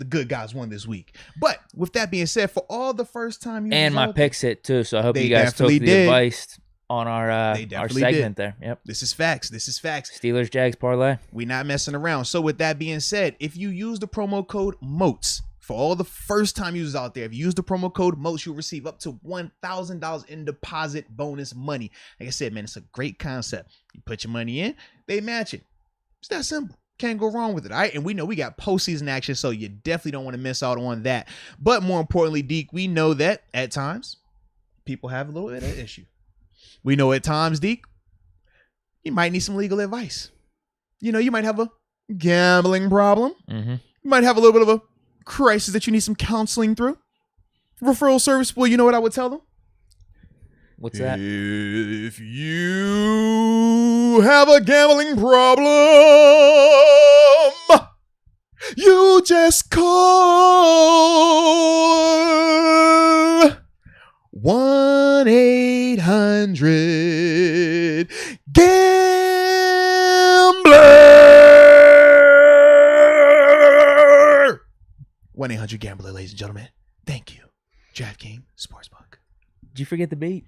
good guys won this week. But with that being said, for all the first time you and my resulted- picks hit too, so I hope They you guys took the definitely did. advice on our They definitely segment did. there. Yep. This is facts. Steelers Jags parlay. We not messing around. So with that being said, if you use the promo code Moats, for all the first time users out there, if you use the promo code Moats, you'll receive up to $1,000 in deposit bonus money. Like I said, man, it's a great concept. You put your money in, they match it. It's that simple. Can't go wrong with it, all right? And we know we got postseason action, so you definitely don't want to miss out on that. But more importantly, Deke, we know that at times people have a little bit of issue. We know at times, Deke, you might need some legal advice. You might have a gambling problem. Mm-hmm. You might have a little bit of a crisis that you need some counseling through. Referral service, well, you know what I would tell them? What's that? If you have a gambling problem, you just call 1-800-GAMBLER. 1-800-GAMBLER, ladies and gentlemen. Thank you. DraftKings Sportsbook. Did you forget the beat?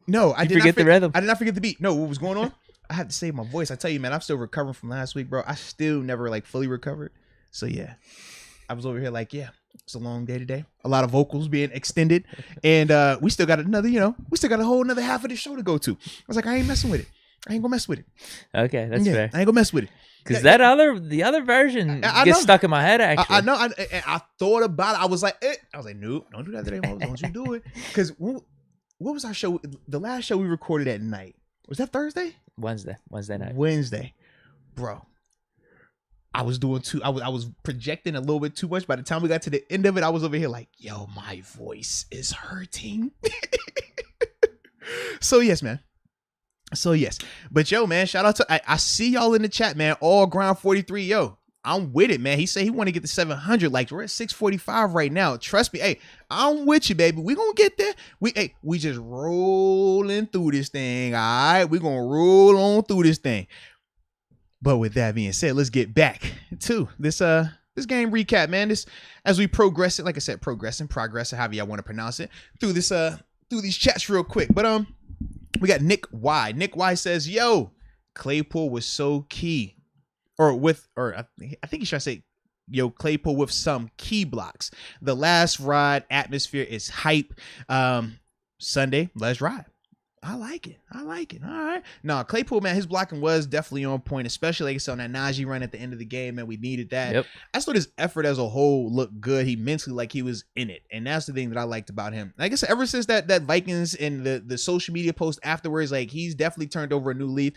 No, I did not forget the rhythm? I did not forget the beat. No, what was going on? I had to save my voice. I tell you, man, I'm still recovering from last week, bro. I still never fully recovered. So yeah, I was over here it's a long day today. A lot of vocals being extended, and we still got another, we still got a whole another half of the show to go to. I was like, I ain't messing with it. I ain't gonna mess with it. Okay, that's fair. I ain't gonna mess with it. Because the other version I gets know. stuck in my head. Actually, I know. I thought about it. I was like, nope, don't do that today, Moses. Don't you do it? Because what was our show? The last show we recorded at night. Was that Thursday? Wednesday night. Wednesday, bro. I was doing I was projecting a little bit too much. By the time we got to the end of it, I was over here like, yo, my voice is hurting. So yes, man. But yo, man, shout out to I see y'all in the chat, man. All Ground 43, yo. I'm with it, man. He said he want to get to 700. We're at 645 right now. Trust me. Hey, I'm with you, baby. We gonna get there. We just rolling through this thing. All right, we gonna roll on through this thing. But with that being said, let's get back to this recap, man. This as we progress it, like I said, progress, however y'all want to pronounce it, through these chats real quick. But we got Nick Y. Nick Y says, "Yo, Claypool was so key, I think he's trying to say, yo, Claypool with some key blocks. The last ride atmosphere is hype. Sunday, let's ride." I like it. All right. No, Claypool, man, his blocking was definitely on point, especially like I said on that Najee run at the end of the game, man. We needed that. Yep. I thought his effort as a whole looked good. He mentally like he was in it. And that's the thing that I liked about him. I guess ever since that Vikings and the social media post afterwards, like he's definitely turned over a new leaf.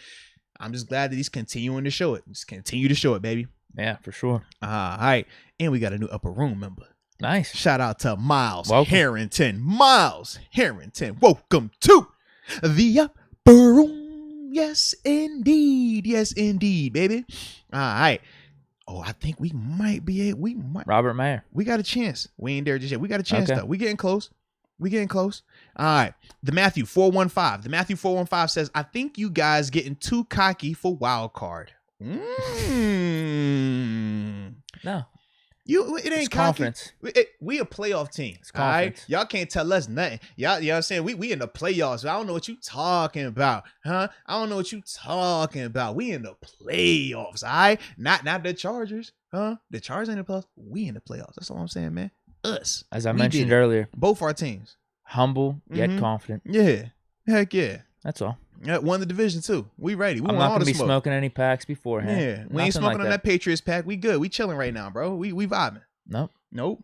I'm just glad that he's continuing to show it. Just continue to show it, baby. Yeah, for sure. All right. And we got a new upper room member. Nice. Shout out to Miles Welcome. Harrington. Miles Harrington. Welcome to the upper room. Yes, indeed. Yes, indeed, baby. All right. Oh, I think we might be Robert Mayer. We got a chance. We ain't there just yet. We got a chance, Okay. though. We getting close. All right. The Matthew 415 says, "I think you guys getting too cocky for wild card." No. It ain't It's cocky. confidence. We a playoff team. It's All right? confidence. Y'all can't tell us nothing. Y'all, you know what I'm saying? We in the playoffs. I don't know what you talking about. Huh? I don't know what you talking about. We in the playoffs. All right? Not the Chargers. Huh? The Chargers ain't in the playoffs. We in the playoffs. That's all I'm saying, man. Us. As I We mentioned did it. earlier, Both our teams. humble yet Mhm. confident. Yeah. Heck yeah. That's all. Yeah, won the division too. We ready. We I'm want not all going to the be smoke. smoking any packs beforehand. Yeah. We ain't Nothing smoking like on that Patriots pack. We good. We chilling right now, bro. We vibing. Nope.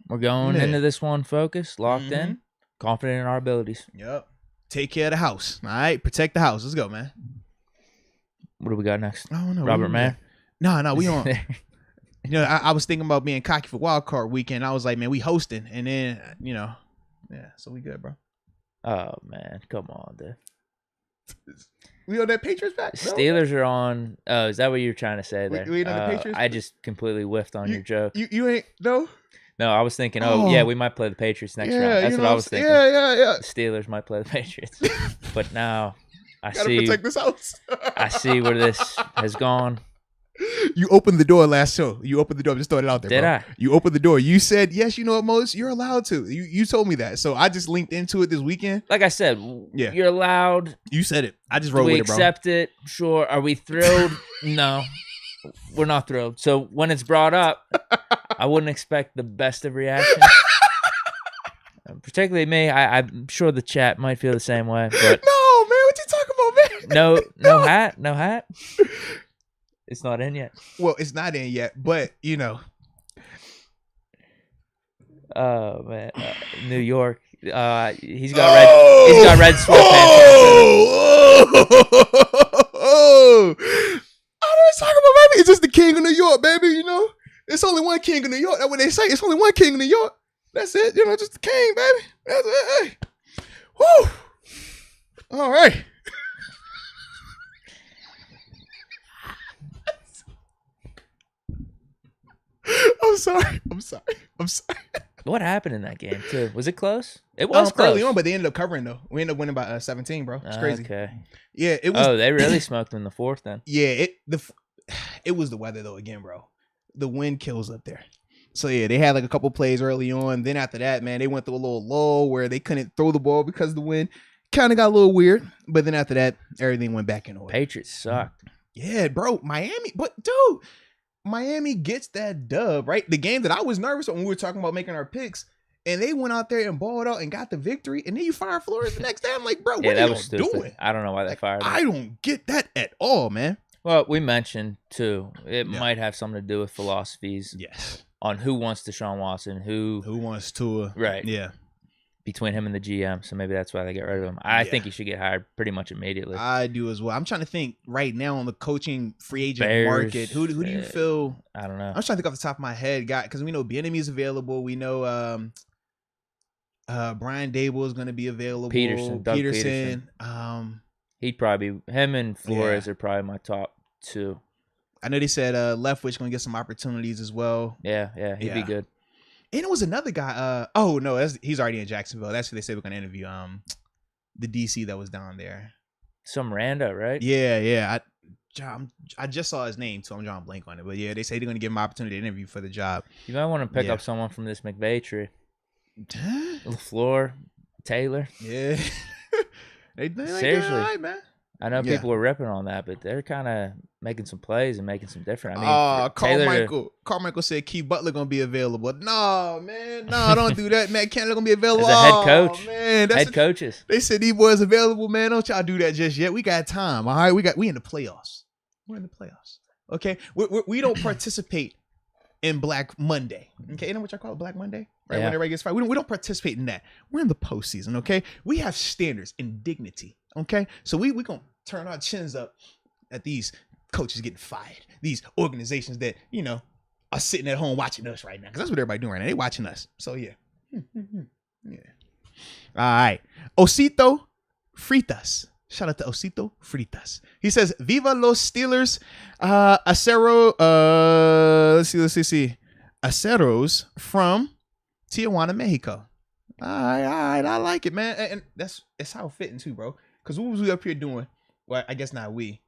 We're going Yeah. into this one focused, locked Mhm. in, confident in our abilities. Yep. Take care of the house. All right. Protect the house. Let's go, man. What do we got next? I don't know. Robert Mayer? No, we on. You know, I was thinking about being cocky for wild card weekend. I was like, man, we hosting, and then yeah, so we good, bro. Oh, man. Come on, dude. We on that Patriots back. bro? Steelers are on. Oh, is that what you were trying to say there? we ain't on the Patriots? I just completely whiffed on your joke. You ain't no. No, I was thinking, Oh. yeah, we might play the Patriots next Yeah, round. That's you what know I was thinking. Yeah. The Steelers might play the Patriots. But now I Gotta see protect this house. I see where this has gone. You opened the door last show. You opened the door. I'm just throwing it out there. Did bro. I? You opened the door. You said, yes, you know what, Moats? You're allowed to. You told me that. So I just linked into it this weekend. Like I said, Yeah. you're allowed. You said it. I just Do wrote we with it, bro. accept it? Sure. Are we thrilled? No. We're not thrilled. So when it's brought up, I wouldn't expect the best of reaction. Particularly me. I'm sure the chat might feel the same way. But No, man. What you talking about, man? no hat. It's not in yet. Well, it's not in yet, but, you know. Oh man, New York. He's got red. He's got red sweatpants. Oh! I was talking about, baby. It's just the king of New York, baby. You know, it's only one king of New York. That's what they say. It's only one king of New York. That's it. You know, just the king, baby. That's it. Hey. Woo! All right. I'm sorry. What happened in that game too? Was it close? It was close. Early on, but they ended up covering though. We ended up winning by 17, bro. It's crazy. Okay. Yeah, it was. Oh, they really smoked in the fourth then. Yeah, it was the weather though again, bro. The wind kills up there. So yeah, they had like a couple plays early on. Then after that, man, they went through a little lull where they couldn't throw the ball because of the wind. Kind of got a little weird. But then after that, everything went back in order. Patriots sucked. Yeah, bro. Miami gets that dub, right? The game that I was nervous when we were talking about making our picks, and they went out there and balled out and got the victory, and then you fire Flores the next day. I'm like, bro, what Yeah, are that you was stupid. doing? I don't know why they fired him. I don't get that at all, man. Well, we mentioned too. It Yeah. might have something to do with philosophies Yes. on who wants Deshaun Watson, who wants to? Right. Yeah. between him and the GM. So maybe that's why they get rid of him. I Yeah. think he should get hired pretty much immediately. I do as well. I'm trying to think right now on the coaching free agent Bears, market. Who do you feel? I don't know. I'm trying to think off the top of my head, guy, because we know Bieniemy is available. We know Brian Dable is going to be available. Doug Peterson. He'd probably him and Flores are probably my top two. I know they said Leftwich going to get some opportunities as well. Yeah, he'd be good. And it was another guy. He's already in Jacksonville. That's who they said we're going to interview. The DC that was down there. Some rando, right? Yeah. I just saw his name, so I'm drawing a blank on it. But yeah, they say they're gonna give him an opportunity to interview for the job. You might want to pick up someone from this McVay tree. LaFleur, Taylor. Yeah. they Seriously, all right, man. I know people were ripping on that, but they're kind of making some plays and making some different. I mean, Carmichael said Key Butler gonna be available. No, man, no, don't do that, man. Canada gonna be available. As a head coach, man, head coaches. They said he was available, man. Don't y'all do that just yet. We got time. All right, we in the playoffs. We're in the playoffs. Okay, we don't participate in Black Monday. Okay, you know what y'all call it, Black Monday, right? When everybody gets fired, we don't participate in that. We're in the postseason. Okay, we have standards and dignity. Okay, so we gonna turn our chins up at these coaches getting fired, these organizations that are sitting at home watching us right now, because that's what everybody doing right now. They watching us. So yeah. Yeah. All right, Osito Fritas. Shout out to Osito Fritas. He says, "Viva los Steelers, Acero." Let's see. Aceros from Tijuana, Mexico. All right, I like it, man, and it's how fitting too, bro. Because what was we up here doing? Well, I guess not me.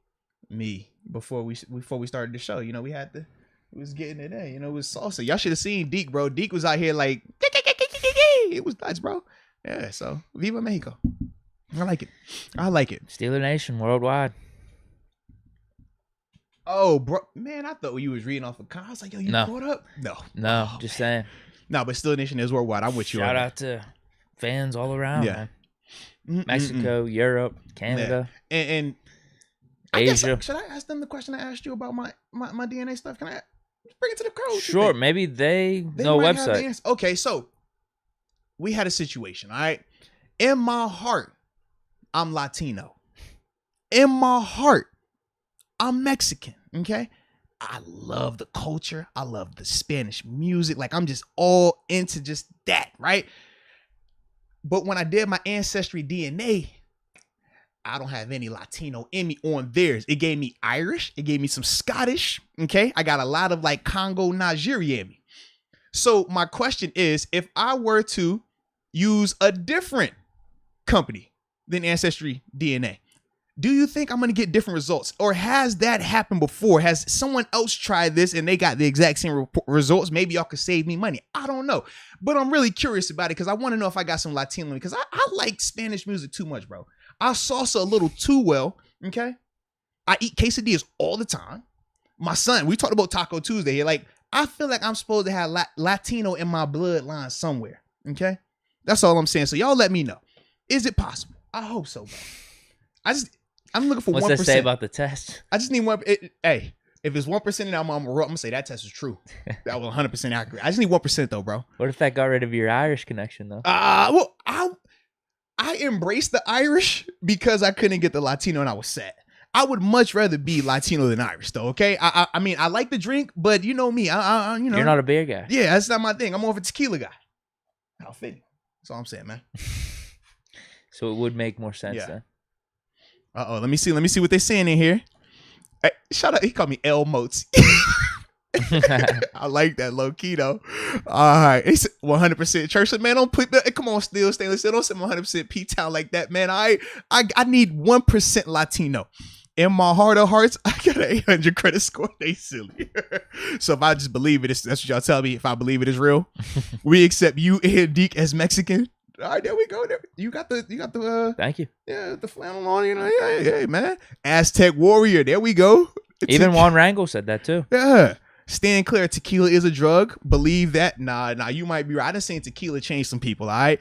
Before we started the show, we was getting it in. It was salsa. Y'all should have seen Deke, bro. Deke was out here like, it was nuts, bro. Yeah. So, Viva Mexico. I like it. Steeler Nation worldwide. Oh, bro, man, I thought you was reading off of. I was like, yo, you caught up? No, just saying. No, but Steeler Nation is worldwide. I'm with you. Shout out to fans all around, man. Mexico, Europe, Canada, and Asia. Should I ask them the question I asked you about my DNA stuff? Can I bring it to the crowd? Sure, maybe they know website. Okay, so we had a situation. All right, in my heart, I'm Latino. In my heart, I'm Mexican. Okay, I love the culture. I love the Spanish music. Like, I'm just all into just that, right? But when I did my ancestry DNA, I don't have any Latino in me on theirs. It gave me Irish. It gave me some Scottish. Okay. I got a lot of like Congo, Nigeria in me. So my question is, if I were to use a different company than Ancestry DNA, do you think I'm going to get different results? Or has that happened before? Has someone else tried this and they got the exact same results? Maybe y'all could save me money. I don't know. But I'm really curious about it because I want to know if I got some Latino in me, because I like Spanish music too much, bro. I salsa a little too well, okay? I eat quesadillas all the time. My son, we talked about Taco Tuesday here. Like, I feel like I'm supposed to have Latino in my bloodline somewhere, okay? That's all I'm saying. So y'all let me know. Is it possible? I hope so, bro. I'm looking for 1%. What's that say about the test? I just need 1%. Hey, if it's 1% and I'm gonna say that test is true. That was 100% accurate. I just need 1% though, bro. What if that got rid of your Irish connection though? Well, I embraced the Irish because I couldn't get the Latino and I was sad. I would much rather be Latino than Irish though. Okay, I mean, I like the drink, but you know me, you're not a beer guy. Yeah, that's not my thing. I'm more of a tequila guy. How fitting. That's all I'm saying, man. So it would make more sense then. Let me see what they're saying in here. Hey, shout out, he called me L Moats. I like that low key though. All right, it's 100% church. Man, don't put that. Come on, stainless. Don't say 100% P-Town like that, man. I need 1% Latino. In my heart of hearts, I got an 800 credit score. They silly. So if I just believe it, that's what y'all tell me. If I believe it is real, we accept you and Deke as Mexican. All right, there we go. You got the. Thank you. Yeah, the flannel on. Yeah, man. Aztec warrior. There we go. Even Juan Rangel said that too. Yeah. Stand clear. Tequila is a drug. Believe that. Nah. You might be right. I done seen tequila change some people. All right.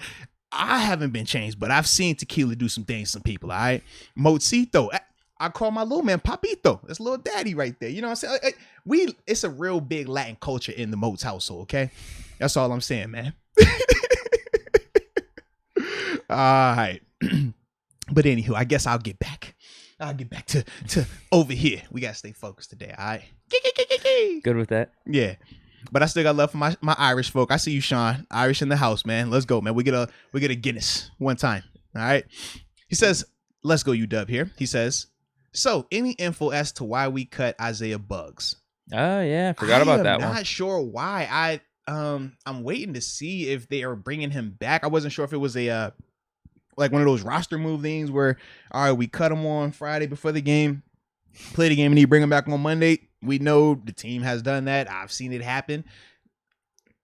I haven't been changed, but I've seen tequila do some things to some people. All right. Moatsito. I call my little man Papito. That's little daddy right there. You know what I'm saying? It's a real big Latin culture in the Moats household. Okay. That's all I'm saying, man. All right. But anywho, I guess I'll get back to over here. We gotta stay focused today. All right. Good with that. Yeah. But I still got love for my Irish folk. I see you, Sean. Irish in the house, man. Let's go, man. We get a Guinness one time. All right. He says, let's go, UW here. He says, so any info as to why we cut Isaiah Buggs? Oh yeah, forgot about that one. I'm not sure why. I'm waiting to see if they are bringing him back. I wasn't sure if it was a like one of those roster move things where, all right, we cut him on Friday before the game, play the game and he bring him back on Monday. We know the team has done that. I've seen it happen.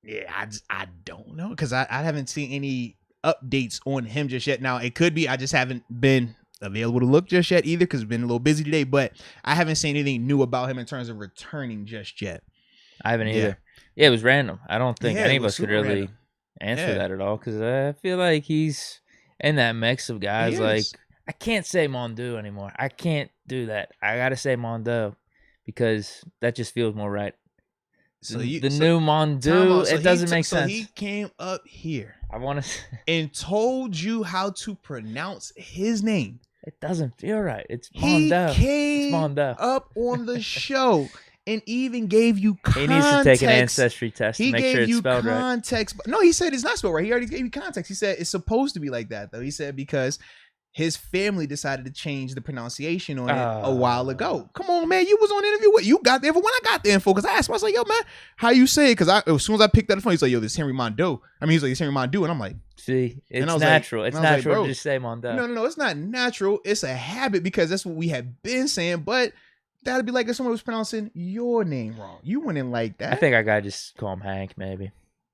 Yeah, I don't know because I haven't seen any updates on him just yet. Now, it could be I just haven't been available to look just yet either because I've been a little busy today, but I haven't seen anything new about him in terms of returning just yet. I haven't either. Yeah, it was random. I don't think any of us could really random. answer that at all because I feel like he's in that mix of guys. Like, I can't say Mondeau anymore. I can't do that. I got to say Mondeau because that just feels more right. So new Mondeau, it doesn't make sense. So he came up here. I want to and told you how to pronounce his name. It doesn't feel right. It's Mondeau. He came up on the show and even gave you context. He needs to take an ancestry test to make sure it's spelled context. Right. No, he said it's not spelled right. He already gave you context. He said it's supposed to be like that, though. He said because his family decided to change the pronunciation on it a while ago. Come on, man. You was on the interview with you got the info when I got the info because I asked him, I was like, yo, man, how you say it? Because as soon as I picked up the phone, he's like, yo, this is Henry Mondeau. I mean, he's like, it's Henry Mondeau. And I'm like, see, it's natural. It's natural to just say Mondeau. No, it's not natural. It's a habit because that's what we have been saying. But that'd be like if someone was pronouncing your name wrong. You wouldn't like that. I think I gotta just call him Hank, maybe.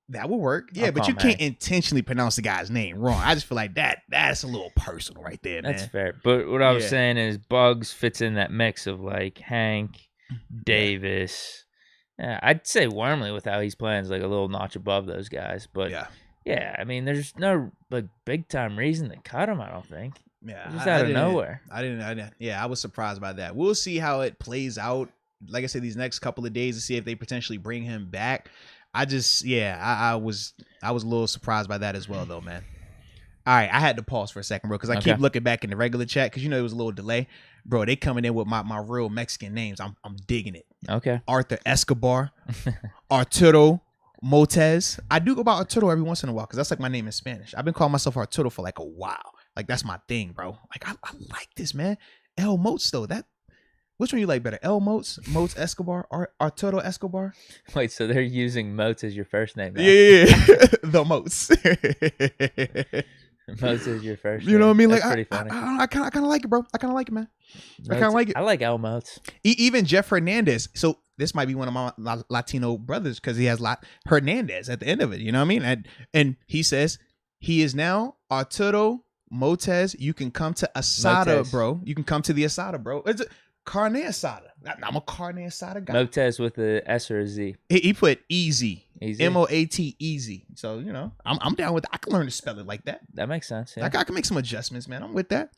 That would work. Yeah, but you can't intentionally pronounce the guy's name wrong. I just feel like that's a little personal right there, man. That's fair. But what I was saying is Bugs fits in that mix of like Hank, Davis. Yeah, I'd say Wormley with how he's playing is like a little notch above those guys. But yeah, I mean, there's no like big time reason to cut him, I don't think. Yeah. Just out of nowhere. I didn't. Yeah, I was surprised by that. We'll see how it plays out. Like I said, these next couple of days to see if they potentially bring him back. I was a little surprised by that as well, though, man. All right, I had to pause for a second, bro, because I keep looking back in the regular chat because it was a little delay, bro. They coming in with my real Mexican names. I'm digging it. Okay. Arthur Escobar, Arturo Moats. I do go by Arturo every once in a while because that's like my name in Spanish. I've been calling myself Arturo for like a while. Like that's my thing, bro. Like I like this, man. El Moats though. Which one you like better? El Moats, Moats Escobar, or Arturo Escobar? Wait, so they're using Moats as your first name now? Yeah. The Moats. Moats is your first name. You know what I mean? That's like pretty funny. I kind of like it, bro. I kind of like it, man. Moats, I kind of like it. I like El Moats. Even Jeff Hernandez. So this might be one of my Latino brothers because he has Hernandez at the end of it. You know what I mean? And he says he is now Arturo Moats. You can come to Asada, bro. You can come to the Asada, bro. It's carne asada. I'm a carne asada guy. Moats with the S or a Z. He put easy. Moat easy. So I'm down with that. I can learn to spell it like that. That makes sense. Yeah. I can make some adjustments, man. I'm with that.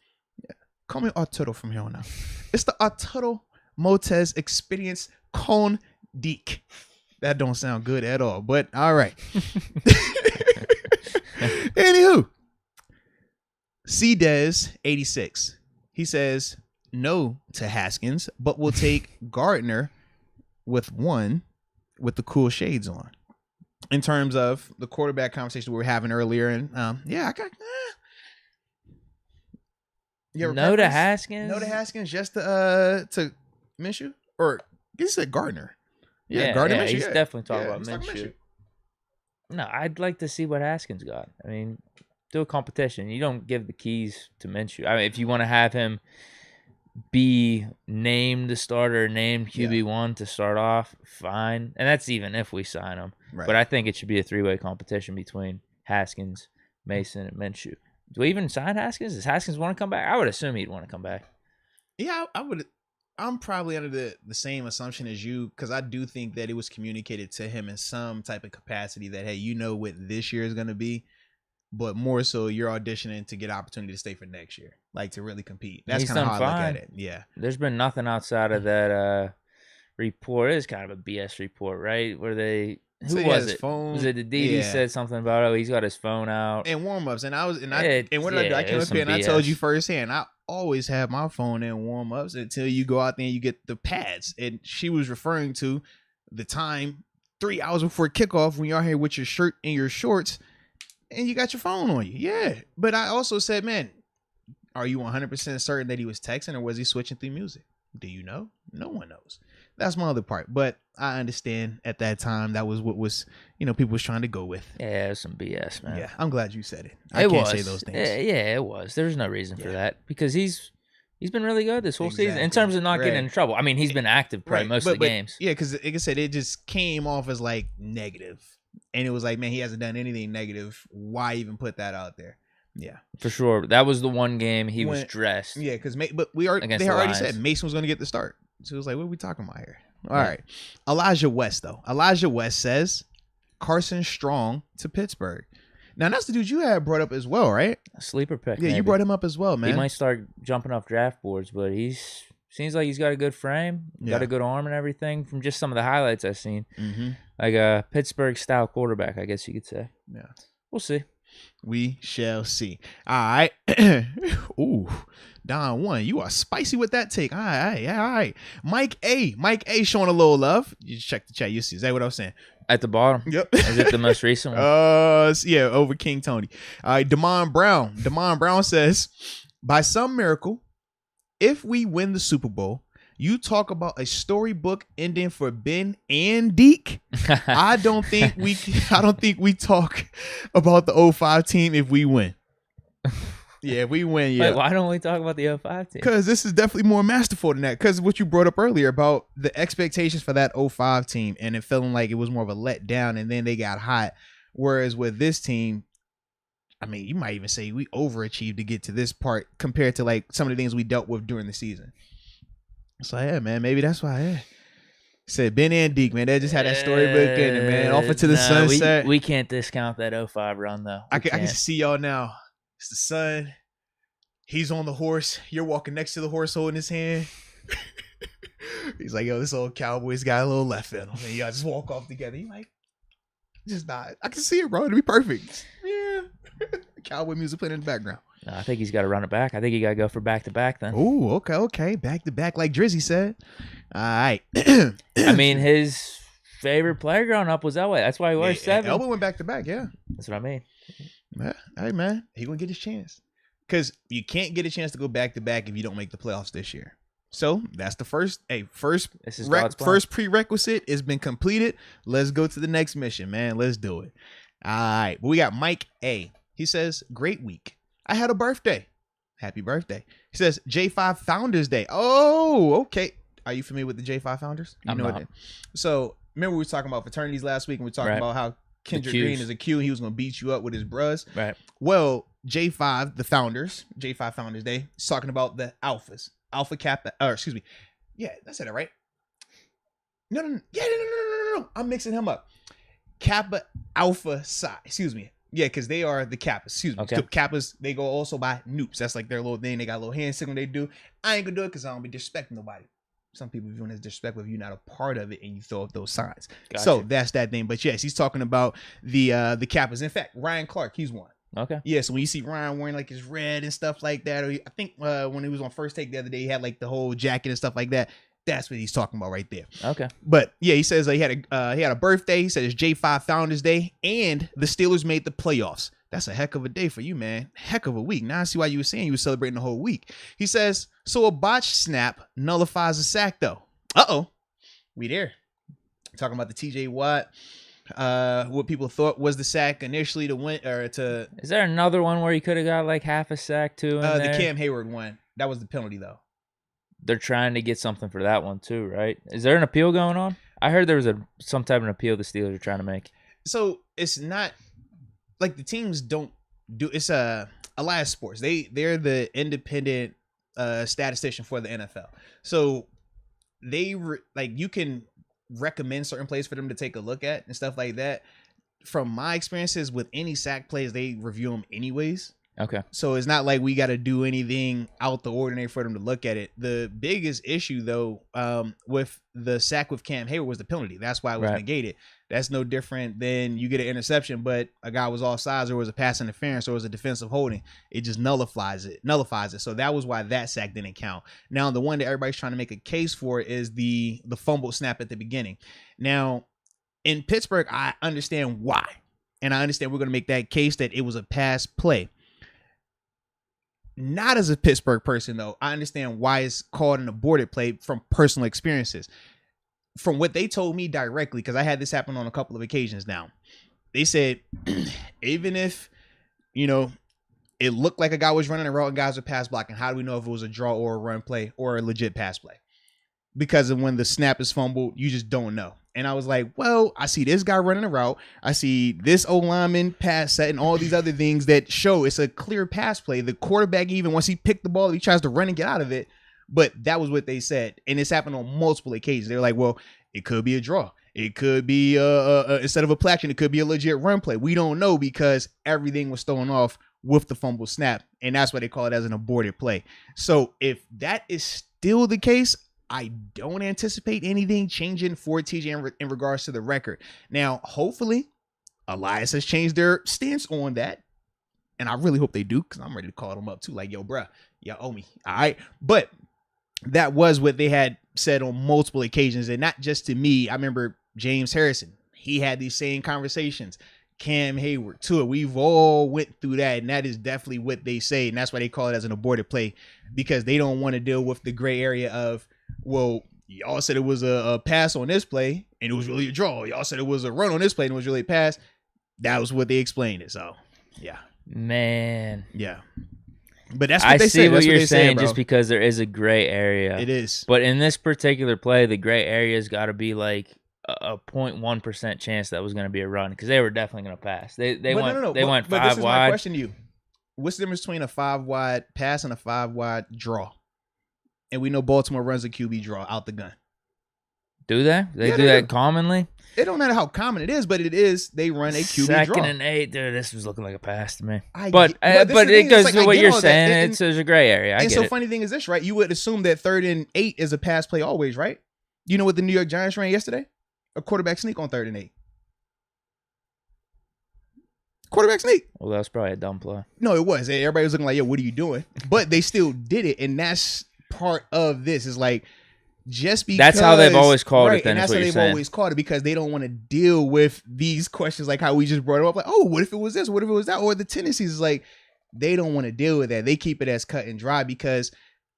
Yeah. Call me Arturo from here on out. It's the Arturo Moats experience con Deke. That don't sound good at all, but all right. Anywho, CDez86. He says no to Haskins, but we'll take Gardner with the cool shades on. In terms of the quarterback conversation we were having earlier, and I got no to Haskins. No to Haskins, just to Minshew, or you said Gardner. Yeah, Gardner. Yeah, Minshew, he's definitely talking about Minshew. No, I'd like to see what Haskins got. I mean, do a competition. You don't give the keys to Minshew. I mean, if you want to have him be named the starter, named QB1 to start off, fine. And that's even if we sign him. Right. But I think it should be a three-way competition between Haskins, Mason, and Minshew. Do we even sign Haskins? Does Haskins want to come back? I would assume he'd want to come back. Yeah, I would. I'm probably under the same assumption as you because I do think that it was communicated to him in some type of capacity that, hey, you know what this year is going to be, but more so you're auditioning to get opportunity to stay for next year, like to really compete. That's kind of how I look at it. Yeah. There's been nothing outside of that report. It's kind of a BS report, right? Where they... Who was it? Phone. Was it the D? He said something about he's got his phone out and warm-ups, and what did I do? I came up here and I told you firsthand. I always have my phone in warm-ups until you go out there and you get the pads. And she was referring to the time 3 hours before kickoff when you're here with your shirt and your shorts, and you got your phone on you. Yeah, but I also said, man, are you 100% certain that he was texting or was he switching through music? Do you know? No one knows. That's my other part. But I understand at that time that was what was, people was trying to go with. Yeah, it was some BS, man. Yeah, I'm glad you said it. I can't say those things. Yeah, it was. There's no reason for that because he's He's been really good this whole season in terms of not getting in trouble. I mean, he's been active probably most of the games. Yeah, because like I said, it just came off as like negative. And it was like, man, he hasn't done anything negative. Why even put that out there? Yeah. For sure. That was the one game he was dressed. Yeah, because they already said Mason was going to get the start. So it was like, what are we talking about here? All right. Elijah West, though. Elijah West says Carson Strong to Pittsburgh. Now, that's the dude you had brought up as well, right? A sleeper pick. Yeah, maybe. You brought him up as well, man. He might start jumping off draft boards, but seems like he's got a good frame, got a good arm and everything from just some of the highlights I've seen. Mm-hmm. Like a Pittsburgh-style quarterback, I guess you could say. Yeah. We'll see. We shall see. All right. Ooh, Don 1, you are spicy with that take. All right. Mike A showing a little love. You just check the chat. You see. Is that what I was saying? At the bottom. Yep. Is it the most recent one? Yeah, over King Tony. All right, Damon Brown. Damon Brown says, by some miracle, if we win the Super Bowl, you talk about a storybook ending for Ben and Deke. I don't think we talk about the 05 team if we win. Yeah, if we win, yeah. Wait, why don't we talk about the 05 team? Because this is definitely more masterful than that. Because what you brought up earlier about the expectations for that 05 team and it feeling like it was more of a letdown and then they got hot. Whereas with this team, I mean, you might even say we overachieved to get to this part compared to like some of the things we dealt with during the season. So yeah, man, maybe that's why. Yeah. Said Ben and Deke, man, they just had that storybook in it, man. Off into the sunset. We can't discount that 05 run though. I can see y'all now. It's the sun. He's on the horse. You're walking next to the horse holding his hand. He's like, yo, this old Cowboys got a little left in him. And y'all just walk off together. You're like, just not. I can see it, bro. It'll be perfect. Yeah. Cowboy music playing in the background. No, I think he's got to run it back. I think he got to go for back-to-back then. Oh, okay. Back-to-back like Drizzy said. All right. I mean, his favorite player growing up was Elway. That's why he wore 7. Elway went back-to-back, yeah. That's what I mean. Yeah. Hey, man. He going to get his chance. Because you can't get a chance to go back-to-back if you don't make the playoffs this year. So that's the first prerequisite has been completed. Let's go to the next mission, man. Let's do it. All right. But we got Mike A. He says, great week. I had a birthday. Happy birthday. He says, J5 Founders Day. Oh, okay. Are you familiar with the J5 Founders? I'm not. So remember we were talking about fraternities last week and we were talking about how Kendrick Green is a Q and he was going to beat you up with his bros. Right. Well, J5, the founders, J5 Founders Day, is talking about the alphas. Alpha Kappa, excuse me. Yeah, I said it right. No. I'm mixing him up. Kappa Alpha Psi. Excuse me. Yeah, because they are the Kappas. Excuse me. Okay. So Kappas, they go also by noops. That's like their little thing. They got a little hand signal they do. I ain't gonna do it because I don't be disrespecting nobody. Some people view it as disrespectful if you're not a part of it and you throw up those signs. Gotcha. So that's that thing. But yes, he's talking about the Kappas. In fact, Ryan Clark, he's one. Okay. Yeah, so when you see Ryan wearing like his red and stuff like that, or I think when he was on First Take the other day, he had like the whole jacket and stuff like that. That's what he's talking about right there. Okay. But yeah, he says he had a birthday. He said it's J5 Founders Day, and the Steelers made the playoffs. That's a heck of a day for you, man. Heck of a week. Now I see why you were saying you were celebrating the whole week. He says, so a botched snap nullifies a sack, though. Uh-oh. We there. Talking about the TJ Watt. What people thought was the sack initially to win or to. Is there another one where he could have got like half a sack too? The Cam Hayward one. That was the penalty though. They're trying to get something for that one too, right? Is there an appeal going on? I heard there was some type of an appeal the Steelers are trying to make. So it's not like the teams don't do. It's Elias Sports. They're the independent statistician for the NFL. So they you can recommend certain plays for them to take a look at and stuff like that. From my experiences with any sack plays, they review them anyways. Okay. So it's not like we got to do anything out the ordinary for them to look at it. The biggest issue though, with the sack with Cam Hayward was the penalty. That's why it was negated. That's no different than you get an interception, but a guy was offsides or was a pass interference or was a defensive holding. It just nullifies it. So that was why that sack didn't count. Now the one that everybody's trying to make a case for is the fumble snap at the beginning. Now in Pittsburgh, I understand why, and I understand we're going to make that case that it was a pass play. Not as a Pittsburgh person, though. I understand why it's called an aborted play from personal experiences. From what they told me directly, because I had this happen on a couple of occasions now. They said, even if, it looked like a guy was running a route and guys were pass blocking. How do we know if it was a draw or a run play or a legit pass play? Because of when the snap is fumbled, you just don't know. And I was like, well, I see this guy running a route. I see this O-lineman pass set and all these other things that show it's a clear pass play. The quarterback, even once he picked the ball, he tries to run and get out of it. But that was what they said. And it's happened on multiple occasions. They're like, well, it could be a draw. It could be, instead of a play action, it could be a legit run play. We don't know because everything was thrown off with the fumble snap. And that's why they call it as an aborted play. So if that is still the case, I don't anticipate anything changing for TJ in regards to the record. Now, hopefully, Elias has changed their stance on that. And I really hope they do because I'm ready to call them up too. Like, yo, bruh, y'all owe me. All right. But that was what they had said on multiple occasions. And not just to me. I remember James Harrison. He had these same conversations. Cam Hayward, too. We've all went through that. And that is definitely what they say. And that's why they call it as an aborted play. Because they don't want to deal with the gray area of, well, y'all said it was a pass on this play and it was really a draw. Y'all said it was a run on this play and it was really a pass. That was what they explained it. So, yeah. Man. Yeah. But that's what they say. I see what you're saying, bro. just because there is a gray area. It is. But in this particular play, the gray area's got to be like a 0.1% chance that was going to be a run because they were definitely going to pass. They went 5 but this is wide. my question to you. What's the difference between a 5-wide pass and a 5-wide draw? And we know Baltimore runs a QB draw out the gun. Do they? They do that commonly? It don't matter how common it is, but it is. They run a QB draw. 2nd and 8, dude, this was looking like a pass to me. But it goes to what you're saying. There's a gray area. I and get so it. Funny thing is this, right? You would assume that 3rd and 8 is a pass play always, right? You know what the New York Giants ran yesterday? A quarterback sneak on 3rd and 8. Quarterback sneak. Well, that was probably a dumb play. No, it was. Everybody was looking like, yo, what are you doing? But they still did it, and that's part of this is like just because that's how they've always called it. Then and that's how they've always called it because they don't want to deal with these questions like how we just brought it up. Like, oh, what if it was this? What if it was that? Or the tendencies is like they don't want to deal with that. They keep it as cut and dry because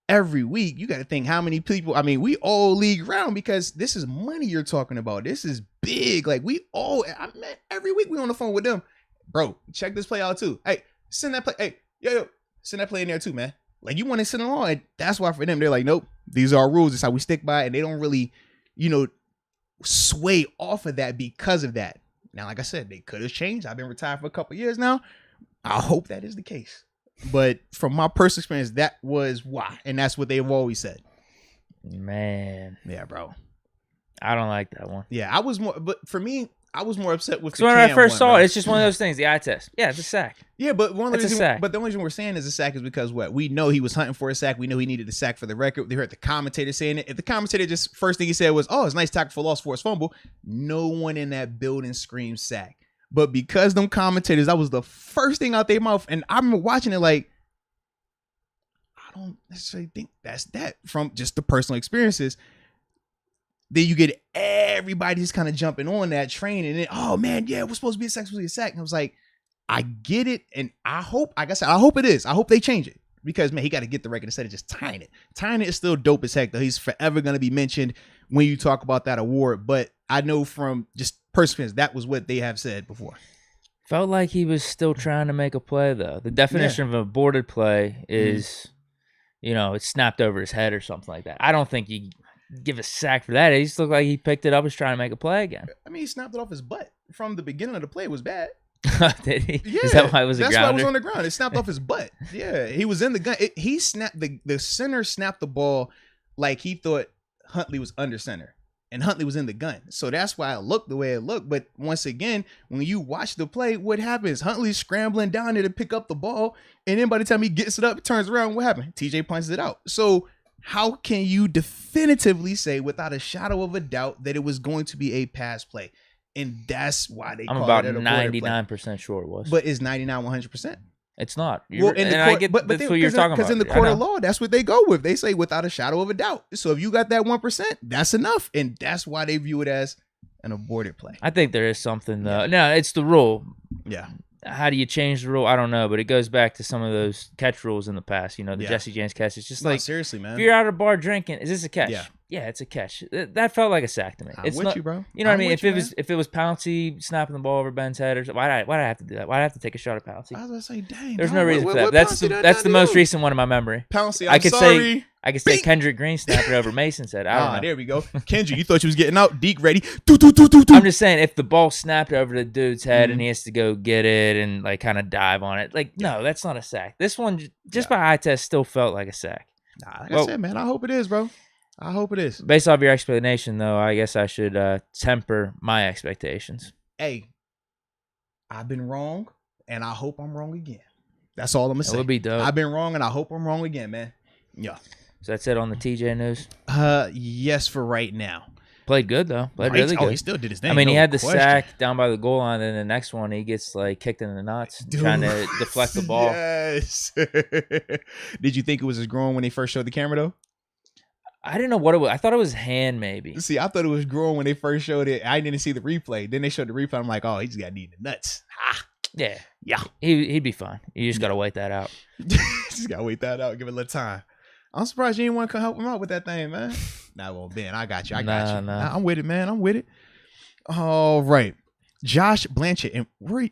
every week you got to think how many people. I mean, we all league round because this is money you're talking about. This is big. Like every week we on the phone with them, bro. Check this play out too. Hey, send that play. Hey, yo, send that play in there too, man. Like, you want to send along, and that's why for them, they're like, nope, these are our rules. This is how we stick by it. And they don't really, sway off of that because of that. Now, like I said, they could have changed. I've been retired for a couple of years now. I hope that is the case. But from my personal experience, that was why. And that's what they've always said. Man. Yeah, bro. I don't like that one. Yeah, but for me, I was more upset with the when I first saw it, it's just one of those things, the eye test. Yeah, it's a sack. Yeah, but the only reason we're saying is a sack is because what? We know he was hunting for a sack. We know he needed a sack for the record. They heard the commentator saying it. If the commentator just first thing he said was, oh, it's a nice tackle for loss for his fumble, no one in that building screamed sack. But because them commentators, that was the first thing out their mouth. And I remember watching it like, I don't necessarily think that's that from just the personal experiences. Then you get everybody just kind of jumping on that train and then, oh man, yeah, we're supposed to be a sack, And I was like, I get it. And I hope, like I said, I hope it is. I hope they change it because, man, he got to get the record instead of just tying it. Tying it is still dope as heck, though. He's forever going to be mentioned when you talk about that award. But I know from just personal experience, that was what they have said before. Felt like he was still trying to make a play, though. The definition of an aborted play is, it's snapped over his head or something like that. I don't think you give a sack for that. He just looked like he picked it up and was trying to make a play again. I mean, he snapped it off his butt. From the beginning of the play, it was bad. Did he? Yeah. Is that why it was a grounder? That's why it was on the ground. It snapped off his butt. Yeah. He was in the gun. He snapped, the center snapped the ball like he thought Huntley was under center. And Huntley was in the gun. So that's why it looked the way it looked. But once again, when you watch the play, what happens? Huntley's scrambling down there to pick up the ball. And then by the time he gets it up, it turns around. What happened? TJ punches it out. So how can you definitively say without a shadow of a doubt that it was going to be a pass play? And that's why they call it an aborted play. I'm about 99% sure it was. But is 99 100%? It's not. I get that's what you're talking about. Because in the court of law, that's what they go with. They say without a shadow of a doubt. So if you got that 1%, that's enough. And that's why they view it as an aborted play. I think there is something, though. No, it's the rule. Yeah. How do you change the rule? I don't know, but it goes back to some of those catch rules in the past. The Yeah. Jesse James catch. It's just No, like, seriously, man. if you're out of a bar drinking, is this a catch? Yeah. Yeah, it's a catch. That felt like a sack to me. I'm It's with not, you, bro. You know what I I'm mean? with If it was Pouncey snapping the ball over Ben's head or something, why'd I have to do that? Why'd I have to take a shot at Pouncey? I was gonna say, dang. There's dog, no reason for what that. Pouncey done That's the to most you? recent one in my memory. Pouncey, I I'm could sorry. say I could say Kendrick Green snapped it over Mason's head. I don't know. There we go. Kendrick, you thought you was getting out. Deke ready. I'm just saying, if the ball snapped over the dude's head and he has to go get it and like kind of dive on it, like no, that's not a sack. This one, just by eye test, still felt like a sack. Nah, like I said, man, I hope it is, bro. I hope it is. Based off your explanation, though, I guess I should temper my expectations. Hey, I've been wrong, and I hope I'm wrong again. That's all I'm gonna say. It would be dope. I've been wrong, and I hope I'm wrong again, man. Yeah. So that's it on the TJ news. Yes, for right now. Played good though. Played really good. He still did his thing. I mean, he no had the question. sack down by the goal line, and the next one he gets like kicked in the nuts, trying to deflect the ball. Yes. Did you think it was his groin when they first showed the camera though? I didn't know what it was. I thought it was hand, maybe. See, I thought it was groin when they first showed it. I didn't see the replay. Then they showed the replay. I'm like, oh, he just got knee in the nuts. Yeah. Yeah. He'd be fine. You just gotta wait that out. Just gotta wait that out. Give it a little time. I'm surprised you didn't want to come help him out with that thing, man. Nah, well, Ben, I got you. I got you. Nah. I'm with it, man. I'm with it. All right. Josh Blanchett. And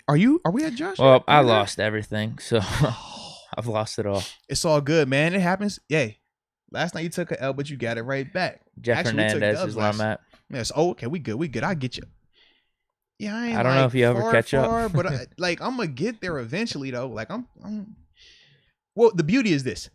are we at Josh? Well, I lost everything, so I've lost it all. It's all good, man. It happens. Yay. Last night you took an L, but you got it right back. Jeff Hernandez is where I'm at. Yes. Oh, okay. We good. I get you. Yeah, I don't know if you ever catch up. But I'm gonna get there eventually, though. Like I'm. Well, the beauty is this: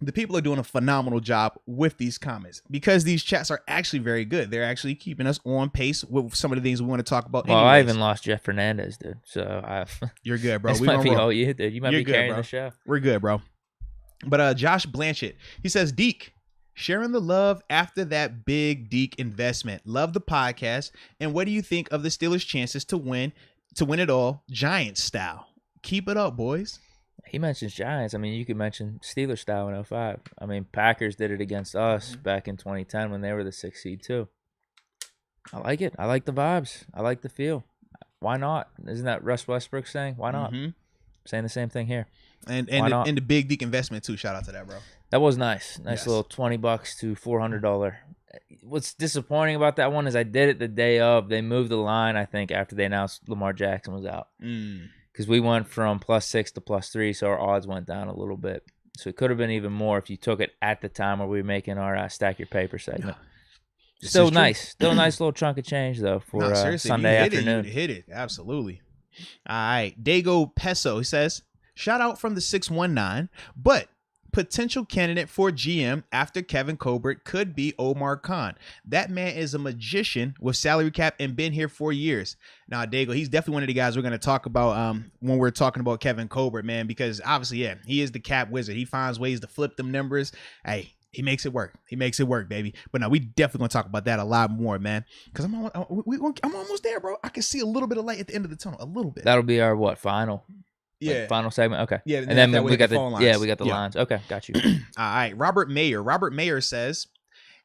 the people are doing a phenomenal job with these comments because these chats are actually very good. They're actually keeping us on pace with some of the things we want to talk about. Well, I even lost Jeff Hernandez, dude. So you're good, bro. This might be all you, dude. You might be carrying the show. We're good, bro. But Josh Blanchett, he says, Deke, sharing the love after that big Deke investment. Love the podcast. And what do you think of the Steelers' chances to win it all, Giants style? Keep it up, boys. He mentions Giants. I mean, you could mention Steelers style in 05. I mean, Packers did it against us back in 2010 when they were the 6th seed too. I like it. I like the vibes. I like the feel. Why not? Isn't that Russ Westbrook saying? Why not? Mm-hmm. Saying the same thing here. And the big Deke investment too. Shout out to that, bro. That was nice. Nice Yes. little $20 to $400. What's disappointing about that one is I did it the day of. They moved the line, I think, after they announced Lamar Jackson was out. Because we went from +6 to +3, so our odds went down a little bit. So it could have been even more if you took it at the time where we were making our Stack Your Paper segment. Still nice. Still a nice little chunk of change, though, for Sunday afternoon. You hit it. Absolutely. All right. Dago Peso, he says, shout out from the 619, but potential candidate for GM after Kevin Colbert could be Omar Khan. That man is a magician with salary cap and been here for years. Now, Dago, he's definitely one of the guys we're going to talk about when we're talking about Kevin Colbert, man, because obviously, yeah, he is the cap wizard. He finds ways to flip them numbers. Hey, he makes it work. He makes it work, baby. But now we definitely going to talk about that a lot more, man, because I'm almost there, bro. I can see a little bit of light at the end of the tunnel, a little bit. That'll be our final? Yeah. Like final segment. Okay. Yeah. And then we got the lines. we got the lines. Okay. Got you. All right. Robert Mayer says,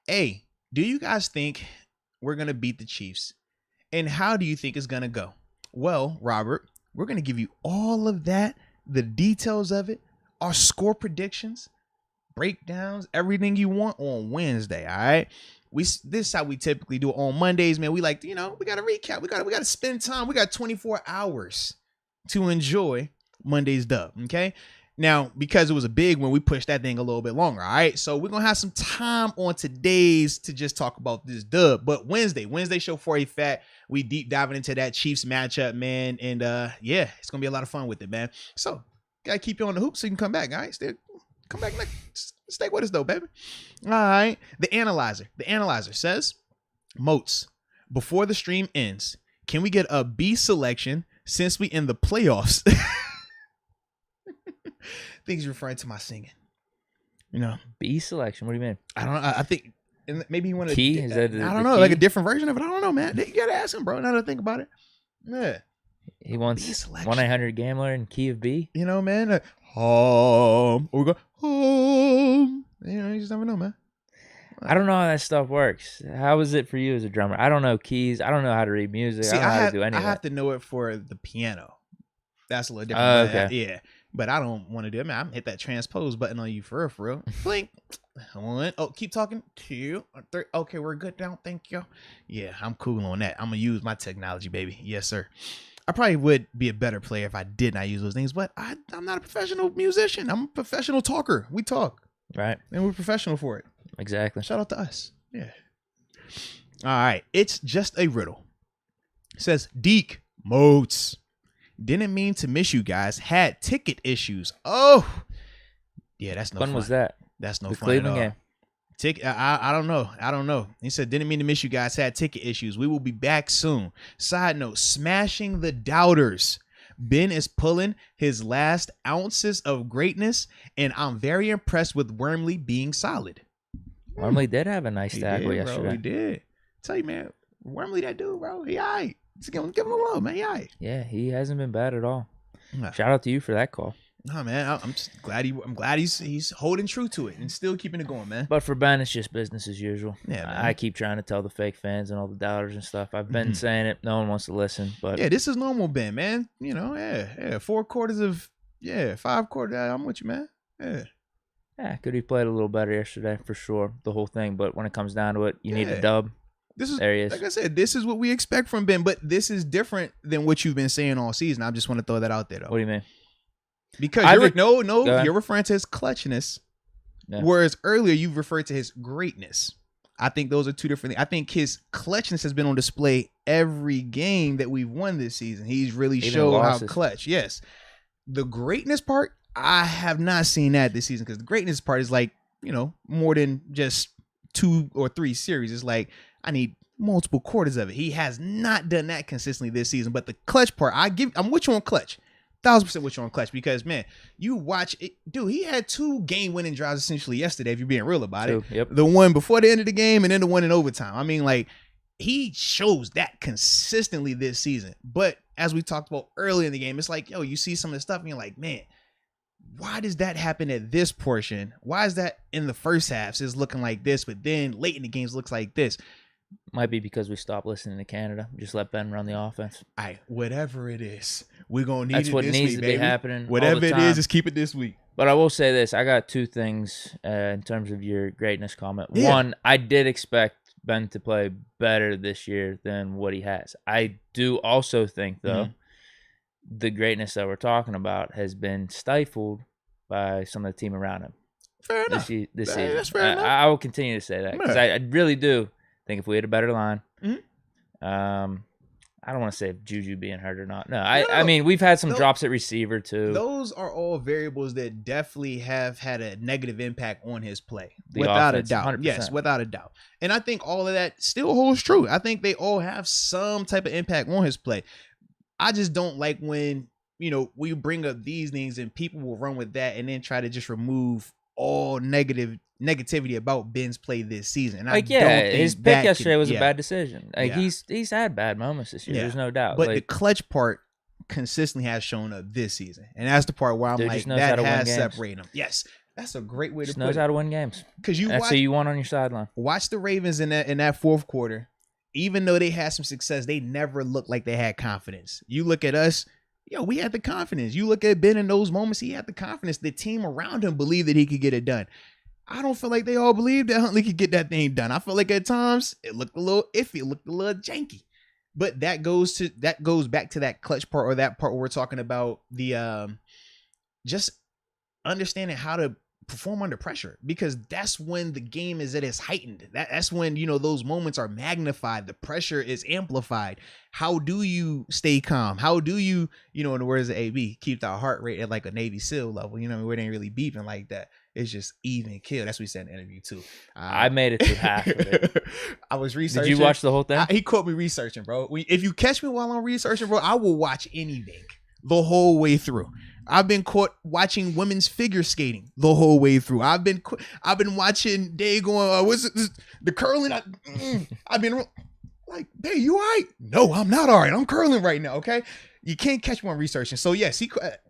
hey, do you guys think we're going to beat the Chiefs? And how do you think it's going to go? Well, Robert, we're going to give you all of that, the details of it, our score predictions, breakdowns, everything you want on Wednesday. All right. This is how we typically do it on Mondays, man. We like, we got to recap. We got to spend time. We got 24 hours to enjoy Monday's dub. Okay. Now, because it was a big one, we pushed that thing a little bit longer. All right. So we're going to have some time on today's to just talk about this dub. But Wednesday show for a fat. We deep diving into that Chiefs matchup, man. And yeah, it's going to be a lot of fun with it, man. So got to keep you on the hoop so you can come back. All right. Come back. Stay with us though, baby. All right. The analyzer says, Moats, before the stream ends, can we get a B selection since we in the playoffs? I think he's referring to my singing. B selection. What do you mean? I don't know. I think maybe he wanted key. Is that I don't know, like a different version of it. I don't know, man. You gotta ask him, bro. Now that I think about it, yeah. He wants 1-800-GAMBLER and key of B. Man. Or we go home. You just never know, man. I don't know how that stuff works. How is it for you as a drummer? I don't know keys. I don't know how to read music. See, I don't know how to do any of that. I have to know it for the piano. That's a little different. Okay. Yeah. But I don't want to do it. Man, I'm hit that transpose button on you for real. Blink. 1. Oh, keep talking. 2, 3. Okay, we're good now. Thank you. Yeah, I'm cool on that. I'm gonna use my technology, baby. Yes, sir. I probably would be a better player if I did not use those things, but I'm not a professional musician. I'm a professional talker. We talk. Right. And we're professional for it. Exactly. Shout out to us. Yeah. All right. It's just a riddle. It says, Deke, Moats. Didn't mean to miss you guys. Had ticket issues. Oh. Yeah, that's no fun. When was that? That's no the fun Cleveland at all. game. I don't know. He said, didn't mean to miss you guys. Had ticket issues. We will be back soon. Side note, smashing the doubters. Ben is pulling his last ounces of greatness, and I'm very impressed with Wormley being solid. Wormley did have a nice tackle yesterday. Bro, he did. Tell you, man, Wormley, that dude, bro, he all right. Just give him a love, man. He all right. Yeah, he hasn't been bad at all. Nah. Shout out to you for that call. No, man, I'm just glad he's holding true to it and still keeping it going, man. But for Ben, it's just business as usual. Yeah, man. I keep trying to tell the fake fans and all the doubters and stuff. I've been saying it. No one wants to listen. But yeah, this is normal, Ben, man. You know, yeah. 4 quarters of 5 quarters. I'm with you, man. Yeah, could he played a little better yesterday for sure, the whole thing. But when it comes down to it, you need a dub. There he is. Like I said, this is what we expect from Ben, but this is different than what you've been saying all season. I just want to throw that out there, though. What do you mean? Because you're referring to his clutchness, whereas earlier you referred to his greatness. I think those are two different things. I think his clutchness has been on display every game that we've won this season. He's really showed how clutch. Yes. The greatness part, I have not seen that this season, because the greatness part is like, more than just 2 or 3 series. It's like, I need multiple quarters of it. He has not done that consistently this season. But the clutch part, I'm with you on clutch. 1,000% with you on clutch, because, man, you watch it. Dude, he had 2 game-winning drives essentially yesterday, if you're being real about it. Yep. The one before the end of the game and then the one in overtime. I mean, like, he shows that consistently this season. But as we talked about earlier in the game, it's like, you see some of the stuff and you're like, man, why does that happen at this portion? Why is that in the first half is looking like this, but then late in the games looks like this? Might be because we stopped listening to Canada. Just let Ben run the offense. All right, whatever it is, we're going to need That's it what this needs week, to baby. be happening. Whatever it is, just keep it this week. But I will say this. I got 2 things in terms of your greatness comment. Yeah. One, I did expect Ben to play better this year than what he has. I do also think, though, the greatness that we're talking about has been stifled by some of the team around him. Fair enough. This season. That's fair enough. I will continue to say that, because I really do think if we had a better line, I don't want to say if Juju being hurt or not. No, I mean, we've had some drops at receiver too. Those are all variables that definitely have had a negative impact on his play. The without offense, a doubt. 100%. Yes, without a doubt. And I think all of that still holds true. I think they all have some type of impact on his play. I just don't like when, we bring up these things and people will run with that and then try to just remove all negativity about Ben's play this season. And his pick yesterday was a bad decision. Like he's had bad moments this year. Yeah. There's no doubt. But the clutch part consistently has shown up this season, and that's the part where I'm like, that has separated him. Yes, that's a great way to put it. Knows how to win games. Because that's who you want on your sideline. Watch the Ravens in that fourth quarter. Even though they had some success, they never looked like they had confidence. You look at us. We had the confidence. You look at Ben in those moments, he had the confidence. The team around him believed that he could get it done. I don't feel like they all believed that Huntley could get that thing done. I feel like at times it looked a little iffy, it looked a little janky. But that goes back to that clutch part, or that part where we're talking about the just understanding how to perform under pressure, because that's when the game is at its heightened. That's when those moments are magnified. The pressure is amplified. How do you stay calm? How do you in the words of AB, keep that heart rate at like a Navy SEAL level? Where it ain't really beeping like that. It's just even kill. That's what he said in the interview too. I made it through half of it. I was researching. Did you watch the whole thing? He caught me researching, bro. If you catch me while I'm researching, bro, I will watch anything the whole way through. I've been caught watching women's figure skating the whole way through. I've been watching Day going, what's it, the curling? I've been like, hey, you all right? No, I'm not all right. I'm curling right now, okay? You can't catch me on researching. So, yes,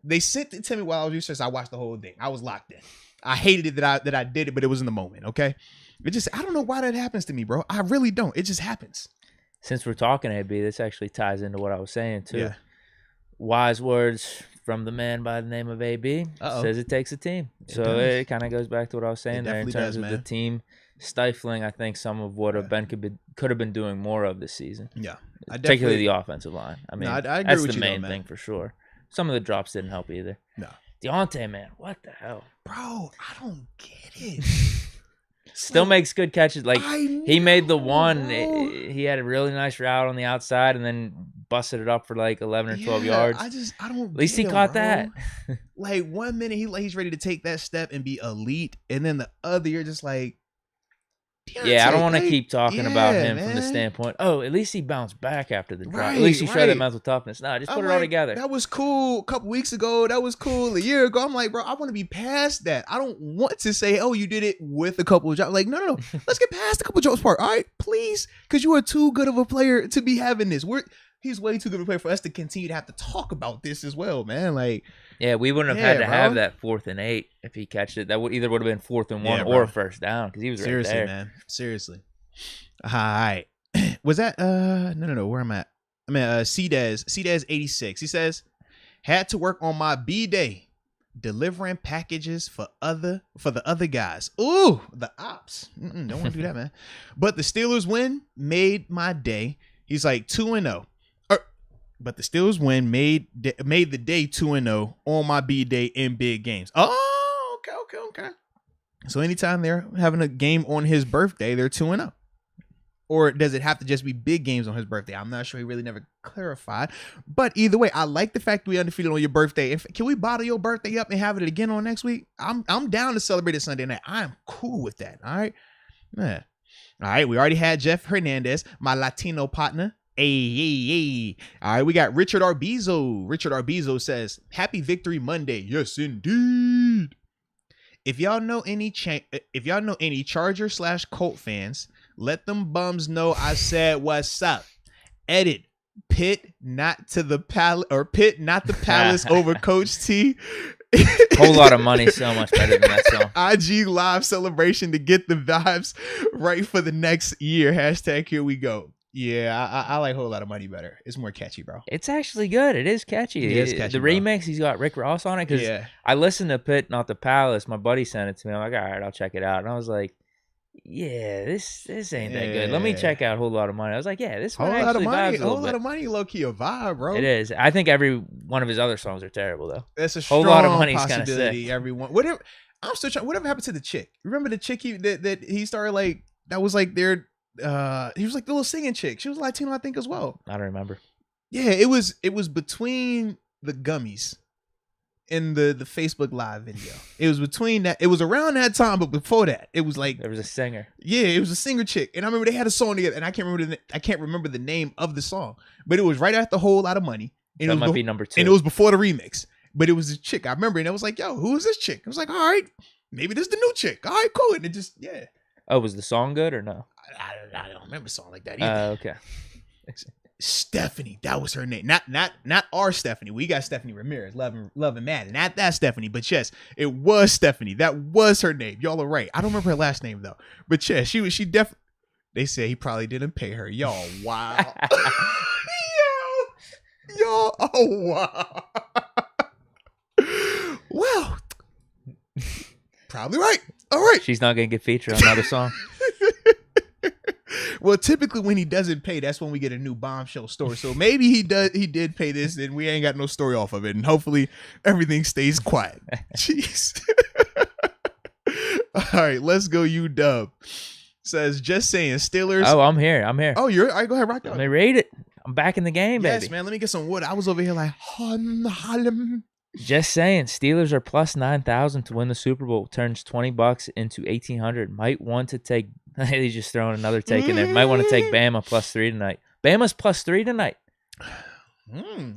they sent it to me while I was researching. I watched the whole thing. I was locked in. I hated it that I did it, but it was in the moment, okay? I don't know why that happens to me, bro. I really don't. It just happens. Since we're talking, AB, this actually ties into what I was saying, too. Yeah. wise words from the man by the name of AB. Says it takes a team. So it kind of goes back to what I was saying there in terms of the team stifling. I think some of what could have been doing more of this season. Yeah, particularly the offensive line. I mean, I agree that's with the you main though, thing for sure. Some of the drops didn't help either. No, Deontay, man, what the hell, bro? I don't get it. Still makes good catches. Like he made the one. He had a really nice route on the outside, and then busted it up for like 11 or 12 yards. I don't. At least he caught that. Like 1 minute he's ready to take that step and be elite, and then the other you're just like, yeah, I don't want to keep talking about him from the standpoint. Oh, at least he bounced back after the drop. At least he showed that mental toughness. Nah, just put it all together. That was cool a couple weeks ago. That was cool a year ago. I'm like, bro, I want to be past that. I don't want to say, oh, you did it with a couple of drops. Like, no. Let's get past a couple of drops part. All right, please, because you are too good of a player to be having this. He's way too good of a player for us to continue to have to talk about this as well, man. Like, yeah, we wouldn't have had to have that 4th and 8 if he catched it. That would have been 4th and 1 or a first down because he was seriously, right there. Man. Seriously. All right. Was that no, where am I at? I mean CDez 86. He says, had to work on my B-day, delivering packages for the other guys. Ooh, the ops. Don't want to do that, man. But the Steelers win made my day. He's like 2-0. But the Steelers win made the day 2-0 on my B-day in big games. Oh, okay. So anytime they're having a game on his birthday, they're 2-0. Or does it have to just be big games on his birthday? I'm not sure. He really never clarified. But either way, I like the fact that we undefeated on your birthday. Can we bottle your birthday up and have it again on next week? I'm down to celebrate it Sunday night. I'm cool with that. All right. Yeah. All right. We already had Jeff Hernandez, my Latino partner. Hey. All right. We got Richard Arbizo. Richard Arbizo says, "Happy Victory Monday." Yes, indeed. If y'all know any Charger/Colt fans, let them bums know I said what's up. Edit. Pitt not the palace over Coach T. Whole lot of money, so much better than that song. IG live celebration to get the vibes right for the next year. # here we go. Yeah, I like Whole Lot of Money better. It's more catchy, bro. It's actually good. It is catchy. It is catchy, the remix, he's got Rick Ross on it. Because I listened to Pitt, Not the Palace. My buddy sent it to me. I'm like, all right, I'll check it out. And I was like, yeah, this ain't that good. Let me check out Whole Lot of Money. I was like, yeah, this one actually vibes a little Whole Lot of Money, low key a vibe, bro. It is. I think every one of his other songs are terrible though. That's a strong Whole Lot of Money's possibility. Everyone, whatever. I'm still trying. Whatever happened to the chick? Remember the chick that he started like? That was like their. He was like the little singing chick. She was Latino, I think, as well. I don't remember. Yeah, it was between the gummies and the Facebook Live video. It was between that. It was around that time, but before that, it was like there was a singer. Yeah, it was a singer chick, and I remember they had a song together, and I can't remember the name of the song, but it was right after Whole Lot of Money. And that might be number 2, and it was before the remix. But it was a chick I remember, and I was like, "Yo, who is this chick?" I was like, "All right, maybe this is the new chick." All right, cool. And it just Oh, was the song good or no? I don't remember a song like that either. Okay. Stephanie, that was her name. Not our Stephanie. We got Stephanie Ramirez, Love and Madden. Not that Stephanie, but yes, it was Stephanie. That was her name. Y'all are right. I don't remember her last name though. But yes, she definitely. They say he probably didn't pay her. Y'all, wow. Yo, oh wow. Well, probably right. All right. She's not gonna get featured on another song. Well, typically when he doesn't pay, that's when we get a new bombshell story. So maybe he did pay this, and we ain't got no story off of it. And hopefully everything stays quiet. Jeez. All right, let's go. UW says, just saying, Steelers. Oh, I'm here. Oh, you're all right. Go ahead, rock. Let me read it. I'm back in the game, baby. Yes, man. Let me get some wood. I was over here like, just saying, Steelers are plus 9,000 to win the Super Bowl. Turns $20 into 1,800. Might want to take. He's just throwing another take in there. Might want to take Bama plus 3 tonight. Bama's plus 3 tonight.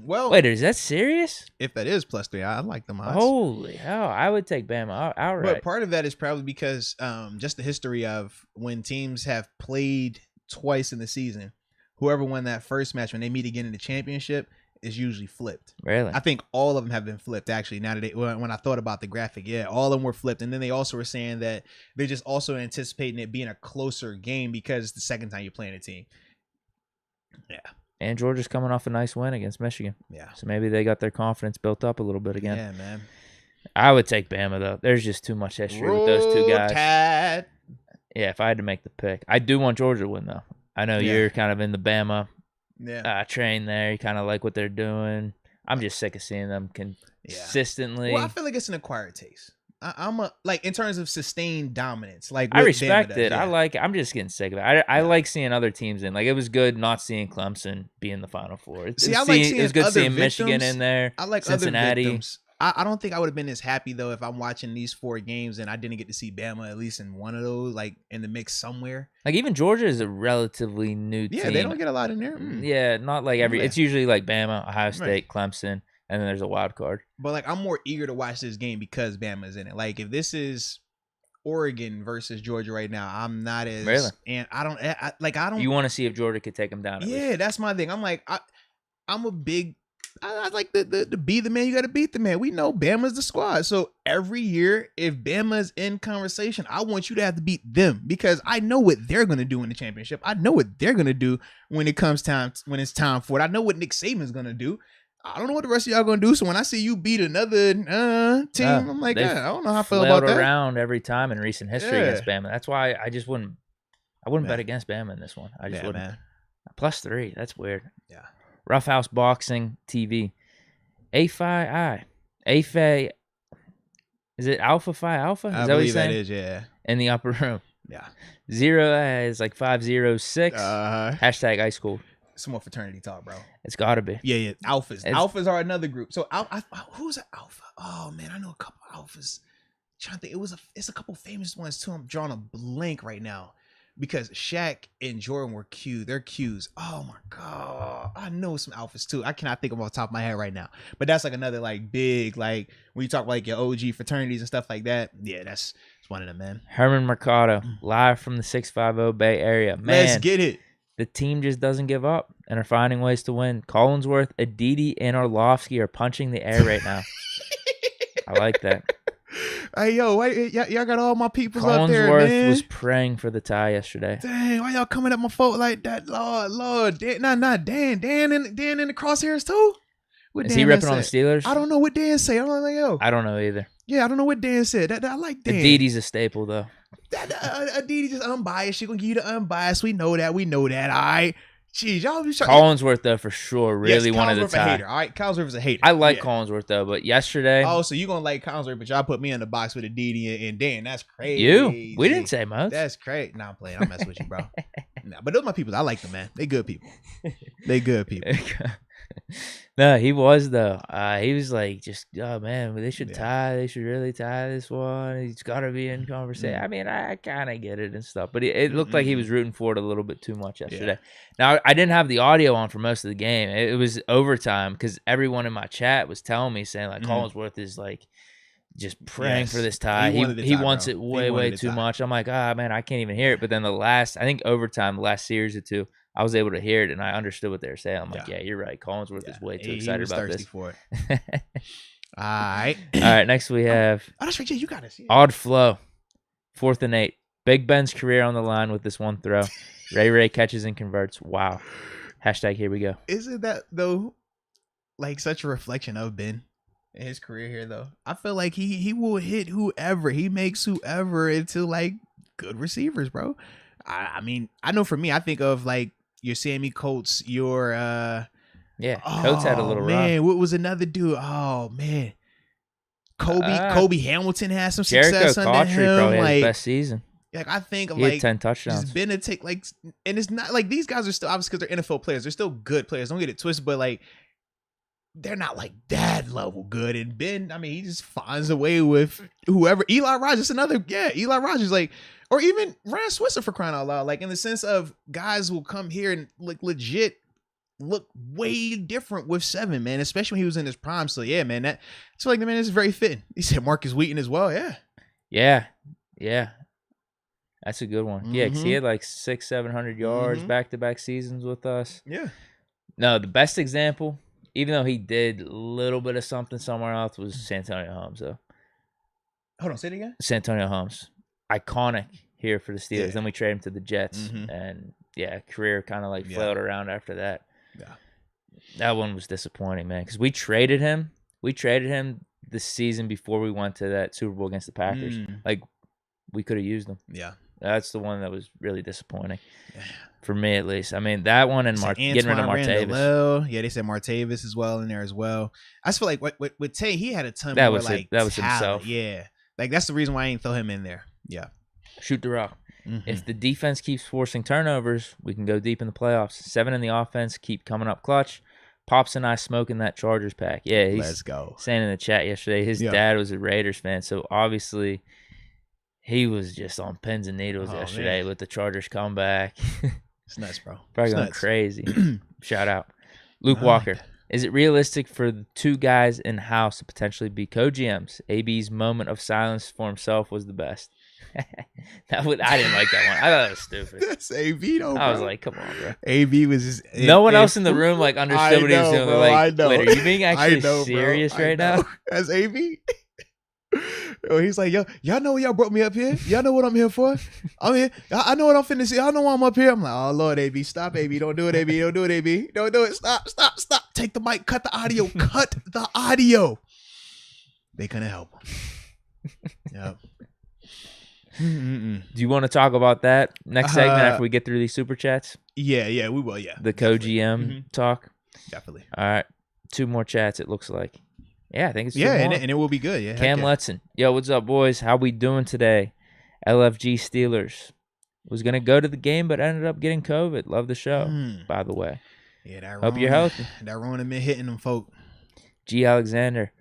Well, wait, is that serious? If that is plus 3, I like the odds. Holy hell, I would take Bama outright. But part of that is probably because just the history of when teams have played twice in the season, whoever won that first match, when they meet again in the championship, is usually flipped. Really? I think all of them have been flipped, actually. Now that when I thought about the graphic, all of them were flipped. And then they also were saying that they're just also anticipating it being a closer game because it's the second time you're playing a team. Yeah. And Georgia's coming off a nice win against Michigan. Yeah. So maybe they got their confidence built up a little bit again. Yeah, man. I would take Bama, though. There's just too much history with those two guys. Tide. Yeah, if I had to make the pick. I do want Georgia to win, though. I know you're kind of in the Bama train there. You kind of like what they're doing. I'm just sick of seeing them consistently. Well, I feel like it's an acquired taste. I'm in terms of sustained dominance. Like I respect it. Yeah. I like it. I'm just getting sick of it. I like seeing other teams in. Like it was good not seeing Clemson be in the Final Four. It was good seeing Michigan in there. I like Cincinnati. Other victims. I don't think I would have been as happy though if I'm watching these 4 games and I didn't get to see Bama at least in one of those, like in the mix somewhere. Like even Georgia is a relatively new team. Yeah, they don't get a lot in there. Yeah, not like every. It's usually like Bama, Ohio State, Clemson. And then there's a wild card. But like I'm more eager to watch this game because Bama's in it. Like if this is Oregon versus Georgia right now, I'm not as really. And I don't. You want to see if Georgia could take them down? Yeah, that's my thing. I'm like I'm a big. I like the be the man. You got to beat the man. We know Bama's the squad. So every year, if Bama's in conversation, I want you to have to beat them because I know what they're gonna do in the championship. I know what they're gonna do when it's time for it. I know what Nick Saban's gonna do. I don't know what the rest of y'all gonna do. So when I see you beat another team, I'm like, I don't know how I feel about that. Around every time in recent history against Bama. That's why I just wouldn't. I wouldn't bet against Bama in this one. I just wouldn't. Man. +3. That's weird. Yeah. Roughhouse Boxing TV. A-Phi. A-Phi. Is it Alpha Phi Alpha? Is that what you're saying? That is, yeah. In the upper room. Yeah. 0 is like 506. Hashtag ice cold. Some more fraternity talk, bro. It's got to be. Yeah. Alphas. Alphas are another group. So who's an alpha? Oh man, I know a couple alphas. I'm trying to think, it's a couple famous ones too. I'm drawing a blank right now because Shaq and Jordan were Q. They're Qs. Oh my god, I know some alphas too. I cannot think of off the top of my head right now. But that's like another like big like when you talk like your OG fraternities and stuff like that. Yeah, it's one of them, man. Herman Mercado live from the 650 Bay Area. Man, let's get it. The team just doesn't give up and are finding ways to win. Collinsworth, Aditi, and Orlovsky are punching the air right now. I like that. Hey, yo, wait, y'all got all my peoples up there, man. Collinsworth was praying for the tie yesterday. Dang, why y'all coming at my folk like that? Lord. Dan, not Dan. Dan in the crosshairs, too? What Is Dan he ripping on the Steelers? I don't know what Dan say. I don't know either. Yeah, I don't know what Dan said. I like Dan. Aditi's a staple, though. Aditi just unbiased. She gonna give you the unbiased. We know that. All right. Jeez, y'all be Collinsworth though for sure really wanted to tie. A hater. All right, Collinsworth is a hater. I like Collinsworth though, but yesterday. Oh, so you gonna like Collinsworth, but y'all put me in the box with Aditi and Dan. That's crazy. We didn't say much. That's crazy. Nah, I'm playing. I'm messing with you, bro. Nah, but those are my people. I like them, man. They good people. They good people. No, he was though. He was like, just man, they should tie. They should really tie this one. He's got to be in conversation. I mean, I kind of get it and stuff, but it looked like he was rooting for it a little bit too much yesterday. Now, I didn't have the audio on for most of the game. It was overtime because everyone in my chat was telling me saying like Collinsworth is like just praying for this tie. He wants it way too much. I'm like, man, I can't even hear it. But then I think overtime, the last series or two, I was able to hear it and I understood what they were saying. I'm like, yeah, you're right. Collinsworth is way too excited about this. For it. All right. Next we have you got it. Odd Flow, 4th and 8. Big Ben's career on the line with this one throw. Ray catches and converts. Wow. Hashtag here we go. Isn't that though like such a reflection of Ben in his career here though? I feel like he will hit whoever. He makes whoever into like good receivers, bro. I mean, I know for me, I think of like your Sammy Coates, your Coates had a little man. run. What was another dude? Oh man, Kobe Hamilton has some Jericho success under him. Probably like had his best season. Like I think of he like had 10 touchdowns. Just been to take like, and it's not like these guys are still obviously because they're NFL players. They're still good players. Don't get it twisted, but like they're not like that level good. And Ben, I mean, he just finds a way with whoever. Eli Rogers, Eli Rogers, like. Or even Ryan Switzer for crying out loud. Like in the sense of guys will come here and like legit look way different with 7, man. Especially when he was in his prime. So yeah, man, I feel like the man is very fitting. He said Marcus Wheaton as well. Yeah. That's a good one. Yeah, because he had like 600-700 yards back-to-back seasons with us. Yeah. No, the best example, even though he did a little bit of something somewhere else, was Santonio Holmes. Though. Hold on, say it again. Santonio Holmes. Iconic here for the Steelers. Then we trade him to the Jets, and career kind of like flailed around after that. Yeah. That one was disappointing, man, because we traded him. We traded him the season before we went to that Super Bowl against the Packers. Like, we could have used him. Yeah. That's the one that was really disappointing. Yeah. For me, at least. I mean, that one and getting rid of Martavis. Yeah, they said Martavis as well in there as well. I just feel like with Tay, he had a ton more like that was talent. himself. Yeah. Like, that's the reason why I ain't throw him in there. Yeah. Shoot the rock. Mm-hmm. If the defense keeps forcing turnovers, we can go deep in the playoffs. 7 in the offense, keep coming up clutch. Pops and I smoking that Chargers pack. Yeah, Let's go. Saying in the chat yesterday, his dad was a Raiders fan, so obviously he was just on pins and needles yesterday with the Chargers comeback. It's nuts, bro. Probably going crazy. Shout out. Luke Walker. Is it realistic for the two guys in-house to potentially be co-GMs? AB's moment of silence for himself was the best. I didn't like that one. I thought it was stupid. That's AB though, bro. I was like, come on, bro. AB was just... No one else in the room like understood what he was doing. Bro, like, I know. Wait, are you being actually serious right now? As AB? He's like, y'all know y'all brought me up here? Y'all know what I'm here for? I'm here. I know what I'm finna see. I know why I'm up here. I'm like, oh, Lord, AB. Stop, AB. Don't do it, AB. Don't do it, AB. Don't do it. Stop. Take the mic. Cut the audio. Cut the audio. They couldn't help him. Yep. Do you want to talk about that next segment after we get through these super chats? Yeah, we will, yeah. The co-GM talk? Definitely. All right. 2 more chats, it looks like. Yeah, I think it's and it will be good. Yeah. Cam Letson. Yo, what's up, boys? How we doing today? LFG Steelers. Was going to go to the game, but ended up getting COVID. Love the show, by the way. Yeah, Hope you're healthy. That Rona been hitting them folk. G. Alexander.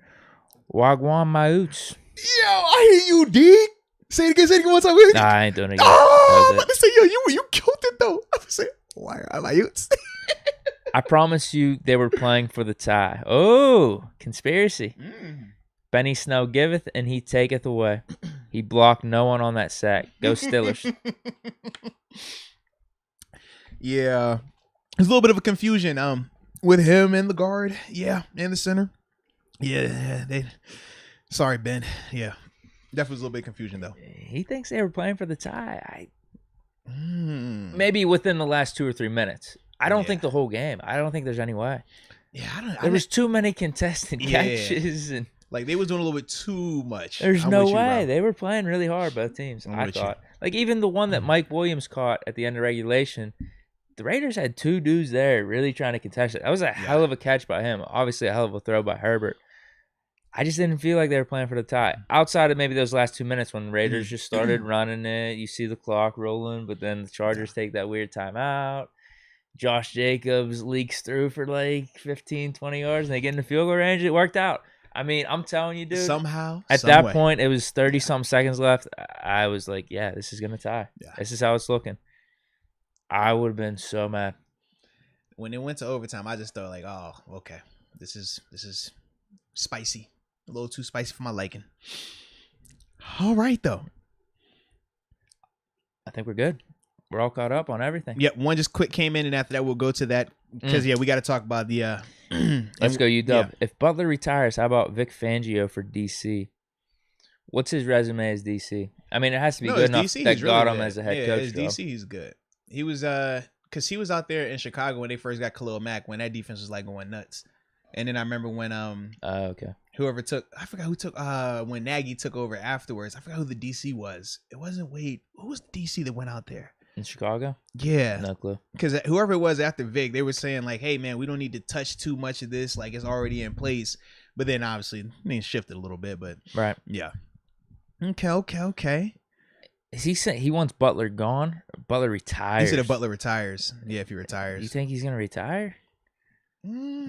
Wagwan Moats. Yo, I hear you, Deke. Say it again one time. Nah, I ain't doing it again. Oh, I'm about to say, yo, you killed it, though. I'm say, why are my Utes? I promise you they were playing for the tie. Oh, conspiracy. Benny Snell giveth and he taketh away. He blocked no one on that sack. Go Steelers. Yeah. There's a little bit of a confusion with him and the guard. Yeah, and the center. Yeah, sorry, Ben. Yeah. Definitely was a little bit of confusion, though. He thinks they were playing for the tie. Maybe within the last 2 or 3 minutes. I don't think the whole game. I don't think there's any way. Yeah, There was too many contested catches. And like, they was doing a little bit too much. There's no way. They were playing really hard, both teams, I thought. Like, even the one that Mike Williams caught at the end of regulation, the Raiders had 2 dudes there really trying to contest it. That was a hell of a catch by him. Obviously, a hell of a throw by Herbert. I just didn't feel like they were playing for the tie. Outside of maybe those last 2 minutes when the Raiders just started running it, you see the clock rolling, but then the Chargers take that weird timeout. Josh Jacobs leaks through for like 15, 20 yards, and they get in the field goal range. It worked out. I mean, I'm telling you, dude. Somehow. At that point, it was 30-something seconds left. I was like, yeah, this is going to tie. Yeah. This is how it's looking. I would have been so mad. When it went to overtime, I just thought like, oh, okay. This is spicy. A little too spicy for my liking. All right, though. I think we're good. We're all caught up on everything. Yeah, one just quick came in, and after that, we'll go to that. Because, we got to talk about the... Let's go, UW. Yeah. If Butler retires, how about Vic Fangio for DC? What's his resume as DC? I mean, it has to be good enough DC, that got really him as a head coach. As DC, he's good. He was... Because he was out there in Chicago when they first got Khalil Mack, when that defense was, like, going nuts. And then I remember when... okay. Whoever took, I forgot who took, when Nagy took over afterwards, I forgot who the DC was. It wasn't Wade. Who was the DC that went out there? In Chicago? Yeah. No clue. Because whoever it was after Vic, they were saying like, hey, man, we don't need to touch too much of this. Like, it's already in place. But then obviously, things shifted a little bit, but. Right. Yeah. Okay. Is he saying he wants Butler gone? Butler retires. He said if Butler retires. Yeah, if he retires. You think he's going to retire?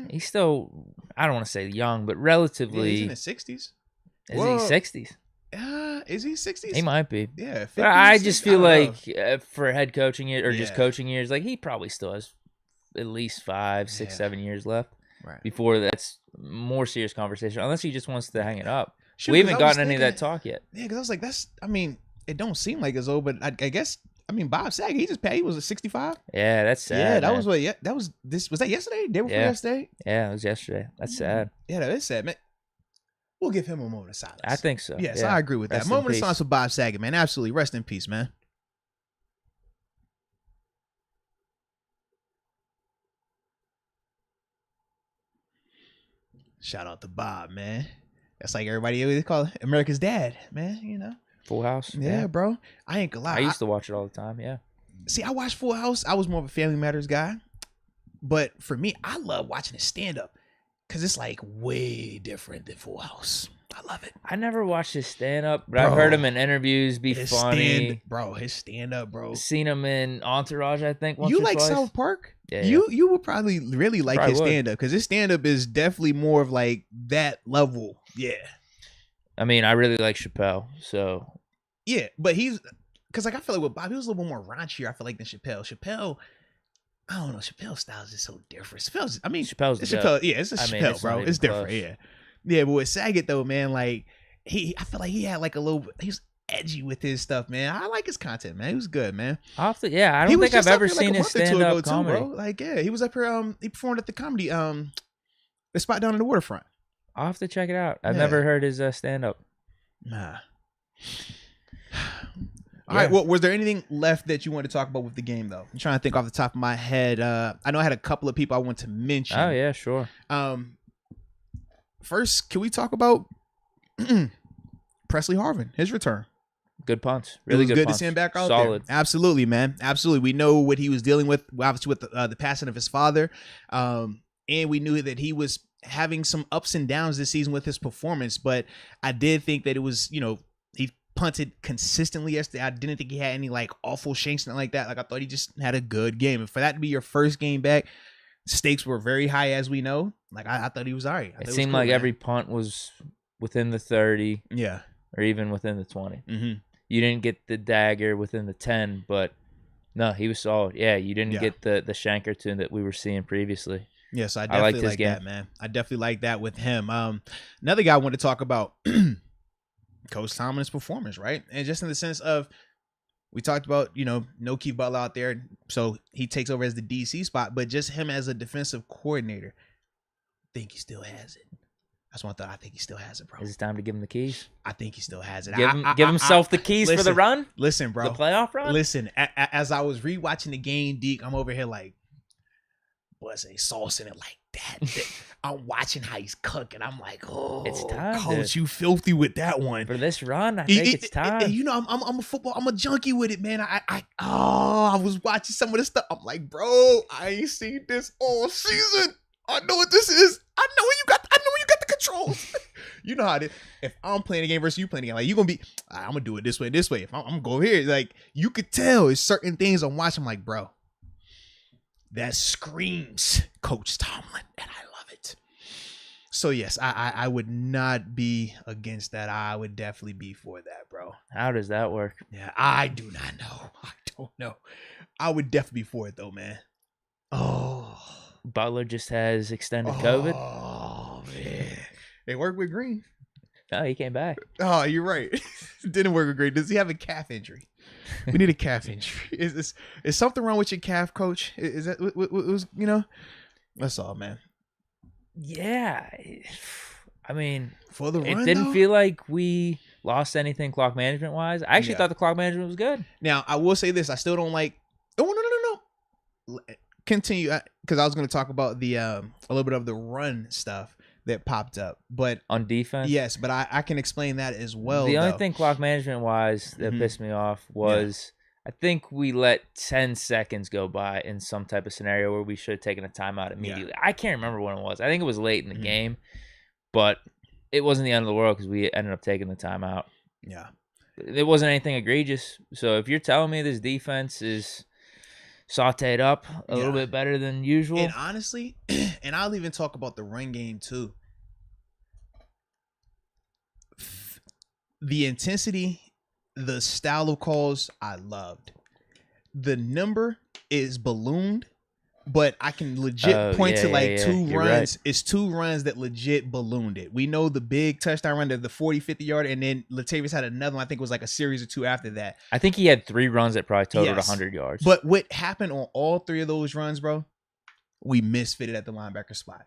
He's still, I don't want to say young, but relatively. Yeah, he's in his 60s. Is he 60s? Is he 60s? He might be. Yeah. 50s, but I just feel like for head coaching years or just coaching years, like he probably still has at least 5, 6, 7 years left before that's more serious conversation. Unless he just wants to hang it up. We haven't gotten any of that talk yet. Yeah, because I was like, it don't seem like it's old, but I guess. I mean, Bob Saget, he just paid. He was at 65. Yeah, that's sad. Yeah, that was what. Yeah, that was this. Was that yesterday? Day before yesterday? Yeah, it was yesterday. That's sad. Yeah, that is sad, man. We'll give him a moment of silence. I think so. Yes, I agree with that. Moment of silence for Bob Saget, man. Absolutely. Rest in peace, man. Shout out to Bob, man. That's like everybody always call it America's Dad, man. You know, Full House. yeah, bro. I ain't gonna lie. I used to watch it all the time. Yeah. See, I watched Full House. I was more of a Family Matters guy, but for me, I love watching his stand up because it's like way different than Full House. I love it. I never watched his stand up, but I've heard him in interviews be funny. His stand up, bro. Seen him in Entourage, I think. Once You or like twice. South Park? Yeah. You would probably really like his would. stand up because his stand up is definitely more of like that level. Yeah. I mean, I really like Chappelle, so Yeah, but he's because like I feel like with Bob, he was a little bit more raunchier. I feel like than Chappelle. Chappelle, I don't know. Chappelle's style is just so different. Chappelle's Chappelle's it's the Chappelle. goat. Yeah, it's a I Chappelle, mean, it's not bro. even It's different. close. Yeah. But with Saget though, man, like I feel like he had like a little. He's edgy with his stuff, man. I like his content, man. He was good, man. I don't think I've ever seen his stand up comedy. bro. Like, yeah, he was up here. He performed at the comedy, the spot down in the waterfront. I'll have to check it out. I've Yeah. never heard his stand up. Nah. All right. Well, was there anything left that you want to talk about with the game, though? I'm trying to think off the top of my head. I know I had a couple of people I want to mention. Oh yeah, sure. First, can we talk about Presley Harvin, his return? Good punts. It Really was good good punts. to see him back out Solid. there. Absolutely, man. Absolutely. We know what he was dealing with, obviously, with the passing of his father. And we knew that he was having some ups and downs this season with his performance. But I did think that it was, he punted consistently yesterday. I didn't think he had any like awful shanks, nothing like that. Like I thought he just had a good game. And for that to be your first game back, stakes were very high, as we know. Like I thought he was all right. It seemed like every punt was within the 30. Yeah. Or even within the 20. Mm-hmm. You didn't get the dagger within the 10, but no, he was solid. Yeah, you didn't get the shanker tune that we were seeing previously. Yes, I definitely like that, man. I definitely like that with him. Another guy I want to talk about, Coach Tomlin's performance, right? And just in the sense of, we talked about, no Keith Butler out there, so he takes over as the DC spot, but just him as a defensive coordinator, I think he still has it. That's one thought. I think he still has it, bro. Is it time to give him the keys? I think he still has it. Give himself the keys for the run? Listen, bro. The playoff run? Listen, as I was rewatching the game, Deke, I'm over here like, what's a sauce in it like that? I'm watching how he's cooking. I'm like, oh, it's time, Coach, you filthy with that one. For this run, I think it's time. I'm a junkie with it, man. I was watching some of this stuff. I'm like, bro, I ain't seen this all season. I know what this is. I know when you got the controls. You know how it is. If I'm playing a game versus you playing a game, like you gonna be, I'm gonna do it this way. If I'm gonna go here, like you could tell it's certain things I'm watching. I'm like, bro, that screams Coach Tomlin, and I love it. So yes, I would not be against that. I would definitely be for that, bro. How does that work? Yeah, I do not know. I don't know. I would definitely be for it though, man. Oh. Butler just has extended COVID. Oh man, it worked with Green. Oh, he came back. Oh, you're right. It didn't work with Green. Does he have a calf injury? We need a calf injury. Is something wrong with your calf, Coach? Is that was That's all, man. Yeah, I mean, for the run, it didn't feel like we lost anything clock management wise. I actually thought the clock management was good. Now I will say this: I still don't like. Oh no. Continue, because I was going to talk about the a little bit of the run stuff that popped up, but on defense, yes, but I can explain that as well. The only thing clock management wise that pissed me off was I think we let 10 seconds go by in some type of scenario where we should have taken a timeout immediately. Yeah. I can't remember when it was. I think it was late in the game, but it wasn't the end of the world because we ended up taking the timeout. Yeah, it wasn't anything egregious. So if you're telling me this defense is sauteed up a little bit better than usual. And honestly, and I'll even talk about the run game too. The intensity, the style of calls, I loved. The number is ballooned, but I can legit point to two runs. Right. It's 2 runs that legit ballooned it. We know the big touchdown run, the 40, 50 yard, and then Latavius had another one. I think it was like a series or 2 after that. I think he had 3 runs that probably totaled 100 yards. But what happened on all 3 of those runs, bro? We misfitted at the linebacker spot.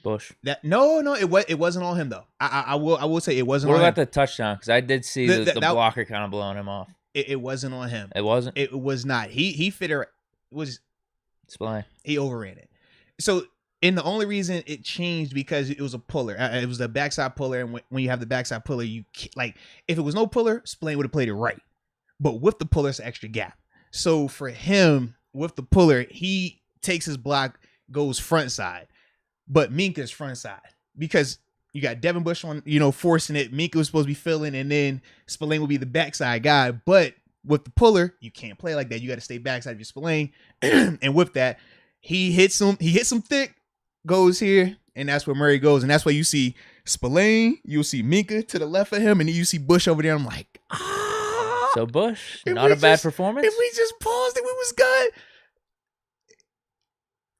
Bush. No, it wasn't on him though. I will say it wasn't. What on about him. The touchdown? Because I did see the blocker kind of blowing him off. It wasn't on him. It wasn't. It was not. He fit her. Was explain. He overran it. So And the only reason it changed because it was a puller. It was the backside puller, and when you have the backside puller, you like if it was no puller, Spillane would have played it right. But with the puller, it's an extra gap. So for him, with the puller, he takes his block, goes front side, but Minka's front side because you got Devin Bush on, forcing it. Minka was supposed to be filling, and then Spillane will be the backside guy. But with the puller, you can't play like that. You got to stay backside of your Spillane. And with that, he hits him thick, goes here, and that's where Murray goes. And that's why you see Spillane, you'll see Minka to the left of him, and then you see Bush over there. I'm like, So Bush, not a bad performance. If we just paused it, we was good.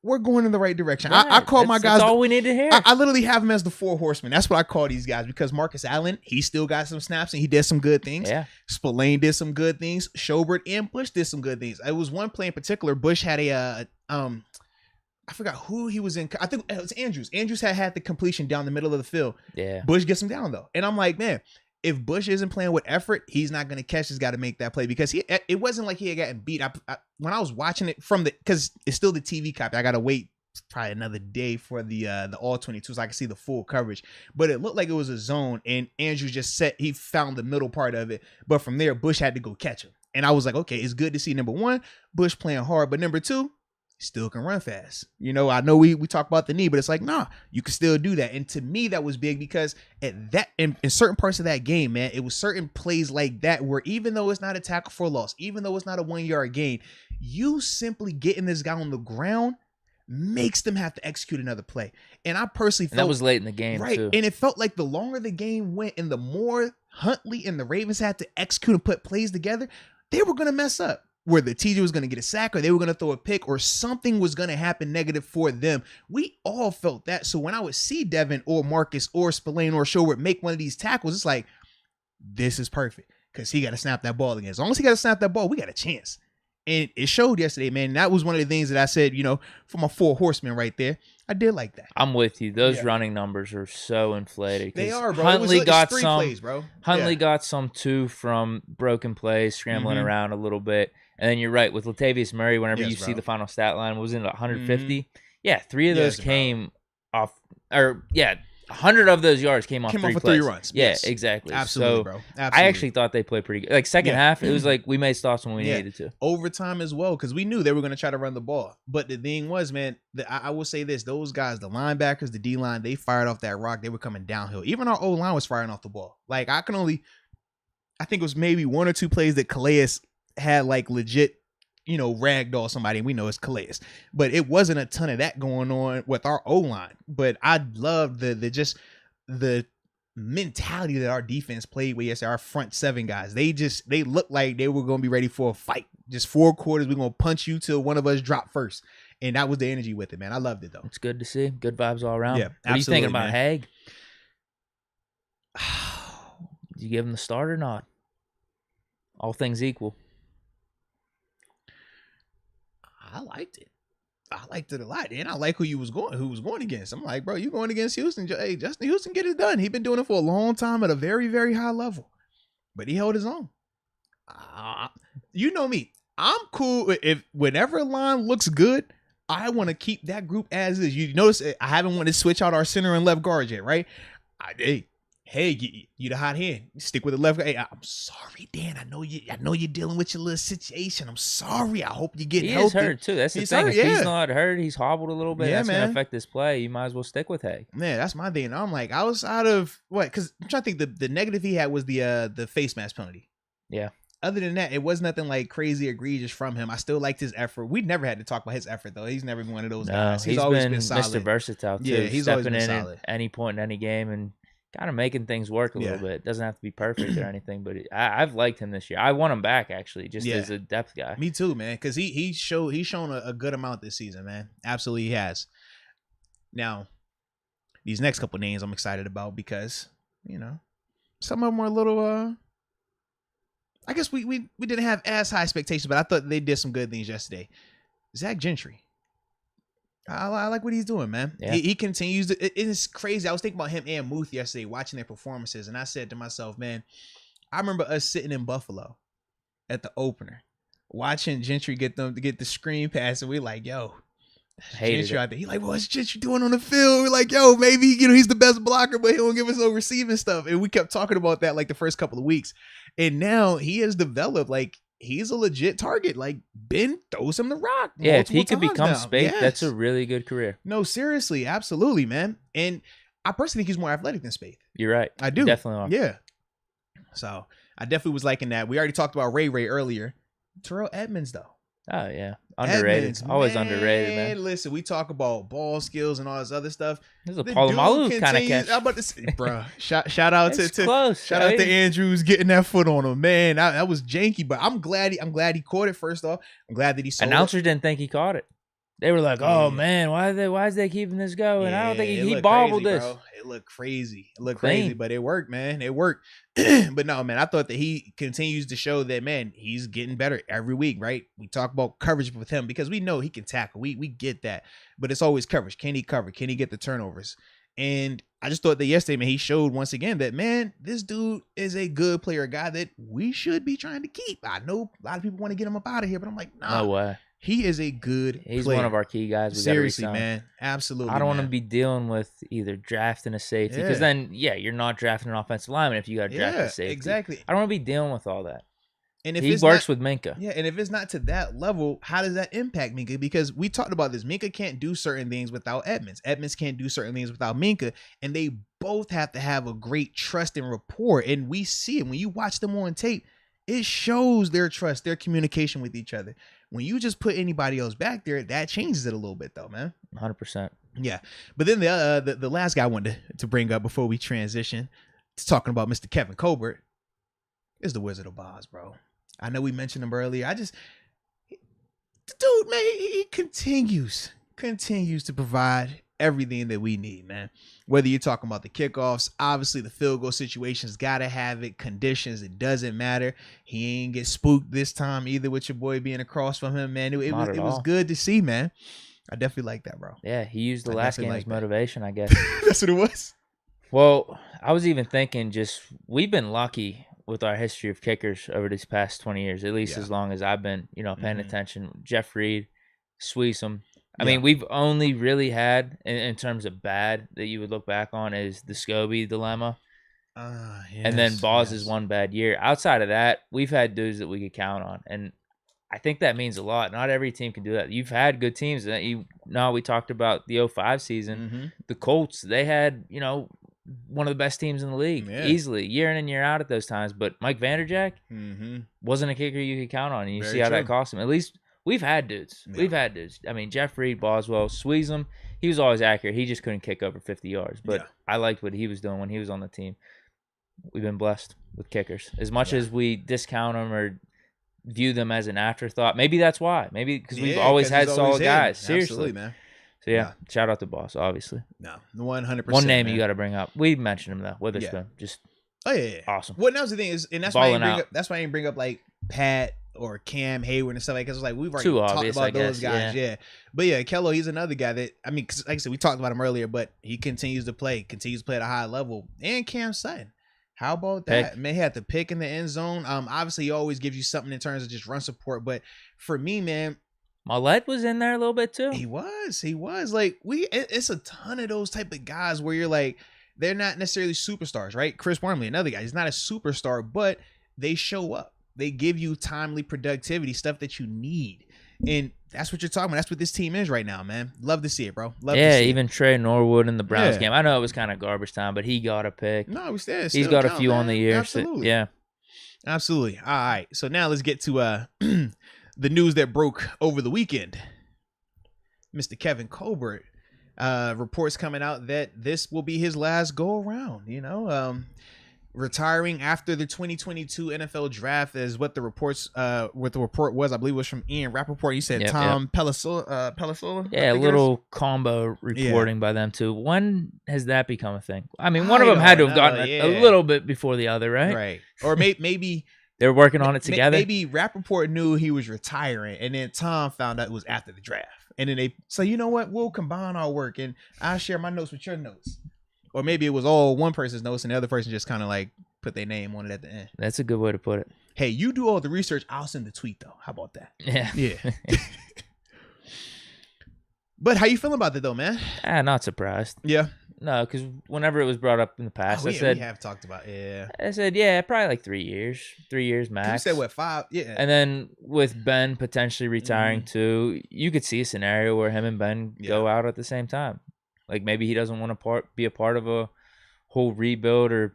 We're going in the right direction. Right. I call my guys. That's all we need to hear. I literally have them as the 4 horsemen. That's what I call these guys because Marcus Allen, he still got some snaps and he did some good things. Yeah. Spillane did some good things. Schobert and Bush did some good things. It was one play in particular. Bush had I forgot who he was in. I think it was Andrews. Andrews had the completion down the middle of the field. Yeah. Bush gets him down though. And I'm like, man, if Bush isn't playing with effort, he's not going to catch. He's got to make that play because it wasn't like he had gotten beat. When I was watching it because it's still the TV copy, I got to wait probably another day for the all 22 so I can see the full coverage. But it looked like it was a zone, and Andrews just he found the middle part of it. But from there, Bush had to go catch him. And I was like, okay, it's good to see number 1, Bush playing hard, but number 2, still can run fast. I know we talk about the knee, but it's like, nah, you can still do that. And to me, that was big because in certain parts of that game, man, it was certain plays like that where even though it's not a tackle for loss, even though it's not a 1-yard gain, you simply getting this guy on the ground makes them have to execute another play. And I personally felt that was late in the game, right, too. And it felt like the longer the game went and the more Huntley and the Ravens had to execute and put plays together, they were going to mess up. Whether TJ was going to get a sack or they were going to throw a pick or something was going to happen negative for them. We all felt that. So when I would see Devin or Marcus or Spillane or Schobert make one of these tackles, it's like, this is perfect because he got to snap that ball again. As long as he got to snap that ball, we got a chance. And it showed yesterday, man. And that was one of the things that I said, for my 4 horsemen right there. I did like that. I'm with you. Those running numbers are so inflated. They are, bro. Huntley got 3 some plays, bro. Huntley got some too from broken plays, scrambling around a little bit. And then you're right with Latavius Murray. Whenever you see the final stat line, was in 150. Yeah, 3 of those came off, 100 of those yards came off 3 of plays. 3 runs. Yeah, Yes. exactly. Absolutely, so bro. Absolutely. I actually thought they played pretty good. Like second half, it was like we made stops when we needed to. Overtime as well, because we knew they were going to try to run the ball. But the thing was, man, I will say this: those guys, the linebackers, the D line, they fired off that rock. They were coming downhill. Even our O line was firing off the ball. Like I think it was maybe 1 or 2 plays that Calais had like legit, ragdoll somebody, and we know it's Calais. But it wasn't a ton of that going on with our O line. But I love the mentality that our defense played with yesterday. Our front 7 guys, they looked like they were going to be ready for a fight. Just 4 quarters, we're going to punch you till one of us drop first. And that was the energy with it, man. I loved it, though. It's good to see. Good vibes all around. Yeah, what are you thinking about, man. Haig? Did you give him the start or not? All things equal. I liked it. I liked it a lot, and I like who was going against. I'm like, bro, you going against Houston? Hey, Justin Houston, get it done. He's been doing it for a long time at a very, very high level, but he held his own. You know me, I'm cool if whenever a line looks good, I want to keep that group as is. You notice I haven't wanted to switch out our center and left guard yet, right? Hey, you the hot hand. You stick with the left guard. Hey, I'm sorry, Dan. I know you're dealing with your little situation. I'm sorry. I hope you get healthy. He's hurt too. That's the thing. Hurt, if he's not hurt, he's hobbled a little bit. Yeah, that's man. gonna affect his play. You might as well stick with Haig. Man, that's my thing. I'm like, outside of what? Because I'm trying to think. The negative he had was the face mask penalty. Yeah. Other than that, it was nothing like crazy egregious from him. I still liked his effort. We never had to talk about his effort though. He's never been one of those guys. He's always been solid. Mr. Versatile too. Yeah, he's always stepping been in solid. at any point in any game and kind of making things work a little bit. It doesn't have to be perfect or anything, but I've liked him this year. I want him back actually, just as a depth guy. Me too, man. Because he's shown a good amount this season, man. Absolutely, he has. Now, these next couple names I'm excited about because some of them were a little. I guess we didn't have as high expectations, but I thought they did some good things yesterday. Zach Gentry. I like what he's doing, man. Yeah. He continues to, it's crazy. I was thinking about him and Muth yesterday, watching their performances, and I said to myself, man, I remember us sitting in Buffalo at the opener, watching Gentry get the screen pass, and we're like, yo, Hated Gentry it. out there. He like, what's Gentry doing on the field? We're like, yo, maybe, he's the best blocker, but he don't give us no receiving stuff. And we kept talking about that like the first couple of weeks. And now he has developed, like, he's a legit target. Like, Ben throws him the rock. Yeah, if he could times become now. Spate, Yes. that's a really good career. No, seriously, absolutely, man. And I personally think he's more athletic than Spate. You're right. I do. You definitely are. Yeah. So I definitely was liking that. We already talked about Ray earlier. Terrell Edmonds, though. Oh, yeah. Underrated. Edmonds, Always underrated, man. Listen, we talk about ball skills and all this other stuff. This is a The Palomalu dude kind of continues- catch. I'm about to say, bro. Shout out It's to close. shout out to Andrews getting that foot on him, man. That was janky, but I'm glad he caught it. First off, I'm glad that he sold Announcers didn't think he caught it. They were like, "Oh Yeah. man, why is they keeping this going? I don't think it he looked bobbled crazy, this." bro. It looked crazy. It looked Clean. crazy, but it worked, man. It worked. But no, man, I thought that he continues to show that, man, he's getting better every week, right? We talk about coverage with him because we know he can tackle. We get that. But it's always coverage. Can he cover? Can he get the turnovers? And I just thought that yesterday, man, he showed once again that, man, this dude is a good player, a guy that we should be trying to keep. I know a lot of people want to get him up out of here, but I'm like, nah. No way. He is a good He's player. one of our key guys. We Seriously, gotta resign. man. Absolutely. I don't want man. to be dealing with either drafting a safety because Yeah. then, you're not drafting an offensive lineman if you got to draft a safety. Exactly. I don't want to be dealing with all that. And if He it's works not, with Minka. yeah, and if it's not to that level, how does that impact Minka? Because we talked about this. Minka can't do certain things without Edmonds. Edmonds can't do certain things without Minka. And they both have to have a great trust and rapport. And we see it when you watch them on tape. It shows their trust, their communication with each other. When you just put anybody else back there, that changes it a little bit, though, man. 100%. Yeah, but then the last guy I wanted to bring up before we transition to talking about Mr. Kevin Colbert is the Wizard of Oz, bro. I know we mentioned him earlier. The dude, man, he continues to provide everything that we need, man. Whether you're talking about the kickoffs, obviously the field goal situations, gotta have it. Conditions, it doesn't matter. He ain't get spooked this time either with your boy being across from him, man. It was good to see, man. I definitely like that, bro. Yeah, he used the I last game definitely as like that. motivation, I guess. That's what it was. Well, I was even thinking we've been lucky with our history of kickers over these past 20 years, at least as long as I've been, paying attention. Jeff Reed, Sweesum. I mean, we've only really had, in terms of bad, that you would look back on is the Scobie dilemma. And then Boz's one bad year. Outside of that, we've had dudes that we could count on. And I think that means a lot. Not every team can do that. You've had good teams. We talked about the 05 season. Mm-hmm. The Colts, they had, one of the best teams in the league, easily, year in and year out at those times. But Mike Vanderjagt wasn't a kicker you could count on. And you see how that cost him. At least we've had dudes. Yeah. We've had dudes. I mean, Jeff Reed, Boswell, Sweesum, he was always accurate. He just couldn't kick over 50 yards. But I liked what he was doing when he was on the team. We've been blessed with kickers. As much as we discount them or view them as an afterthought, maybe that's why. Maybe because we've always had solid guys. Seriously, absolutely, man. So shout out to Boss, obviously. No, 100%. One name you got to bring up. We mentioned him though, Witherspoon. Just awesome. Well, that was the thing is, and that's why Balling that's why I didn't bring up like Pat or Cam Hayward and stuff like, because it's like we've already Too talked obvious, about I those guess, guys. Yeah. But yeah, Kello, he's another guy that, I mean, 'cause like I said, we talked about him earlier, but he continues to play at a high level. And Cam Sutton. How about that? Man, he had the pick in the end zone. Obviously, he always gives you something in terms of just run support. But for me, man, Millette was in there a little bit too. He was. Like, it's a ton of those type of guys where you're like, they're not necessarily superstars, right? Chris Wormley, another guy. He's not a superstar, but they show up. They give you timely productivity, stuff that you need. And that's what you're talking about. That's what this team is right now, man. Love to see it, bro. Love to see even it. Trey Norwood in the Browns game. I know it was kind of garbage time, but he got a pick. No, it was there. He's got a few on the year. Absolutely. So, Absolutely. All right. So now let's get to the news that broke over the weekend. Mr. Kevin Colbert, reports coming out that this will be his last go around, retiring after the 2022 NFL draft is what the report was. I believe it was from Ian Rappaport. He said Tom Pelissolo. Yeah, a little combo reporting by them too. When has that become a thing? I mean, one of them had to have gotten a little bit before the other, right? Right. Or maybe they were working on it together. Maybe Rappaport knew he was retiring, and then Tom found out it was after the draft. And then they say, you know what? We'll combine our work, and I'll share my notes with your notes. Or maybe it was all one person's notes, and the other person just kind of like put their name on it at the end. That's a good way to put it. Hey, you do all the research. I'll send the tweet, though. How about that? Yeah. Yeah. But how you feeling about that though, man? Not surprised. Yeah. No, because whenever it was brought up in the past, we have talked about I said, yeah, probably like 3 years. 3 years max. You said what, 5? Yeah. And then with Ben potentially retiring too, you could see a scenario where him and Ben go out at the same time. Like maybe he doesn't want to be a part of a whole rebuild or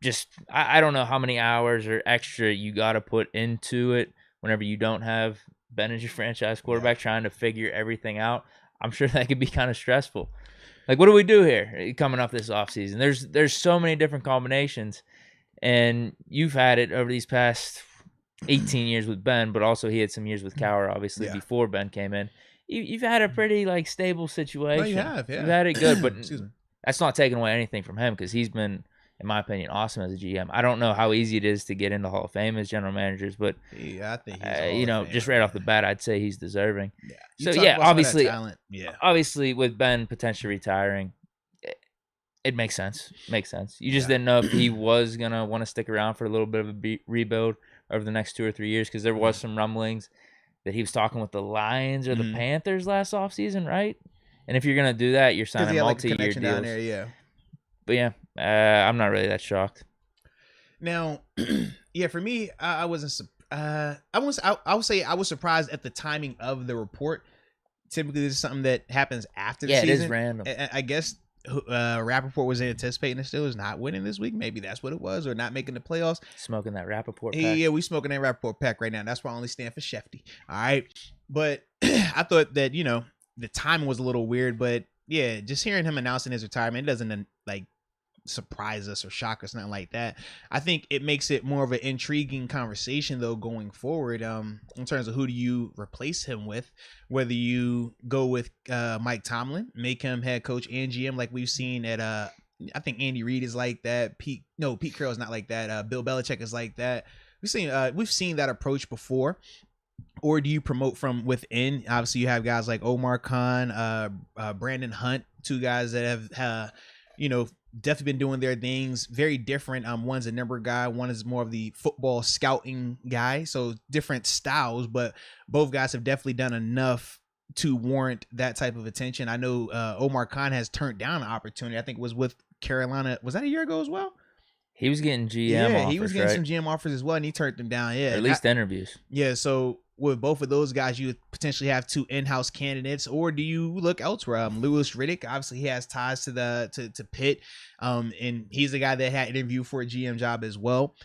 just I don't know how many hours or extra you got to put into it whenever you don't have Ben as your franchise quarterback trying to figure everything out. I'm sure that could be kind of stressful. Like, what do we do here coming up this offseason? There's so many different combinations, and you've had it over these past 18 years with Ben, but also he had some years with Cowher, obviously, before Ben came in. You've had a pretty, like, stable situation. No, you have, You've had it good, but that's not taking away anything from him because he's been, in my opinion, awesome as a GM. I don't know how easy it is to get into Hall of Fame as general managers, but I think he's just right off the bat, I'd say he's deserving. Yeah. So obviously, with Ben potentially retiring, it makes sense. You just didn't know if he was gonna want to stick around for a little bit of a rebuild over the next 2 or 3 years because there was some rumblings that he was talking with the Lions or the Panthers last offseason, right? And if you're gonna do that, you're signing multi-year deals. Down there, But I'm not really that shocked. Now, for me, I wasn't. I would say I was surprised at the timing of the report. Typically, this is something that happens after the season. Yeah, it is random. I guess Rappaport was anticipating the Steelers not winning this week. Maybe that's what it was, or not making the playoffs. Smoking that Rappaport pack. Yeah, we smoking that Rappaport pack right now. That's why I only stand for Shefty. All right, but I thought that the timing was a little weird, but yeah, just hearing him announcing his retirement, it doesn't surprise us or shock us, nothing like that. I think it makes it more of an intriguing conversation though going forward, in terms of who do you replace him with, whether you go with Mike Tomlin, make him head coach and GM like we've seen at I think Andy Reid is like that. Pete Carroll is not like that. Bill Belichick is like that. We've seen that approach before. Or do you promote from within? Obviously, you have guys like Omar Khan, Brandon Hunt, two guys that have definitely been doing their things. Very different. One's a number guy, one is more of the football scouting guy. So different styles, but both guys have definitely done enough to warrant that type of attention. I know Omar Khan has turned down an opportunity. I think it was with Carolina. Was that a year ago as well? He was getting GM offers, he was getting some GM offers as well, and he turned them down. Yeah, or at least interviews. Yeah, so with both of those guys, you would potentially have two in-house candidates, or do you look elsewhere? Louis Riddick, obviously, he has ties to Pitt, and he's the guy that had interviewed for a GM job as well.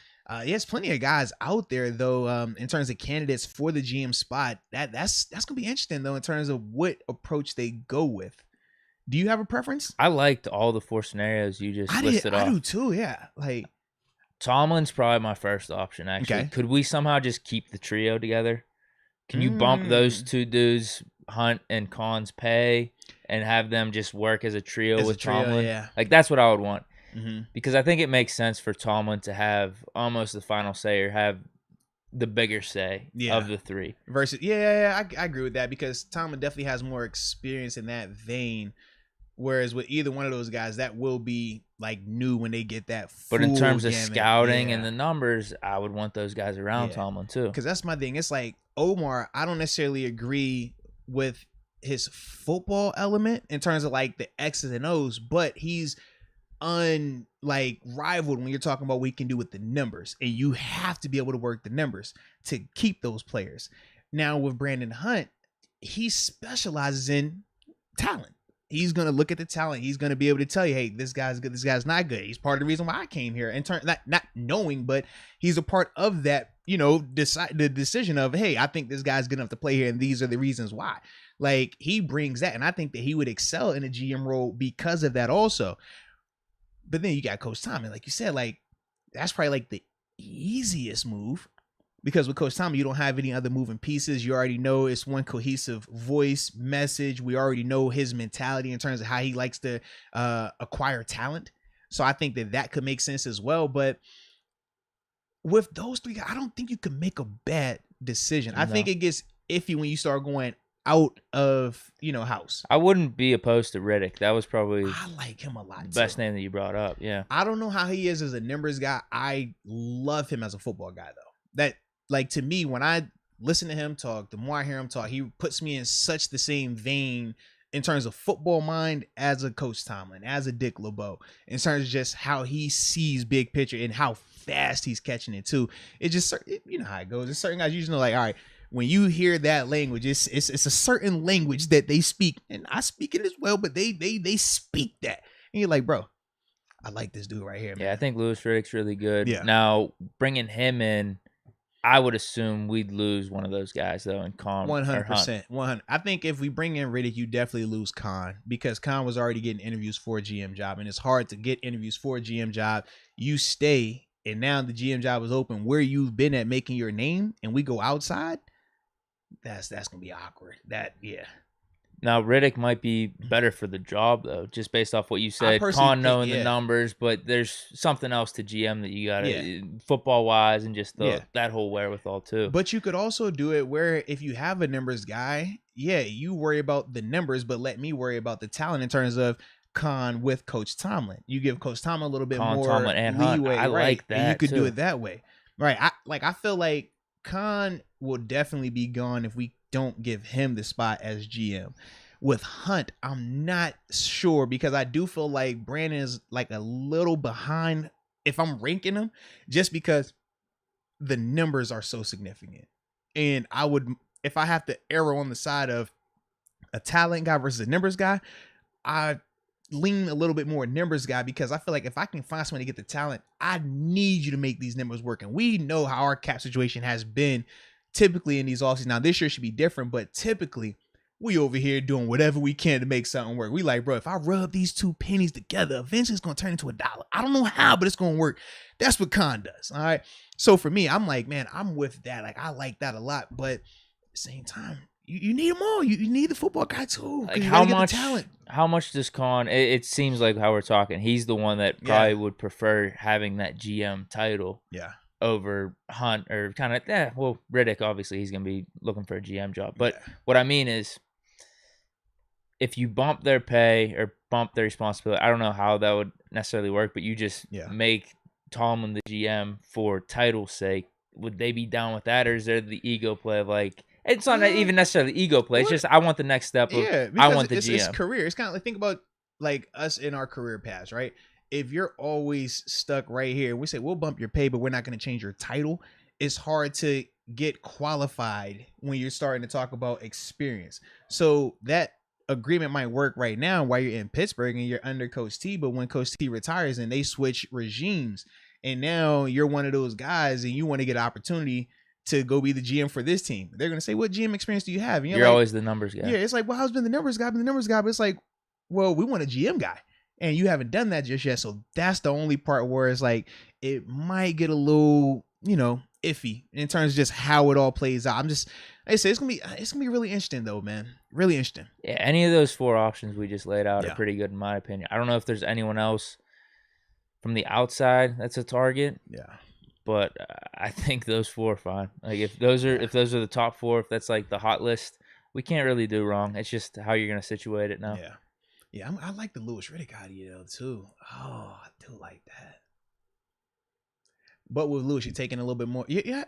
He has plenty of guys out there, though, in terms of candidates for the GM spot. That's gonna be interesting, though, in terms of what approach they go with. Do you have a preference? I liked all the 4 scenarios you just listed off. I do too, yeah. Like Tomlin's probably my first option, actually. Okay. Could we somehow just keep the trio together? Can you bump those two dudes, Hunt and Khan's pay, and have them just work as a trio with Tomlin? Yeah. Like, that's what I would want. Mm-hmm. Because I think it makes sense for Tomlin to have almost the final say or have the bigger say of the 3. Versus, I agree with that because Tomlin definitely has more experience in that vein. Whereas with either one of those guys, that will be like new when they get that full But in terms of gamut. scouting and the numbers, I would want those guys around Tomlin too. Because that's my thing. It's like Omar, I don't necessarily agree with his football element in terms of like the X's and O's, but he's rivaled when you're talking about what he can do with the numbers. And you have to be able to work the numbers to keep those players. Now with Brandon Hunt, he specializes in talent. He's going to look at the talent. He's going to be able to tell you, hey, this guy's good. This guy's not good. He's part of the reason why I came here. In turn, not knowing, but he's a part of that, the decision of, hey, I think this guy's good enough to play here. And these are the reasons why. Like, he brings that. And I think that he would excel in a GM role because of that also. But then you got Coach Tomlin. Like you said, like, that's probably like the easiest move. Because with Coach Tomlin, you don't have any other moving pieces. You already know it's one cohesive voice, message. We already know his mentality in terms of how he likes to acquire talent. So I think that could make sense as well. But with those 3 guys, I don't think you can make a bad decision. I think it gets iffy when you start going out of, house. I wouldn't be opposed to Riddick. That was probably I like him a lot. Best name that you brought up. Yeah. I don't know how he is as a numbers guy. I love him as a football guy, though. Like, to me, when I listen to him talk, the more I hear him talk, he puts me in such the same vein in terms of football mind as a Coach Tomlin, as a Dick LeBeau, in terms of just how he sees big picture and how fast he's catching it too. It just, you know how it goes. There's certain guys usually know, like, all right, when you hear that language, it's a certain language that they speak, and I speak it as well, but they speak that, and you're like, bro, I like this dude right here, man. Yeah, I think Louis Riddick's really good. Yeah. Now, bringing him in, I would assume we'd lose one of those guys, though, in Khan. 100%. 100. I think if we bring in Riddick, you definitely lose Khan, because Khan was already getting interviews for a GM job, and it's hard to get interviews for a GM job. You stay, and now the GM job is open where you've been at making your name, and we go outside. That's going to be awkward. Yeah. Now, Riddick might be better for the job, though, just based off what you said. Khan knowing the numbers, but there's something else to GM that you got to, football-wise, and just that whole wherewithal, too. But you could also do it where if you have a numbers guy, you worry about the numbers, but let me worry about the talent in terms of Khan with Coach Tomlin. You give Coach Tomlin a little bit more Tomlin and leeway. I like that, and you could too. do it that way. Right. I feel like Khan will definitely be gone if we don't give him the spot as GM. With Hunt, I'm not sure, because I do feel like Brandon is like a little behind if I'm ranking him, just because the numbers are so significant. And I would, if I have to err on the side of a talent guy versus a numbers guy, I lean a little bit more numbers guy, because I feel like if I can find somebody to get the talent, I need you to make these numbers work. And we know how our cap situation has been typically in these offseasons. Now this year should be different, but typically we over here doing whatever we can to make something work. We like, bro, if I rub these two pennies together, eventually it's going to turn into $1. I don't know how, but it's going to work. That's what Khan does. All right. So for me, I'm like, man, I'm with that. Like, I like that a lot, but at the same time, you need them all. You need the football guy too. Like, how much does Khan, it seems like how we're talking, he's the one that probably would prefer having that GM title. Yeah. Over Hunt, or kind of, Riddick, obviously, he's going to be looking for a GM job. But what I mean is, if you bump their pay or bump their responsibility, I don't know how that would necessarily work, but you just make Tomlin the GM for title's sake, would they be down with that? Or is there the ego play of like, it's not even necessarily ego play. It's just, I want the next step of, I want the GM. It's career. It's kind of like, think about like us in our career paths, right? If you're always stuck right here, we say, we'll bump your pay, but we're not going to change your title. It's hard to get qualified when you're starting to talk about experience. So that agreement might work right now while you're in Pittsburgh and you're under Coach T, but when Coach T retires and they switch regimes, and now you're one of those guys and you want to get an opportunity to go be the GM for this team, they're going to say, what GM experience do you have? And you're like, always the numbers guy. Yeah, it's like, well, how's been the numbers guy? But it's like, well, we want a GM guy, and you haven't done that just yet. So that's the only part where it's like, it might get a little, iffy in terms of just how it all plays out. I say it's gonna be really interesting though, man. Really interesting. Yeah, any of those four options we just laid out are pretty good in my opinion. I don't know if there's anyone else from the outside that's a target. Yeah. But I think those four are fine. Like if those are the top four, if that's like the hot list, we can't really do wrong. It's just how you're gonna situate it now. Yeah. Yeah, I like the Louis Riddick idea though too. Oh, I do like that. But with Louis, you're taking a little bit more. Yeah.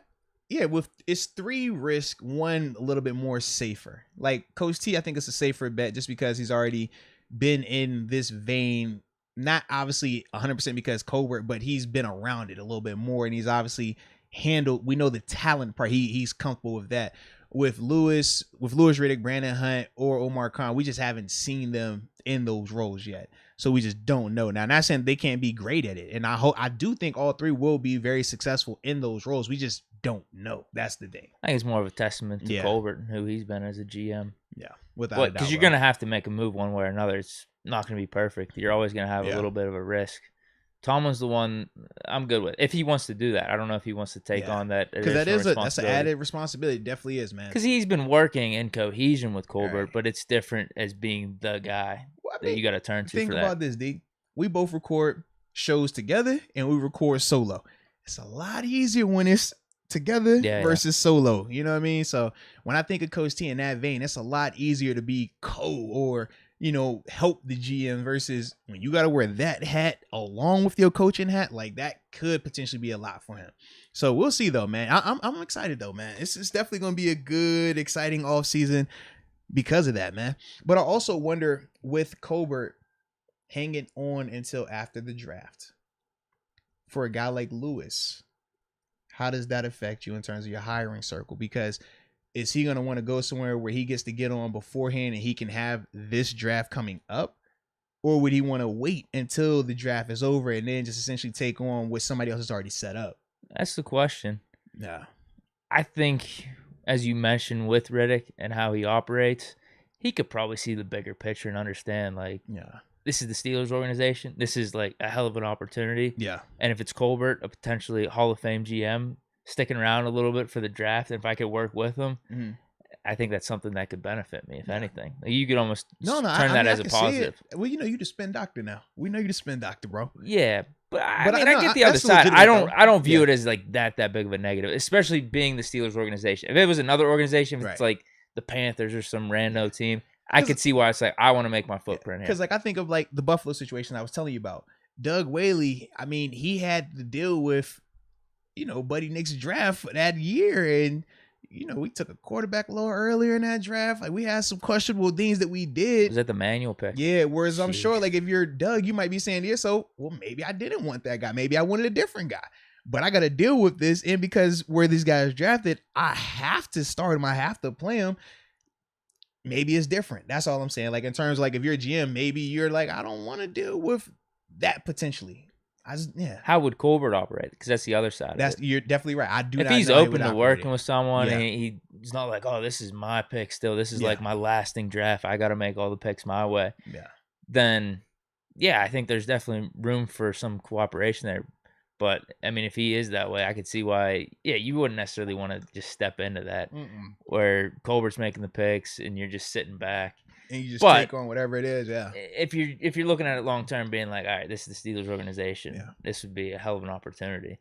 With it's 3 risk, 1 a little bit more safer. Like Coach T, I think it's a safer bet just because he's already been in this vein. Not obviously 100% because Colbert, but he's been around it a little bit more, and he's obviously handled. We know the talent part. He's comfortable with that. With Louis Riddick, Brandon Hunt, or Omar Khan, we just haven't seen them in those roles yet, so we just don't know. Now, not saying they can't be great at it, and I do think all 3 will be very successful in those roles. We just don't know. That's the thing. I think it's more of a testament to Colbert and who he's been as a GM. Yeah, without a doubt. Because you're gonna have to make a move one way or another. It's not gonna be perfect. You're always gonna have a little bit of a risk. Tomlin's the one I'm good with. If he wants to do that, I don't know if he wants to take on that, because that's an added responsibility. It definitely is, man. Because he's been working in cohesion with Colbert, but it's different as being the guy that you got to turn to. Think for that. about this, Deke. We both record shows together and we record solo. It's a lot easier when it's together versus solo. You know what I mean? So when I think of Coach T in that vein, it's a lot easier to be or help the GM versus when you got to wear that hat along with your coaching hat. Like that could potentially be a lot for him. So we'll see though, man. I'm excited though, man. It's definitely going to be a good, exciting off season. because of that, man. But I also wonder with Colbert hanging on until after the draft for a guy like Lewis, how does that affect you in terms of your hiring circle? Because is he going to want to go somewhere where he gets to get on beforehand and he can have this draft coming up? Or would he want to wait until the draft is over and then just essentially take on what somebody else has already set up? That's the question. Yeah. I think, as you mentioned with Riddick and how he operates, he could probably see the bigger picture and understand, like, Yeah. this is the Steelers organization. This is like a hell of an opportunity. Yeah. And if it's Colbert, a potentially Hall of Fame GM, sticking around a little bit for the draft, and if I could work with him, I think that's something that could benefit me, if anything. Like, you could almost turn that as a positive. Well, you know, you the spin doctor now. We know you the spin doctor, bro. Yeah, but I But mean, I I know, get the other that's side. legitimate, I don't view it as like that big of a negative, especially being the Steelers organization. If it was another organization, if it's like the Panthers or some rando team, I could see why it's like, I want to make my footprint here. Because like I think of like the Buffalo situation I was telling you about. Doug Whaley, I mean, he had to deal with, you know, Buddy Nick's draft for that year, and you know, we took a quarterback a little earlier in that draft. Like, we had some questionable things that we did. Was that the manual pick? Yeah, whereas I'm sure, like, if you're Doug, you might be saying, yeah, so, well, maybe I didn't want that guy. Maybe I wanted a different guy. But I got to deal with this, and because where these guys drafted, I have to start him. I have to play him. Maybe it's different. That's all I'm saying. Like, in terms of, like, if you're a GM, maybe you're like, I don't want to deal with that potentially. How would Colbert operate? Because that's the other side. You're definitely right. I do. If he's open to working with someone, and he's not like, oh, this is my pick still. This is like my lasting draft. I got to make all the picks my way. Yeah. Then, yeah, I think there's definitely room for some cooperation there. But I mean, if he is that way, I could see why. Yeah, you wouldn't necessarily want to just step into that where Colbert's making the picks and you're just sitting back. And you just take on whatever it is, yeah. If you're looking at it long term, being like, all right, this is the Steelers organization. This would be a hell of an opportunity.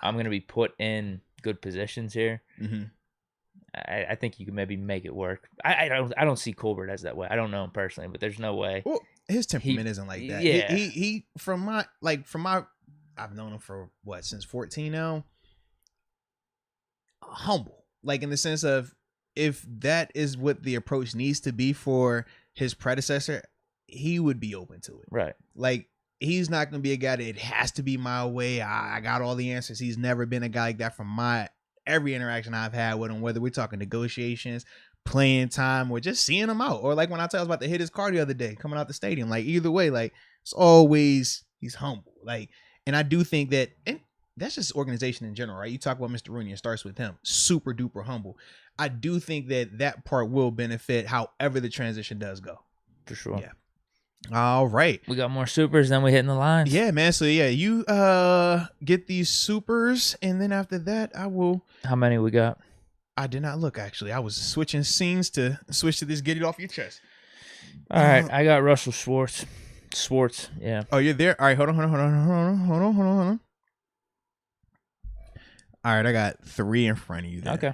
I'm going to be put in good positions here. I think you can maybe make it work. I don't see Colbert as that way. I don't know him personally, but there's no way. Well, his temperament isn't like that. Yeah. He from my I've known him for since 14 now. Humble, like in the sense of, if that is what the approach needs to be for his predecessor, he would be open to it. Right. Like, he's not going to be a guy that it has to be my way. I got all the answers. He's never been a guy like that from every interaction I've had with him, whether we're talking negotiations, playing time, or just seeing him out. Or like when I was about to hit his car the other day, coming out the stadium, like either way, like it's always, he's humble. Like, and I do think that, and that's just organization in general, right? You talk about Mr. Rooney, it starts with him. Super duper humble. I do think that part will benefit however the transition does go. For sure. Yeah. All right. We got more supers, then we hitting the lines. Yeah, man. So yeah, you get these supers, and then after that, I will. How many we got? I did not look, actually. I was switching scenes to switch to this. Get it off your chest. All right, I got Russell Schwartz, yeah. Oh, you're there. All right, hold on. All right, I got 3 in front of you there. Okay.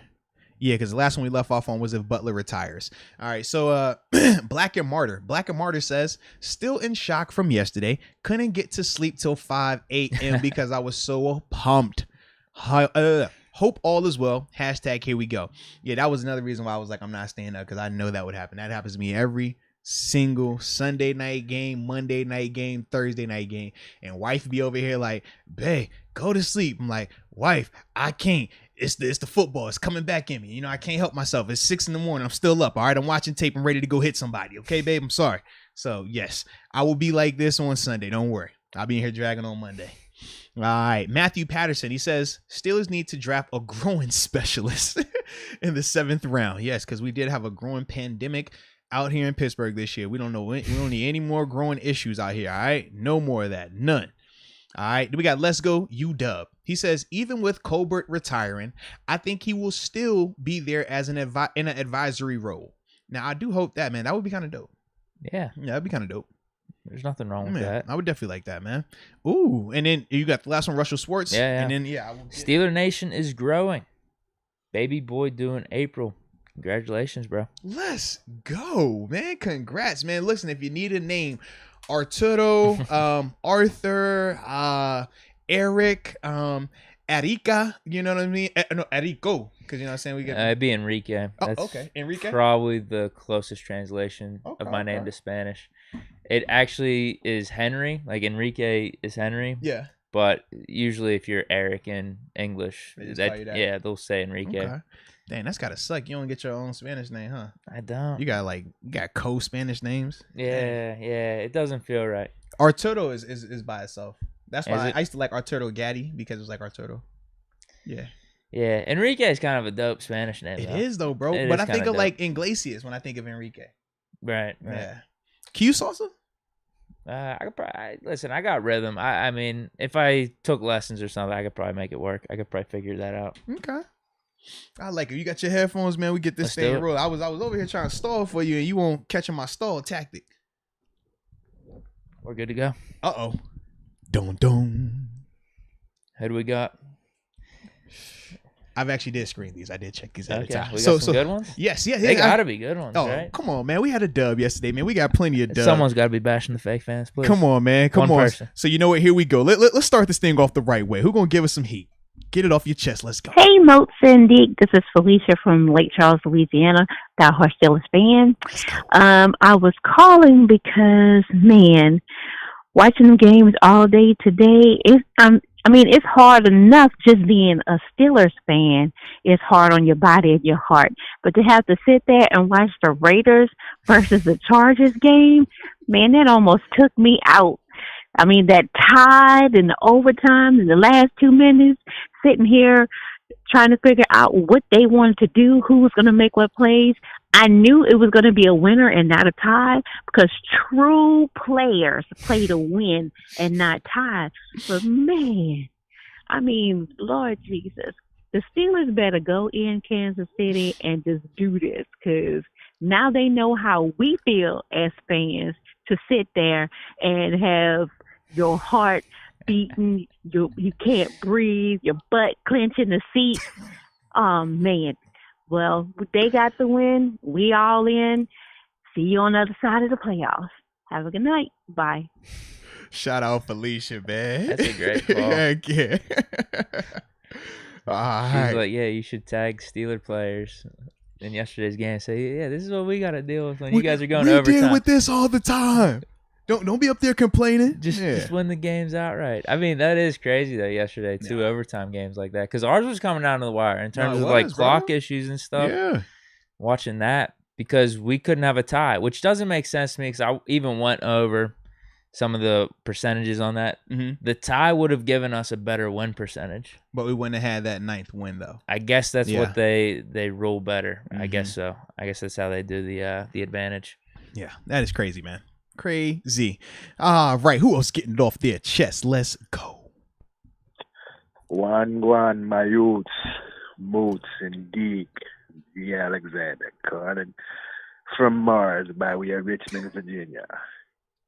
Yeah, because the last one we left off on was if Butler retires. All right, so Black and Martyr says, still in shock from yesterday. Couldn't get to sleep till 5 a.m. because I was so pumped. Hope all is well. # here we go. Yeah, that was another reason why I was like, I'm not staying up, because I know that would happen. That happens to me every single Sunday night game, Monday night game, Thursday night game. And wife be over here like, babe, go to sleep. I'm like, wife, I can't. It's the football. It's coming back in me. You know, I can't help myself. It's 6 a.m. I'm still up. All right, I'm watching tape. I'm ready to go hit somebody. Okay, babe, I'm sorry. So, yes, I will be like this on Sunday. Don't worry. I'll be in here dragging on Monday. All right, Matthew Patterson, he says, Steelers need to draft a growing specialist in the 7th round. Yes, because we did have a growing pandemic out here in Pittsburgh this year. We don't need any more growing issues out here, all right? No more of that. None. All right, then we got Let's Go UW. He says, even with Colbert retiring, I think he will still be there as in an advisory role. Now, I do hope that, man. That would be kind of dope. Yeah. Yeah, that'd be kind of dope. There's nothing wrong with that. I would definitely like that, man. Ooh, and then you got the last one, Russell Schwartz. Yeah. And then, Steeler Nation is growing. Baby boy due in April. Congratulations, bro. Let's go, man. Congrats, man. Listen, if you need a name, Arturo, Arthur, Eric, Erika, you know what I mean? No, Erico. Because you know what I'm saying? We get It'd be Enrique. Oh, That's okay. Enrique? probably the closest translation of my name to Spanish. It actually is Henry. Like Enrique is Henry. Yeah. But usually if you're Eric in English, They just call you that. yeah, they'll say Enrique. Okay. Dang, that's gotta suck. You don't get your own Spanish name, huh? I don't. You got co-Spanish names. Yeah, yeah. It doesn't feel right. Arturo is by itself. That's why Is it? I used to like Arturo Gaddy because it was like Arturo. Yeah. Yeah, Enrique is kind of a dope Spanish name. It is though, bro. It but is I think kinda of dope. like Iglesias when I think of Enrique. Right. Yeah. Q salsa? I could probably listen. I got rhythm. I mean, if I took lessons or something, I could probably make it work. I could probably figure that out. Okay. I like it. You got your headphones, man. We get this Let's thing do it. roll. I was over here trying to stall for you, and you won't catching my stall tactic. We're good to go. Uh-oh. Dun. Who do we got? I've actually did screen these. I did check these at a time. We got some good ones. Yes. They gotta be good ones, right? Come on, man. We had a dub yesterday, man. We got plenty of dubs. Someone's got to be bashing the fake fans, please. Come on, man. Come One on. person. So you know what? Here we go. Let's start this thing off the right way. Who's gonna give us some heat? Get it off your chest. Let's go. Hey, Moats and Deke. This is Felicia from Lake Charles, Louisiana, diehard Steelers fan. I was calling because, man, watching the games all day today, it's hard enough just being a Steelers fan. It's hard on your body and your heart. But to have to sit there and watch the Raiders versus the Chargers game, man, that almost took me out. I mean, that tied in the overtime in the last 2 minutes, sitting here trying to figure out what they wanted to do, who was going to make what plays. I knew it was going to be a winner and not a tie because true players play to win and not tie. But, man, I mean, Lord Jesus, the Steelers better go in Kansas City and just do this because now they know how we feel as fans to sit there and have your heart beating, you can't breathe, your butt clenching the seat. Man. Well, they got the win. We all in. See you on the other side of the playoffs. Have a good night. Bye. Shout out Felicia, man. That's a great call. Heck yeah. All She's right. like, yeah, you should tag Steeler players in yesterday's game and say, yeah, this is what we got to deal with when you guys are going to We overtime. deal with this all the time. Don't be up there complaining. Just win the games outright. I mean, that is crazy though. Yesterday, two overtime games like that, because ours was coming down to the wire in terms of like clock issues and stuff. Yeah, watching that because we couldn't have a tie, which doesn't make sense to me. Because I even went over some of the percentages on that. Mm-hmm. The tie would have given us a better win percentage, but we wouldn't have had that 9th win though. I guess that's what they rule better. Mm-hmm. I guess so. I guess that's how they do the advantage. Yeah, that is crazy, man. Crazy. All right, who else getting it off their chest? Let's go. Guan, Moats, Moats, and Deke, the Alexander, calling from Mars by way of Richmond, Virginia.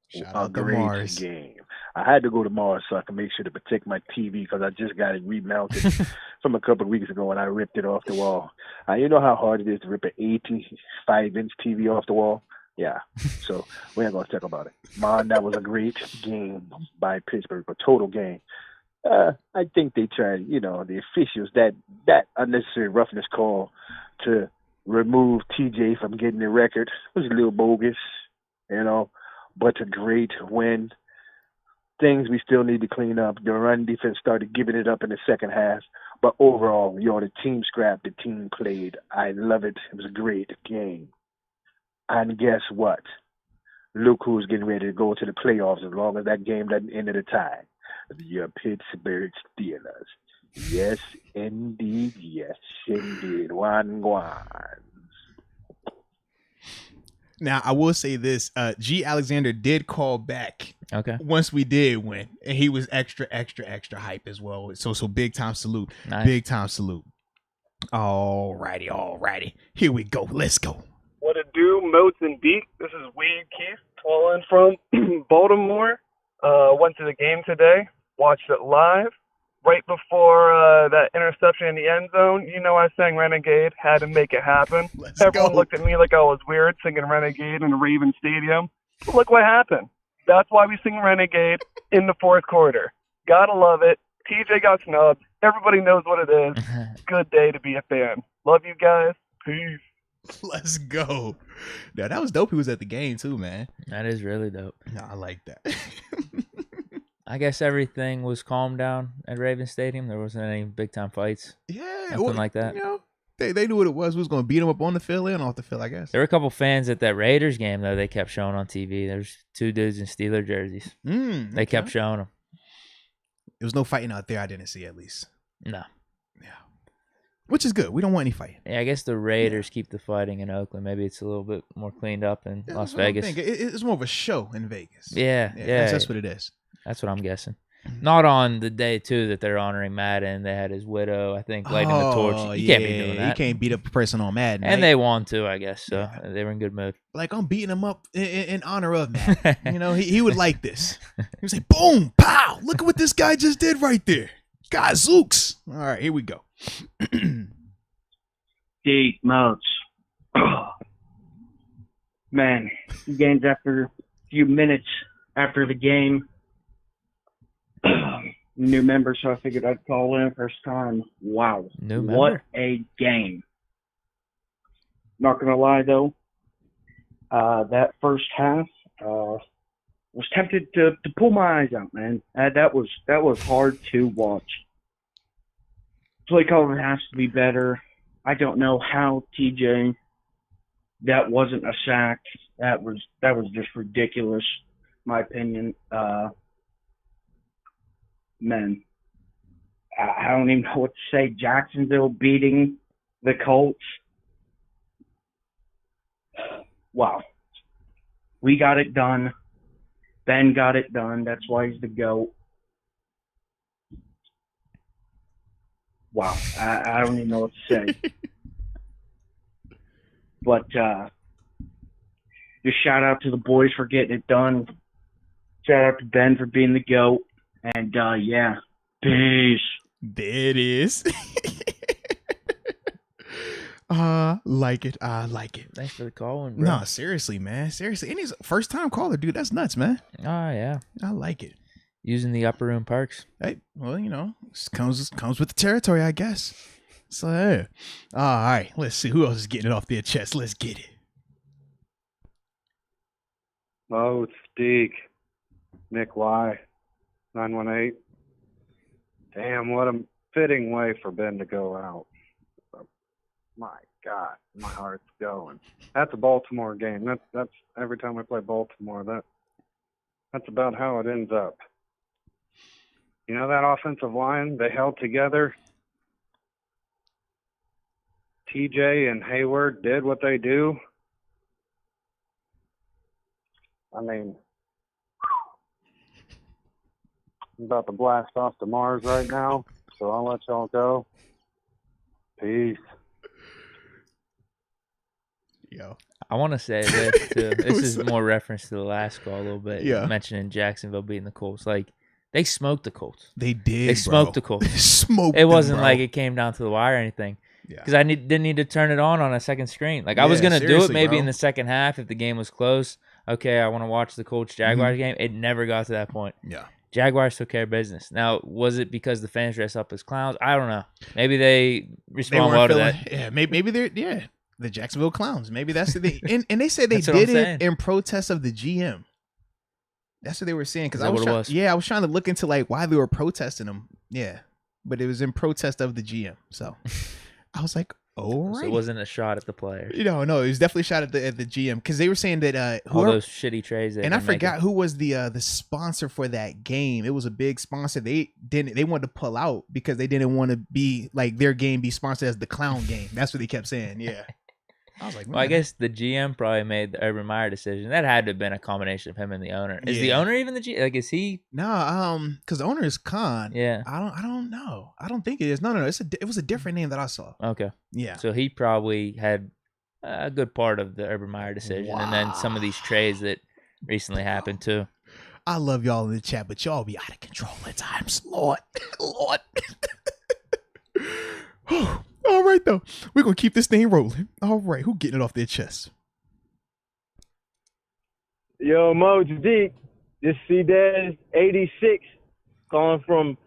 Shout a out to great Mars. game. I had to go to Mars so I can make sure to protect my TV because I just got it remounted from a couple of weeks ago and I ripped it off the wall. You know how hard it is to rip an 85-inch TV off the wall? Yeah, so we ain't going to talk about it. Man, that was a great game by Pittsburgh, a total game. I think they tried, the officials, that unnecessary roughness call to remove TJ from getting the record was a little bogus, but a great win. Things we still need to clean up. The run defense started giving it up in the second half, but overall, the team scrapped, the team played. I love it. It was a great game. And guess what? Look who's getting ready to go to the playoffs as long as that game doesn't end at a tie. The Pittsburgh Steelers. Yes, indeed. Yes, indeed. Guan. Now, I will say this. G. Alexander did call back once we did win. And he was extra hype as well. So big time salute. Nice. Big time salute. All righty. Here we go. Let's go. What it do, Moats and Deke? This is Wade Keith calling from Baltimore. Went to the game today, watched it live. Right before that interception in the end zone, I sang Renegade, had to make it happen. Everyone looked at me like I was weird singing Renegade in the Raven Stadium. But look what happened. That's why we sing Renegade in the fourth quarter. Gotta love it. TJ got snubbed. Everybody knows what it is. Good day to be a fan. Love you guys. Peace. Let's go. Now, that was dope. He was at the game, too, man. That is really dope. No, I like that. I guess everything was calmed down at Ravens Stadium. There wasn't any big-time fights. Yeah. Nothing like that. You know, they knew what it was. We was going to beat them up on the field and off the field, I guess. There were a couple fans at that Raiders game, though, they kept showing on TV. There's 2 dudes in Steeler jerseys. They kept showing them. There was no fighting out there I didn't see, at least. No. Yeah. Which is good. We don't want any fighting. Yeah, I guess the Raiders keep the fighting in Oakland. Maybe it's a little bit more cleaned up in Las Vegas. It's more of a show in Vegas. Yeah. That's what it is. That's what I'm guessing. Not on the day, too, that they're honoring Madden. They had his widow, I think, lighting the torch. You can't be doing that. You can't beat up a person on Madden. And they won, too, I guess. So they were in good mood. Like, I'm beating him up in honor of Madden. You know, he would like this. He would say, boom, pow. Look at what this guy just did right there. Gazooks. All right, here we go. Deke, Moats. Man, games after a few minutes after the game. New member, so I figured I'd call in first time. Wow. New member? What a game. Not going to lie, though. That first half, was tempted to pull my eyes out, man. That was hard to watch. Play calling has to be better. I don't know how TJ, that wasn't a sack. That was just ridiculous, my opinion. Man, I don't even know what to say. Jacksonville beating the Colts. Wow. We got it done. Ben got it done. That's why he's the GOAT. Wow. I don't even know what to say. But just shout out to the boys for getting it done. Shout out to Ben for being the GOAT. And, yeah, peace. There it is. Like it. I like it. Thanks for the call, bro. No, seriously, man. Seriously. And he's a first-time caller, dude. That's nuts, man. Oh, yeah. I like it. Using the upper room perks. Hey, well, you know, it comes with the territory, I guess. So, yeah. All right. Let's see who else is getting it off their chest. Let's get it. Moats, Deke, Nick Y. 918. Damn, what a fitting way for Ben to go out. My God, my heart's going. That's a Baltimore game. That's every time I play Baltimore, that's about how it ends up. You know, that offensive line, they held together. TJ and Hayward did what they do. I mean, I'm about to blast off to Mars right now, so I'll let y'all go. Peace. Yo. I want to say this, too. This is more reference to the last call a little bit. Yeah. Mentioning Jacksonville beating the Colts. Like, they smoked the Colts. They did, They smoked the bro. Colts. They smoked It wasn't them, like bro. it came down to the wire or anything. Yeah. Because I didn't need to turn it on a second screen. Like, I was Yeah, going to do it seriously, maybe bro. in the second half if the game was close. Okay, I want to watch the Colts-Jaguars game. It never got to that point. Yeah. Jaguars took care of business. Now, was it because the fans dressed up as clowns? I don't know. Maybe they respond well to that. Yeah, maybe they're the Jacksonville Clowns. Maybe that's the thing. And they said they That's what I'm did saying. it in protest of the GM. That's what they were saying. Because Is that what it was? Yeah, I was trying to look into like why they were protesting them. Yeah, but it was in protest of the GM. So I was like, oh, So it wasn't a shot at the player. no, it was definitely a shot at the GM because they were saying that All whoever, those shitty trades. and I forgot who was the sponsor for that game. It was a big sponsor. They wanted to pull out because they didn't want to be like their game be sponsored as the clown game. That's what they kept saying. Yeah. I was like, Well, I man. guess the GM probably made the Urban Meyer decision. That had to have been a combination of him and the owner. Is the Yeah. owner even the GM? Like, is he? No, because the owner is Khan. Yeah. I don't know. I don't think it is. No. It was a different name that I saw. Okay. Yeah. So he probably had a good part of the Urban Meyer decision, and then some of these trades that recently happened too. I love y'all in the chat, but y'all be out of control at times. Lord. All right, though. We're going to keep this thing rolling. All right. Who getting it off their chest? Yo, Moats, Deke. This C-Dez 86 calling from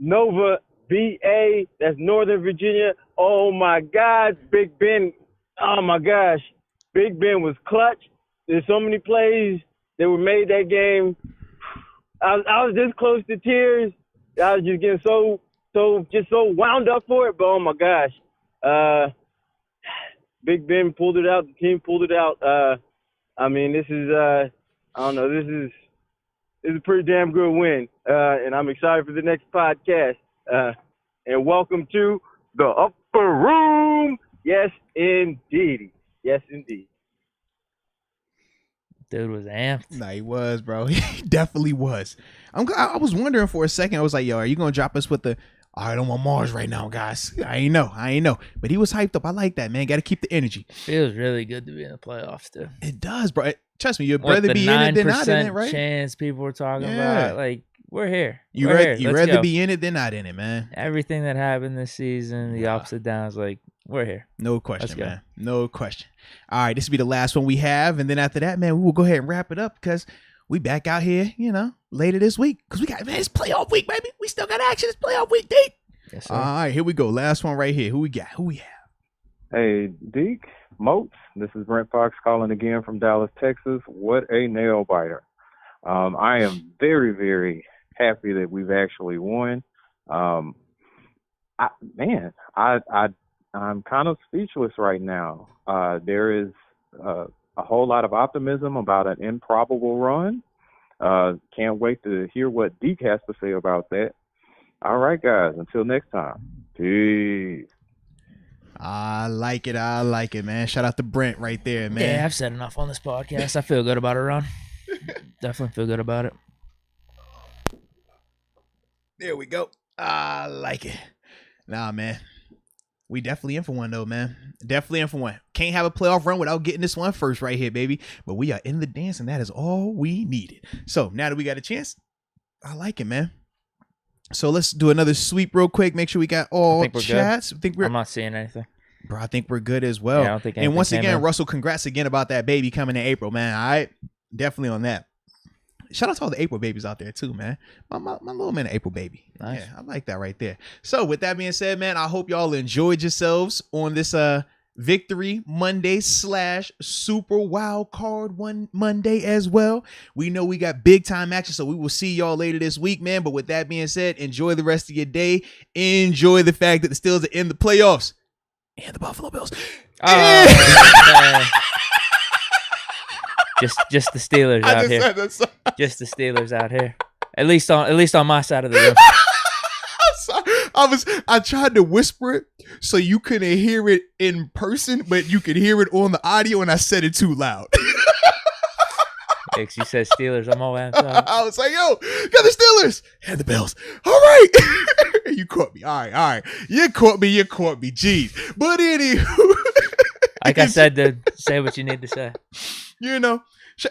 Nova, VA, that's Northern Virginia. Oh, my God, Big Ben. Oh, my gosh. Big Ben was clutch. There's so many plays that were made that game. I was this close to tears. I was just getting so wound up for it. But, oh, my gosh. Big Ben pulled it out. The team pulled it out. I mean, this is I don't know. This is a pretty damn good win, and I'm excited for the next podcast. And welcome to the Upper Room. Yes, indeed. Yes, indeed. Dude was amped. Nah, he was, bro. He definitely was. I was wondering for a second. I was like, yo, are you gonna drop us with the? I don't want Mars right now, guys. I ain't know. But he was hyped up. I like that, man. Got to keep the energy. Feels really good to be in the playoffs, too. It does, bro. Trust me, you'd rather be in it than not in it, right? Chance people were talking about, like, we're here. You'd rather be in it than not in it, man. Everything that happened this season, the ups and downs, like, we're here. No question, man. No question. All right, this will be the last one we have, and then after that, man, we will go ahead and wrap it up because we back out here, later this week because we got, man, it's playoff week, baby. We still got action. It's playoff week, Deke. Yes, sir. All right, here we go. Last one right here. Who we got? Who we have? Hey, Deke, Moats. This is Brent Fox calling again from Dallas, Texas. What a nail biter. I am very, very happy that we've actually won. I'm kind of speechless right now. There is a whole lot of optimism about an improbable run. Can't wait to hear what Deke has to say about that. All right, guys. Until next time. Peace. I like it, man. Shout out to Brent right there, man. Yeah, I've said enough on this podcast. I feel good about it, Ron. Definitely feel good about it. There we go. I like it. Nah, man. We definitely in for one, though, man. Definitely in for one. Can't have a playoff run without getting this one first right here, baby. But we are in the dance, and that is all we needed. So now that we got a chance, I like it, man. So let's do another sweep real quick. Make sure we got all chats. I'm not seeing anything. Bro, I think we're good as well. Yeah, I don't think and once again, Russell, congrats again about that baby coming in April, man. All right. Definitely on that. Shout out to all the April babies out there too, man. My little man, April baby. Nice. Yeah, I like that right there. So with that being said, man, I hope y'all enjoyed yourselves on this Victory Monday / Super Wild Card Monday as well. We know we got big time action, so we will see y'all later this week, man. But with that being said, enjoy the rest of your day. Enjoy the fact that the Steelers are in the playoffs and the Buffalo Bills. Oh, just the Steelers out here. Just the Steelers out here. At least on my side of the room. I tried to whisper it so you couldn't hear it in person, but you could hear it on the audio, and I said it too loud. You said Steelers, I'm all out. I was like, yo, got the Steelers and the Bills. All right. You caught me. All right. You caught me. Jeez. But anywho. Like I said, dude, say what you need to say.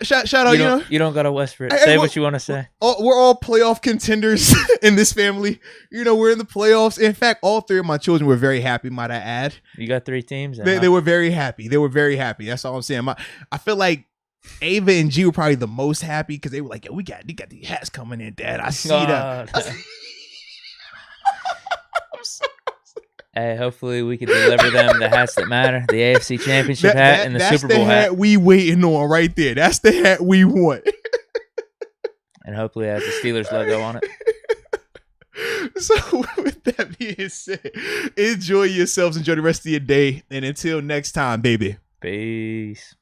Shout out, you don't gotta whisper it. Say what you want to say. We're all playoff contenders in this family. We're in the playoffs. In fact, all three of my children were very happy, might I add. You got 3 teams? They were very happy. That's all I'm saying. I feel like Ava and G were probably the most happy because they were like, yo, you got these hats coming in, Dad. I see that. I'm sorry. Hey, hopefully we can deliver them the hats that matter, the AFC Championship hat and the Super Bowl hat. That's the hat we waiting on right there. That's the hat we want. And hopefully it has the Steelers logo on it. So with that being said, enjoy yourselves. Enjoy the rest of your day. And until next time, baby. Peace.